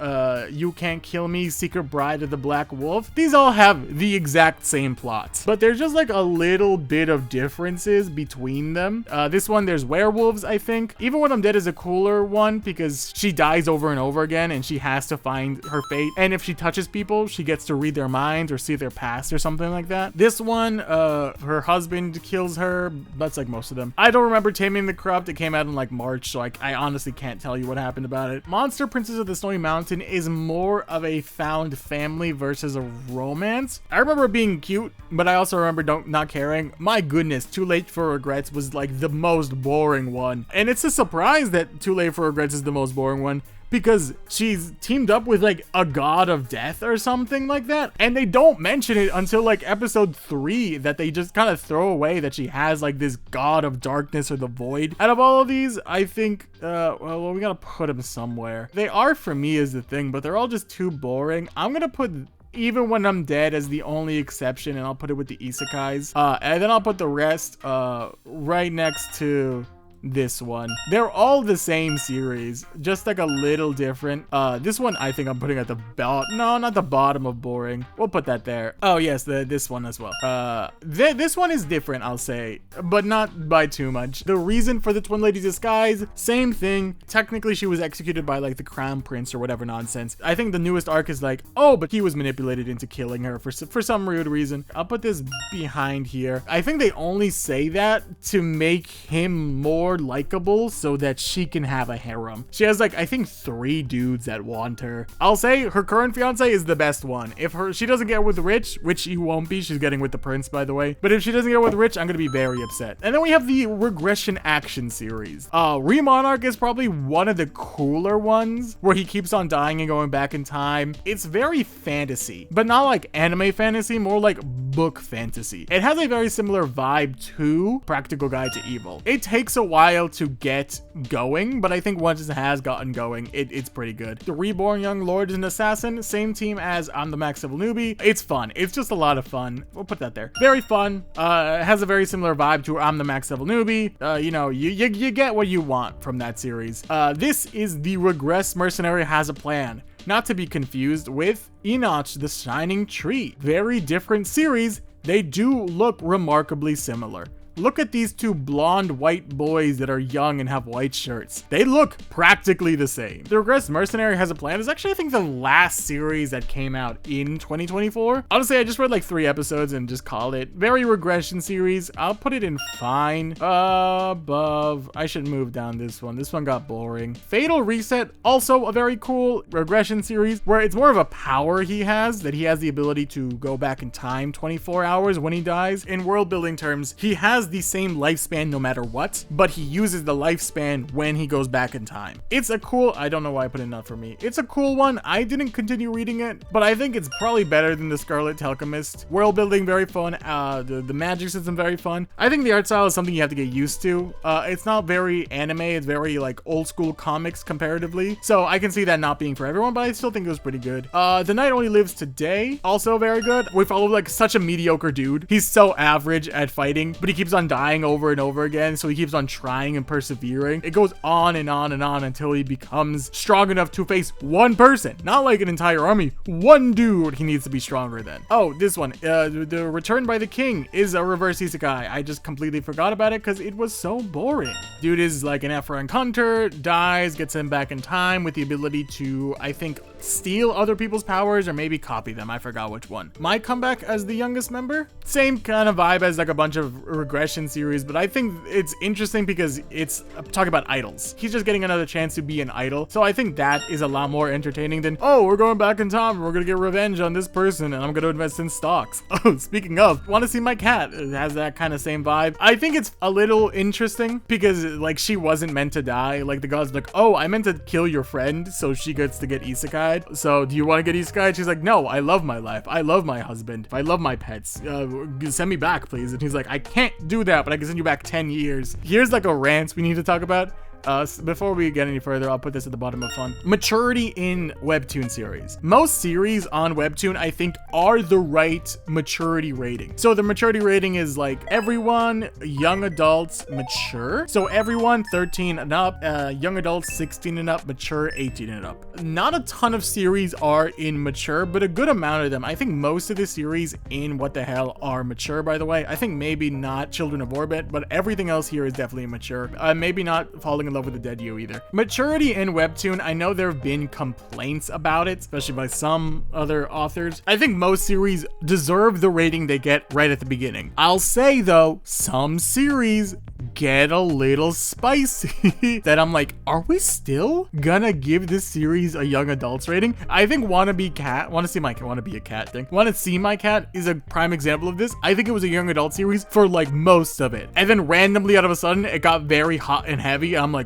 You Can't Kill Me, Secret Bride of the Black Wolf. These all have the exact same plot, but there's just like a little bit of differences between them. This one, there's werewolves, I think. Even When I'm Dead is a cooler one because she dies over and over again and she has to find her fate, and if she touches people, she gets to read their minds or see their past or something like that. This one, her husband kills her. That's like most of them. I don't remember Taming the Corrupt. It came out in like March, so I honestly can't tell you what happened about it. Monster Princess of the Snowy Mountain is more of a found family versus a romance. I remember it being cute, but I also remember not caring. My goodness, Too Late for Regrets was like the most boring one. And it's a surprise that Too Late for Regrets is the most boring one, because she's teamed up with like a god of death or something like that, and they don't mention it until like episode 3, that they just kind of throw away that she has like this god of darkness or the void. Out of all of these, I think well, we gotta put them somewhere. They are, for me, is the thing, but they're all just too boring. I'm gonna put Even When I'm Dead as the only exception, and I'll put it with the isekais, and then I'll put the rest right next to this one. They're all the same series, just like a little different. This one I think I'm putting at the no, not the bottom of boring. We'll put that there. Oh yes, this one as well. This one is different, I'll say, but not by too much. The reason for the Twin Ladies Disguise, same thing. Technically she was executed by like the Crown Prince or whatever nonsense. I think the newest arc is like, oh, but he was manipulated into killing her for some weird reason. I'll put this behind here. I think they only say that to make him more more likable so that she can have a harem. She has like, I think 3 dudes that want her. I'll say her current fiance is the best one. If she doesn't get with Rich, which she won't be, she's getting with the prince, by the way. But if she doesn't get with Rich, I'm gonna be very upset. And then we have the regression action series. Remonarch is probably one of the cooler ones where he keeps on dying and going back in time. It's very fantasy, but not like anime fantasy, more like book fantasy. It has a very similar vibe to Practical Guide to Evil. It takes a while to get going, but I think once it has gotten going, it's pretty good. The Reborn Young Lord is an assassin, same team as I'm the Max Level Newbie. It's fun. It's just a lot of fun. We'll put that there. Very fun. It has a very similar vibe to I'm the Max Level Newbie. You know, you get what you want from that series. This is the Regress Mercenary Has a Plan. Not to be confused with Enoch the Shining Tree. Very different series. They do look remarkably similar. Look at these 2 blonde white boys that are young and have white shirts. They look practically the same. The Regress Mercenary Has a Plan is actually, I think, the last series that came out in 2024. Honestly, I just read like 3 episodes and just called it. Very regression series. I'll put it in fine. Above. I should move down this one. This one got boring. Fatal Reset, also a very cool regression series where it's more of a power he has, that he has the ability to go back in time 24 hours when he dies. In world building terms, he has the same lifespan no matter what, but he uses the lifespan when he goes back in time. It's a cool, I don't know why I put it not for me. It's a cool one. I didn't continue reading it, but I think it's probably better than the Scarlet Alchemist. World building, very fun. The magic system, very fun. I think the art style is something you have to get used to. It's not very anime. It's very like old school comics comparatively. So I can see that not being for everyone, but I still think it was pretty good. The Night Only Lives Today, also very good. We follow like such a mediocre dude. He's so average at fighting, but he keeps on dying over and over again, so he keeps on trying and persevering. It goes on and on and on until he becomes strong enough to face one person, not like an entire army. One dude he needs to be stronger than. Oh, this one, the Return by the King is a reverse isekai. I just completely forgot about it because it was so boring. Dude is like an F-rank hunter, dies, gets him back in time with the ability to, I think, steal other people's powers or maybe copy them. I forgot which one. My comeback as the youngest member, same kind of vibe as like a bunch of regression series, but I think it's interesting because it's talking about idols. He's just getting another chance to be an idol, so I think that is a lot more entertaining than, oh, we're going back in time, we're gonna get revenge on this person and I'm gonna invest in stocks. Oh, speaking of, want to see my cat? It has that kind of same vibe. I think it's a little interesting because like she wasn't meant to die. Like the god's like, oh, I meant to kill your friend so she gets to get isekai. So do you want to get isekai? She's like, no, I love my life. I love my husband. I love my pets. Send me back, please. And he's like, I can't do that, but I can send you back 10 years. Here's like a rant we need to talk about. Before we get any further, I'll put this at the bottom of fun. Maturity in Webtoon series. Most series on Webtoon, I think, are the right maturity rating. So the maturity rating is like everyone, young adults, mature. So everyone 13 and up, young adults 16 and up, mature 18 and up. Not a ton of series are in mature, but a good amount of them. I think most of the series in What the Hell are mature, by the way. I think maybe not Children of Orbit, but everything else here is definitely mature. Maybe not Falling in Love with the Dead You either. Maturity in Webtoon, I know there have been complaints about it, especially by some other authors. I think most series deserve the rating they get right at the beginning. I'll say though, some series get a little spicy that I'm like, are we still gonna give this series a young adults rating? I think Wanna Be a Cat is a prime example of this. I think it was a young adult series for like most of it, and then randomly out of a sudden it got very hot and heavy. I'm like,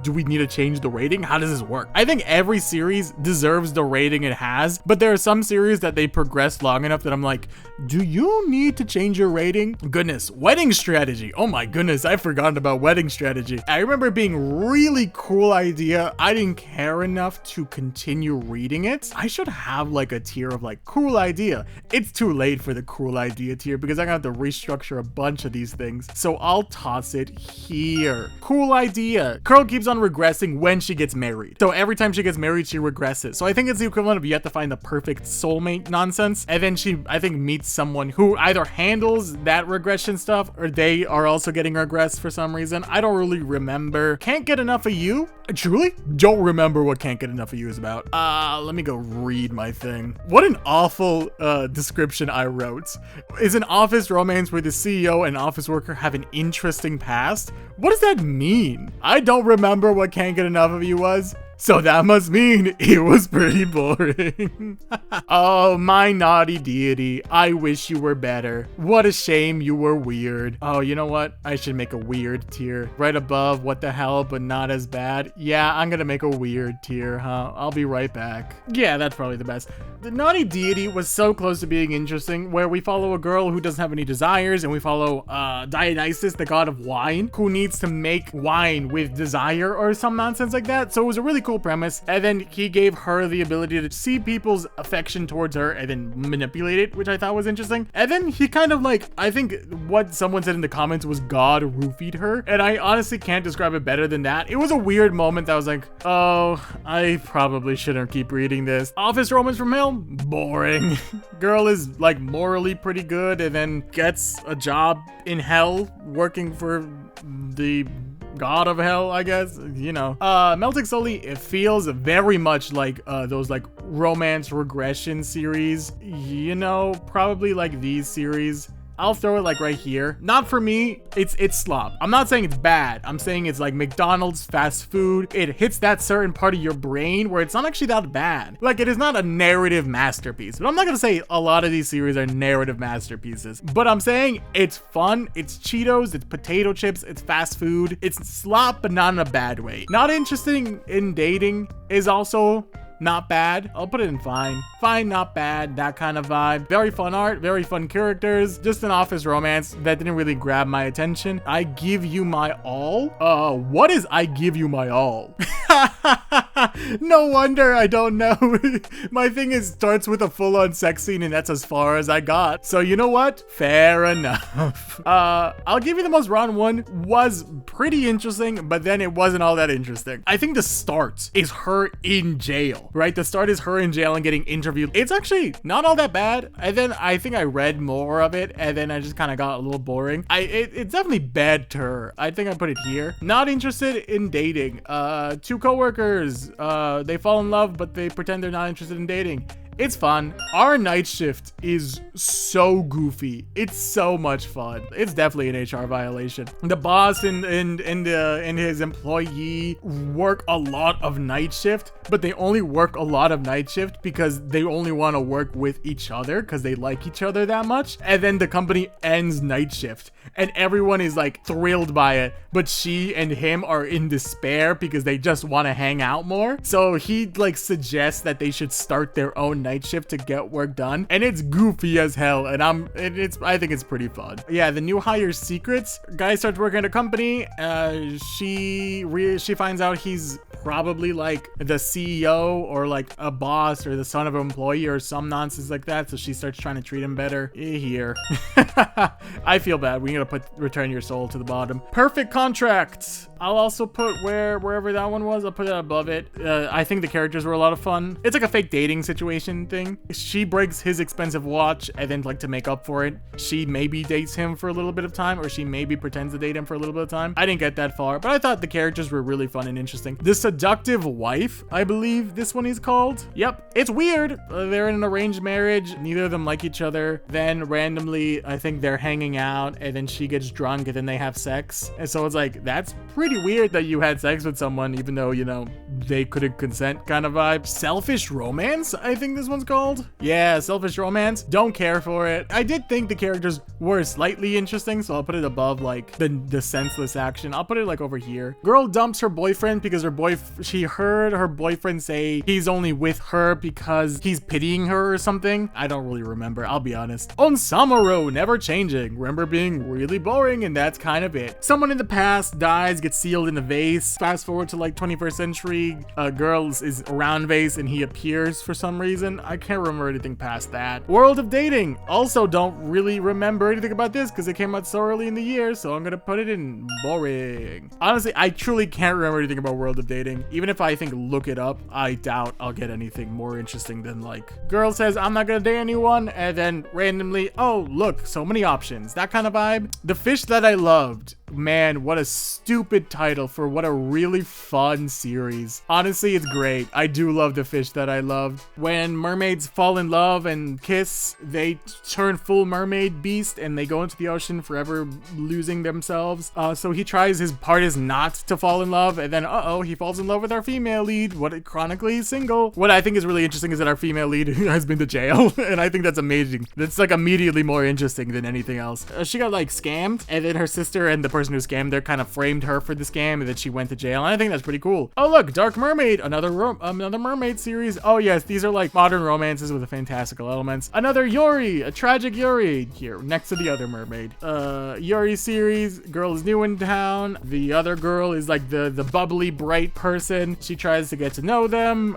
do we need to change the rating? How does this work? I think every series deserves the rating it has, but there are some series that they progress long enough that I'm like, do you need to change your rating? Goodness, Wedding Strategy. Oh my goodness, I forgot about Wedding Strategy. I remember it being really cool idea. I didn't care enough to continue reading it. I should have like a tier of like cool idea. It's too late for the cool idea tier because I'm gonna have to restructure a bunch of these things. So I'll toss it here. Cool idea. Curl keeps on regressing when she gets married. So every time she gets married, she regresses. So I think it's the equivalent of you have to find the perfect soulmate nonsense. And then she, I think, meets someone who either handles that regression stuff or they are also getting regressed. guess, for some reason. I don't really remember. Can't Get Enough of You? I truly don't remember what Can't Get Enough of You is about. Let me go read my thing. What an awful description I wrote. Is an office romance where the CEO and office worker have an interesting past? What does that mean? I don't remember what Can't Get Enough of You was. So that must mean it was pretty boring. Oh, my naughty deity. I wish you were better. What a shame you were weird. Oh, you know what? I should make a weird tier. Right above what the hell, but not as bad. Yeah, I'm gonna make a weird tier, huh? I'll be right back. Yeah, that's probably the best. The naughty deity was so close to being interesting, where we follow a girl who doesn't have any desires, and we follow Dionysus, the god of wine, who needs to make wine with desire or some nonsense like that. So it was a really cool premise, and then he gave her the ability to see people's affection towards her and then manipulate it, which I thought was interesting. And then he kind of like, I think what someone said in the comments was God roofied her, and I honestly can't describe it better than that. It was a weird moment that I was like, oh, I probably shouldn't keep reading this. Office romance from hell? Boring. Girl is like morally pretty good and then gets a job in hell working for the god of hell, I guess, you know. Melting Slowly, it feels very much like those like romance regression series, you know, probably like these series. I'll throw it like right here. Not for me, it's slop. I'm not saying it's bad. I'm saying it's like McDonald's fast food. It hits that certain part of your brain where it's not actually that bad. Like, it is not a narrative masterpiece. But I'm not gonna say a lot of these series are narrative masterpieces. But I'm saying it's fun, it's Cheetos, it's potato chips, it's fast food. It's slop, but not in a bad way. Not interesting in dating is also not bad. I'll put it in fine. Fine, not bad, that kind of vibe. Very fun art, very fun characters. Just an office romance that didn't really grab my attention. I Give You My All? What is I Give You My All? No wonder I don't know. My thing starts with a full-on sex scene, and that's as far as I got. So you know what? Fair enough. I'll give you the most round one was pretty interesting, but then it wasn't all that interesting. I think the start is her in jail, right? The start is her in jail and getting interviewed. It's actually not all that bad. And then I think I read more of it, and then I just kind of got a little boring. It's definitely better. I think I put it here. Not interested in dating. Two coworkers, they fall in love, but they pretend they're not interested in dating. It's fun. Our night shift is so goofy. It's so much fun. It's definitely an HR violation. The boss and his employee work a lot of night shift, but they only work a lot of night shift because they only want to work with each other because they like each other that much. And then the company ends night shift, and everyone is like thrilled by it, but she and him are in despair because they just want to hang out more. So he like suggests that they should start their own night shift to get work done, and it's goofy as hell, and I think it's pretty fun. Yeah, the new hire's secrets. Guy starts working at a company. She finds out he's probably like the CEO or like a boss or the son of an employee or some nonsense like that, so she starts trying to treat him better. Here. I feel bad. We gotta put Return Your Soul to the bottom. Perfect Contract. I'll also put wherever that one was, I'll put it above it. I think the characters were a lot of fun. It's like a fake dating situation thing. She breaks his expensive watch, and then like to make up for it, she maybe dates him for a little bit of time, or she maybe pretends to date him for a little bit of time. I didn't get that far, but I thought the characters were really fun and interesting. The Seductive Wife, I believe this one is called. Yep, it's weird. They're in an arranged marriage. Neither of them like each other. Then randomly, I think they're hanging out, and then she gets drunk, and then they have sex. And so it's like, that's pretty weird that you had sex with someone even though, you know, they couldn't consent kind of vibe. Selfish Romance, I think this one's called. Yeah, Selfish Romance. Don't care for it. I did think the characters were slightly interesting, so I'll put it above like the senseless action. I'll put it like over here. Girl dumps her boyfriend because she heard her boyfriend say he's only with her because he's pitying her or something. I don't really remember, I'll be honest. On Samaru, Never Changing. Remember being really boring, and that's kind of it. Someone in the past dies, gets sealed in a vase. Fast forward to like 21st century, a girl is around vase and he appears for some reason. I can't remember anything past that. World of Dating. Also don't really remember anything about this because it came out so early in the year, so I'm gonna put it in boring. Honestly, I truly can't remember anything about World of Dating. Even if I think look it up, I doubt I'll get anything more interesting than like, girl says I'm not gonna date anyone, and then randomly, oh look, so many options. That kind of vibe. The Fish That I Loved. Man, what a stupid title for what a really fun series. Honestly, it's great. I do love the fish that I loved. When mermaids fall in love and kiss, they turn full mermaid beast and they go into the ocean forever losing themselves. So he tries, his part is not to fall in love, and then he falls in love with our female lead, what chronically is single. What I think is really interesting is that our female lead has been to jail, and I think that's amazing. That's like immediately more interesting than anything else. She got like scammed, and then her sister and the person who scammed her kind of framed her for the scam, and then she went to jail, and I think that's pretty cool. Oh look, Dark Mermaid, another mermaid series. Oh yes, these are like modern romances with fantastical elements. Another Yuri, a tragic Yuri here next to the other mermaid. Yuri series, girl is new in town. The other girl is like the bubbly bright person. She tries to get to know them.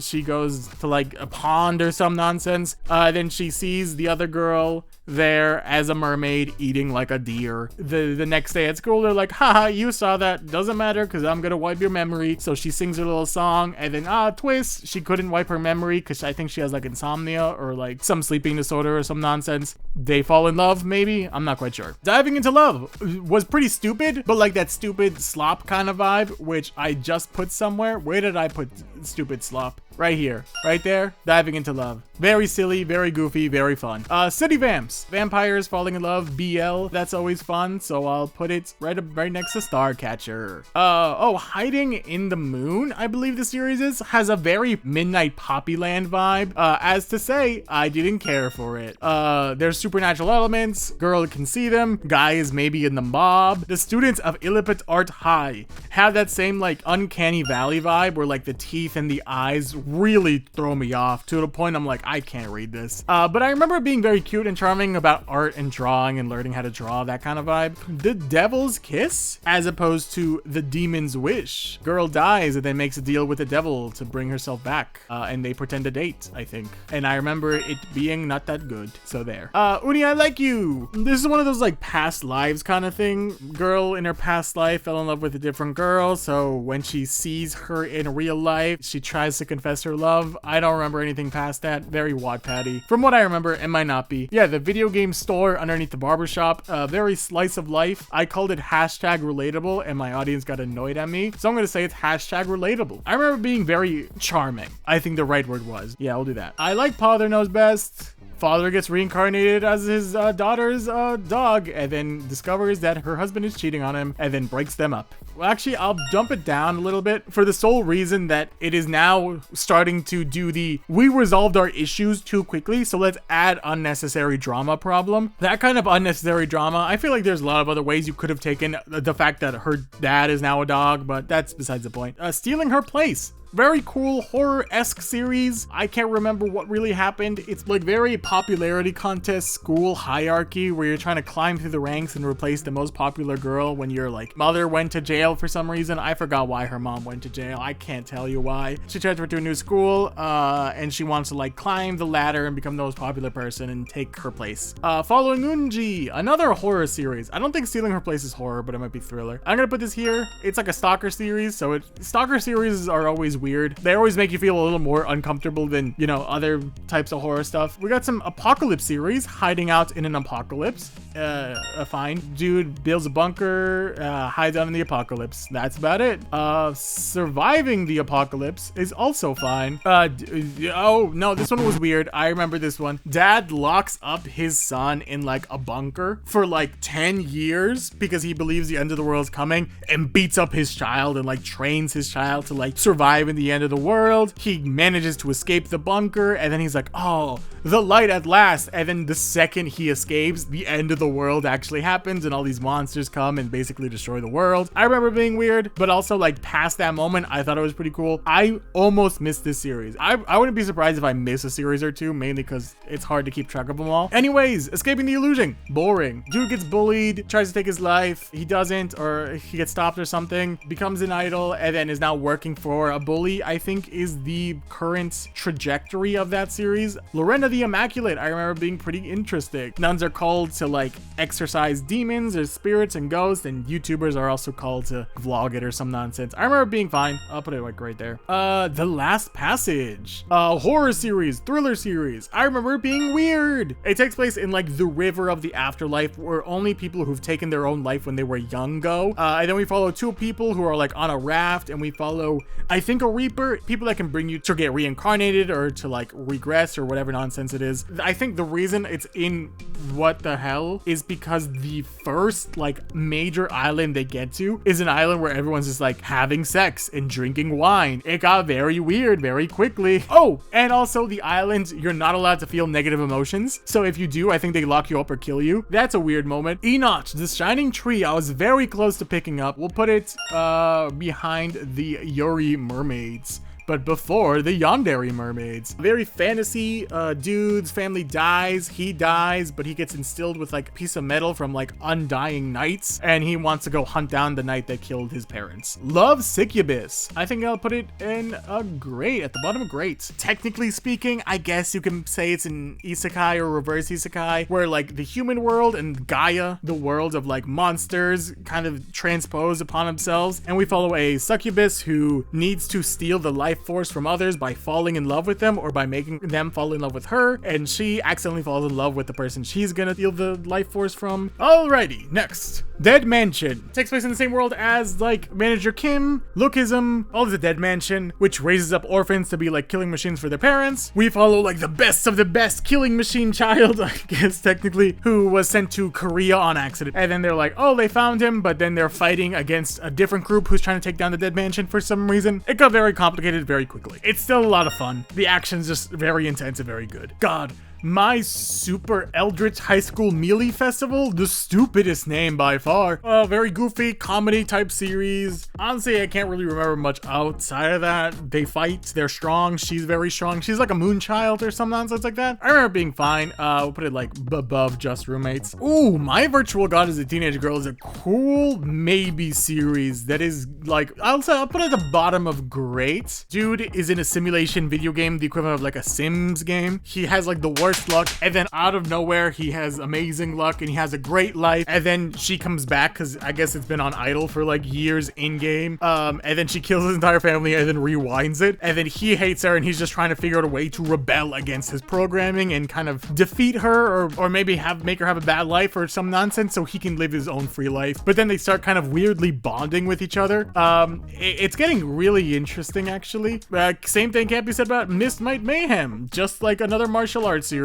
She goes to like a pond or some nonsense. Then she sees the other girl there as a mermaid eating like a deer. The next day at school, they're like, haha, you saw that, doesn't matter because I'm gonna wipe your memory. So she sings her little song, and then twist, she couldn't wipe her memory because I think she has like insomnia or like some sleeping disorder or some nonsense. They fall in love, maybe, I'm not quite sure. Diving into love was pretty stupid, but like that stupid slop kind of vibe, which I just put somewhere. Where did I put stupid slop? Right here, right there. Diving into love. Very silly, very goofy, very fun. City Vamps, vampires falling in love, BL. That's always fun, so I'll put it right next to Starcatcher. Hiding in the Moon, I believe the series has a very Midnight Poppyland vibe. As to say, I didn't care for it. There's supernatural elements. Girl can see them. Guy is maybe in the mob. The students of Illiput Art High have that same like Uncanny Valley vibe where like the teeth and the eyes really throw me off to the point I'm like, I can't read this. But I remember it being very cute and charming about art and drawing and learning how to draw, that kind of vibe. The Devil's Kiss, as opposed to The Demon's Wish. Girl dies and then makes a deal with the devil to bring herself back. And they pretend to date, I think. And I remember it being not that good. So there. Uni, I Like You. This is one of those like past lives kind of thing. Girl in her past life fell in love with a different girl. So when she sees her in real life, she tries to confess her love. I don't remember anything past that. Very Wattpad-y. From what I remember, it might not be. Yeah, the video game store underneath the barbershop. Very slice of life. I called it hashtag relatable and my audience got annoyed at me. So I'm going to say it's hashtag relatable. I remember being very charming. I think the right word was. Yeah, we'll do that. I Like Father Knows Best. Father gets reincarnated as his daughter's dog and then discovers that her husband is cheating on him and then breaks them up. Well, actually, I'll dump it down a little bit for the sole reason that it is now starting to do we resolved our issues too quickly, so let's add unnecessary drama problem. That kind of unnecessary drama, I feel like there's a lot of other ways you could have taken the fact that her dad is now a dog, but that's besides the point. Stealing Her Place. Very cool horror-esque series. I can't remember what really happened. It's like very popularity contest school hierarchy where you're trying to climb through the ranks and replace the most popular girl when your like mother went to jail for some reason. I forgot why her mom went to jail. I can't tell you why. She transferred to a new school and she wants to like climb the ladder and become the most popular person and take her place. Following Unji, another horror series. I don't think Stealing Her Place is horror, but it might be thriller. I'm gonna put this here. It's like a stalker series, so stalker series are always weird. They always make you feel a little more uncomfortable than, you know, other types of horror stuff. We got some apocalypse series, Hiding Out in an Apocalypse. Fine. Dude builds a bunker, hides out in the apocalypse. That's about it. Surviving the Apocalypse is also fine. Oh no, this one was weird. I remember this one. Dad locks up his son in like a bunker for like 10 years because he believes the end of the world is coming and beats up his child and like trains his child to like survive in the end of the world. He manages to escape the bunker and then he's like, oh, the light at last. And then the second he escapes, the end of the world actually happens and all these monsters come and basically destroy the world. I remember being weird, but also like past that moment, I thought it was pretty cool. I almost missed this series. I wouldn't be surprised if I miss a series or two, mainly because it's hard to keep track of them all. Anyways, Escaping the Illusion. Boring. Dude gets bullied, tries to take his life. He doesn't, or he gets stopped or something, becomes an idol, and then is now working for a bully Broly, I think, is the current trajectory of that series. Lorena the Immaculate, I remember being pretty interesting. Nuns are called to like exorcise demons or spirits and ghosts, and YouTubers are also called to vlog it or some nonsense. I remember being fine. I'll put it like right there. The Last Passage, horror series, thriller series. I remember it being weird. It takes place in like the river of the afterlife, where only people who've taken their own life when they were young go. And then we follow two people who are like on a raft, and we follow, I think, a reaper, people that can bring you to get reincarnated or to like regress or whatever nonsense it is. I think the reason it's in What the Hell is because the first like major island they get to is an island where everyone's just like having sex and drinking wine. It got very weird very quickly. Oh, and also the island, you're not allowed to feel negative emotions. So if you do, I think they lock you up or kill you. That's a weird moment. Enoch, the Shining Tree, I was very close to picking up. We'll put it behind the Yuri Mermaids, but before the Yandere Mermaids. Very fantasy, dude's family dies, he dies, but he gets instilled with like a piece of metal from like undying knights, and he wants to go hunt down the knight that killed his parents. Love Succubus. I think I'll put it in a great, at the bottom of great. Technically speaking, I guess you can say it's an isekai or reverse isekai, where like the human world and Gaia, the world of like monsters, kind of transpose upon themselves, and we follow a succubus who needs to steal the life force from others by falling in love with them or by making them fall in love with her, and she accidentally falls in love with the person she's gonna steal the life force from. Alrighty, next. Dead Mansion. Takes place in the same world as like Manager Kim, Lookism, all of the Dead Mansion, which raises up orphans to be like killing machines for their parents. We follow like the best of the best killing machine child, I guess technically, who was sent to Korea on accident. And then they're like, oh, they found him, but then they're fighting against a different group who's trying to take down the Dead Mansion for some reason. It got very complicated very quickly. It's still a lot of fun. The action's just very intense and very good. God. My Super Eldritch High School Melee Festival, the stupidest name by far. Very goofy comedy type series. Honestly, I can't really remember much outside of that. They fight, they're strong, she's very strong. She's like a moon child or some nonsense like that. I remember being fine. We'll put it like above just roommates. Ooh, My Virtual God is a Teenage Girl is a cool maybe series that is like, I'll put it at the bottom of great. Dude is in a simulation video game, the equivalent of like a Sims game. He has like the worst luck, and then out of nowhere he has amazing luck and he has a great life, and then she comes back because I guess it's been on idle for like years in game, and then she kills his entire family and then rewinds it, and then he hates her and he's just trying to figure out a way to rebel against his programming and kind of defeat her, or maybe make her have a bad life or some nonsense so he can live his own free life. But then they start kind of weirdly bonding with each other. It's getting really interesting actually. Same thing can't be said about Miss Might Mayhem, just like another martial arts series.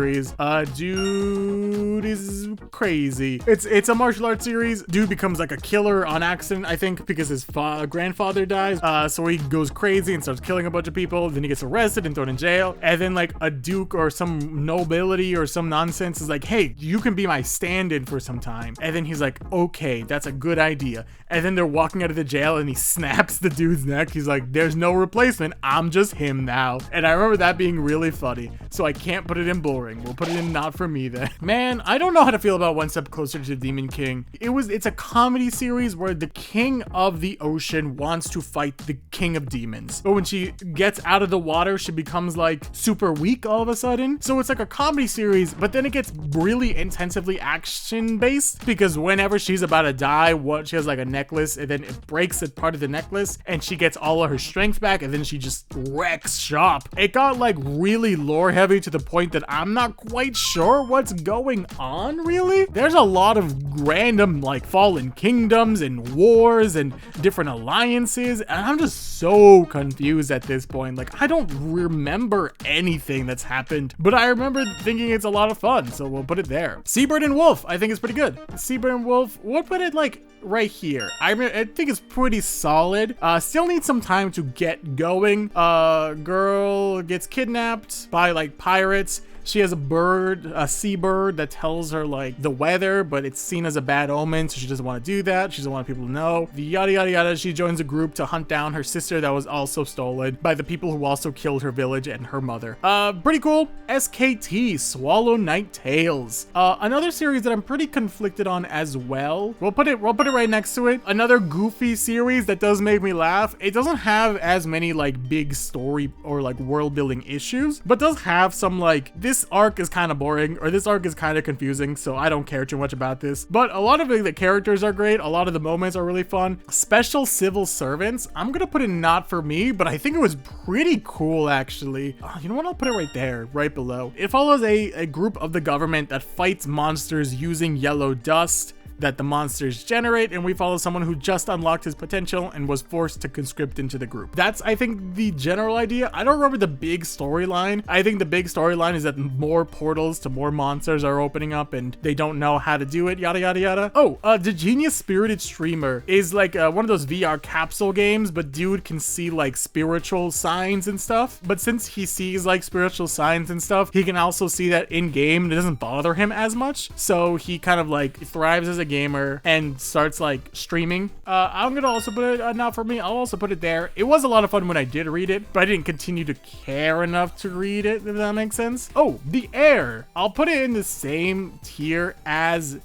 Dude is crazy. It's a martial arts series. Dude becomes like a killer on accident, I think, because his grandfather dies. So he goes crazy and starts killing a bunch of people. Then he gets arrested and thrown in jail. And then like a duke or some nobility or some nonsense is like, hey, you can be my stand-in for some time. And then he's like, okay, that's a good idea. And then they're walking out of the jail and he snaps the dude's neck. He's like, there's no replacement. I'm just him now. And I remember that being really funny. So I can't put it in boring. We'll put it in not for me then. Man, I don't know how to feel about One Step Closer to Demon King. It's a comedy series where the king of the ocean wants to fight the king of demons. But when she gets out of the water, she becomes like super weak all of a sudden. So it's like a comedy series, but then it gets really intensively action based because whenever she's about to die, she has like a necklace and then it breaks a part of the necklace and she gets all of her strength back and then she just wrecks shop. It got like really lore heavy to the point that I'm not quite sure what's going on really. There's a lot of random like fallen kingdoms and wars and different alliances, and I'm just so confused at this point. Like, I don't remember anything that's happened, but I remember thinking it's a lot of fun, so we'll put it there. Seabird and Wolf, I think it's pretty good. Seabird and Wolf, we'll put it like right here. I think it's pretty solid. Still needs some time to get going. Girl gets kidnapped by like pirates. She has a bird, a seabird that tells her like the weather, but it's seen as a bad omen, so she doesn't want to do that. She doesn't want people to know. The yada yada yada. She joins a group to hunt down her sister that was also stolen by the people who also killed her village and her mother. Pretty cool. SKT, Swallow Night Tales. Another series that I'm pretty conflicted on as well. We'll put it right next to it. Another goofy series that does make me laugh. It doesn't have as many like big story or like world building issues, but does have some like, this arc is kind of boring or this arc is kind of confusing, so I don't care too much about this. But a lot of the characters are great. A lot of the moments are really fun. Special Civil Servants, I'm gonna put it not for me, but I think it was pretty cool actually. You know what, I'll put it right there, right below. It follows a group of the government that fights monsters using yellow dust that the monsters generate, and we follow someone who just unlocked his potential and was forced to conscript into the group. That's, I think, the general idea. I don't remember the big storyline. I think the big storyline is that more portals to more monsters are opening up and they don't know how to do it, yada yada yada. Oh, the Genius Spirited Streamer is like one of those VR capsule games, but dude can see like spiritual signs and stuff. But since he sees like spiritual signs and stuff, he can also see that in game. It doesn't bother him as much, so he kind of like thrives as a gamer and starts like streaming. I'm gonna also put it not for me. I'll also put it there. It was a lot of fun when I did read it, but I didn't continue to care enough to read it, if that makes sense. Oh, The Air. I'll put it in the same tier as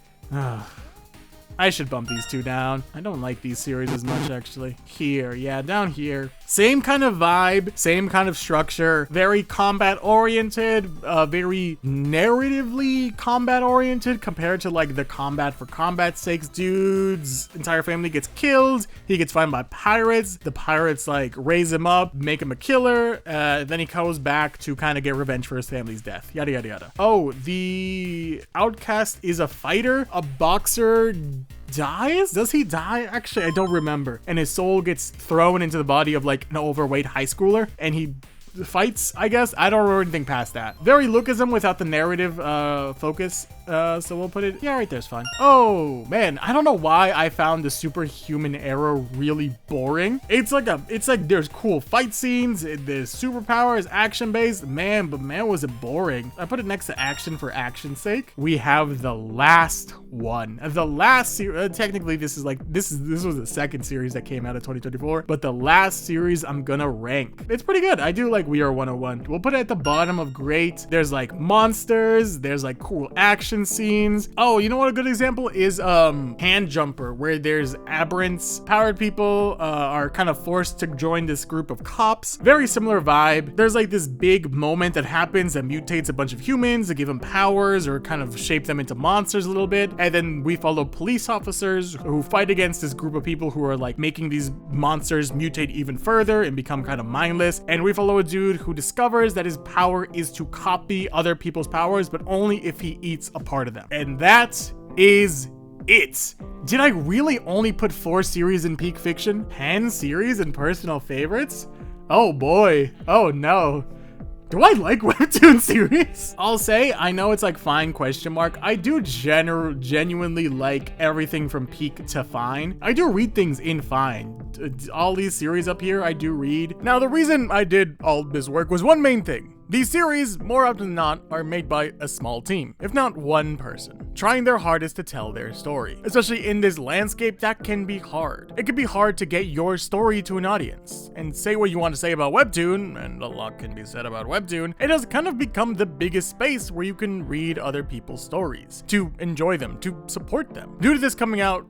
I should bump these two down. I don't like these series as much actually. Here, yeah, down here. Same kind of vibe, same kind of structure, very combat oriented, very narratively combat oriented compared to like the combat for combat's sake. Dude's entire family gets killed. He gets found by pirates. The pirates like raise him up, make him a killer. Then he goes back to kind of get revenge for his family's death. Yada, yada, yada. Oh, the outcast is a fighter. A boxer dies? Does he die? Actually, I don't remember. And his soul gets thrown into the body of like an overweight high schooler and he fights, I guess. I don't remember anything past that. Very Lookism without the narrative focus. So we'll put it, yeah, right there's fine. Oh man, I don't know why I found the Superhuman era really boring. It's like there's cool fight scenes, there's superpowers, action based, man, but man was it boring. I put it next to action for action's sake. We have the last one. The last series, technically this was the second series that came out of 2024, but the last series I'm gonna rank. It's pretty good. I do like We Are 101. We'll put it at the bottom of great. There's like monsters, there's like cool action scenes. Oh, you know what a good example is? Hand Jumper, where there's aberrants. Powered people are kind of forced to join this group of cops. Very similar vibe. There's like this big moment that happens that mutates a bunch of humans to give them powers or kind of shape them into monsters a little bit. And then we follow police officers who fight against this group of people who are like making these monsters mutate even further and become kind of mindless. And we follow a dude who discovers that his power is to copy other people's powers, but only if he eats a part of them. And that is it. Did I really only put 4 series in Peak Fiction? 10 series in personal favorites? Oh boy. Oh no. Do I like Webtoon series? I'll say, I know it's like fine question mark. I do genuinely like everything from peak to fine. I do read things in fine. All these series up here, I do read. Now, the reason I did all this work was one main thing. These series, more often than not, are made by a small team, if not one person, trying their hardest to tell their story. Especially in this landscape, that can be hard. It can be hard to get your story to an audience. And say what you want to say about Webtoon, and a lot can be said about Webtoon, it has kind of become the biggest space where you can read other people's stories, to enjoy them, to support them. Due to this coming out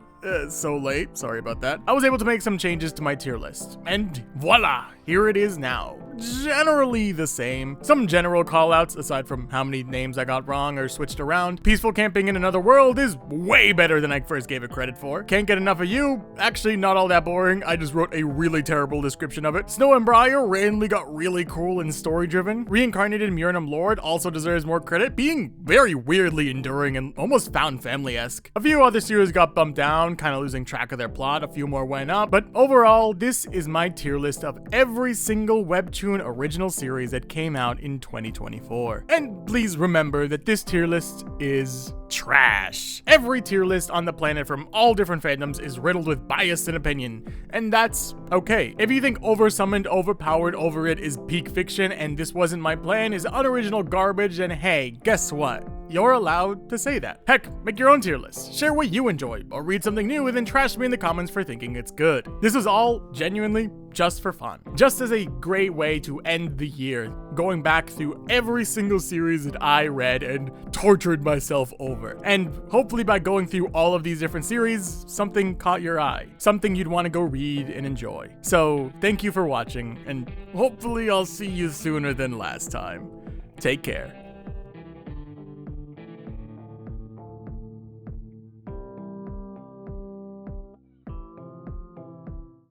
so late, sorry about that, I was able to make some changes to my tier list. And voila, here it is now. Generally the same. Some general callouts, aside from how many names I got wrong or switched around. Peaceful Camping in Another World is way better than I first gave it credit for. Can't Get Enough of You, actually not all that boring. I just wrote a really terrible description of it. Snow and Briar randomly got really cool and story driven. Reincarnated Murnum Lord also deserves more credit, being very weirdly enduring and almost found family-esque. A few other series got bumped down, kind of losing track of their plot. A few more went up, but overall, this is my tier list of every single Webtoon original series that came out in 2024. And please remember that this tier list is trash. Every tier list on the planet from all different fandoms is riddled with bias and opinion, and that's okay. If you think Oversummoned, Overpowered, Over It is peak fiction and This Wasn't My Plan is unoriginal garbage, then hey, guess what? You're allowed to say that. Heck, make your own tier list, share what you enjoy, or read something new and then trash me in the comments for thinking it's good. This was all genuinely just for fun. Just as a great way to end the year, going back through every single series that I read and tortured myself over. And hopefully by going through all of these different series, something caught your eye. Something you'd want to go read and enjoy. So thank you for watching, and hopefully I'll see you sooner than last time. Take care.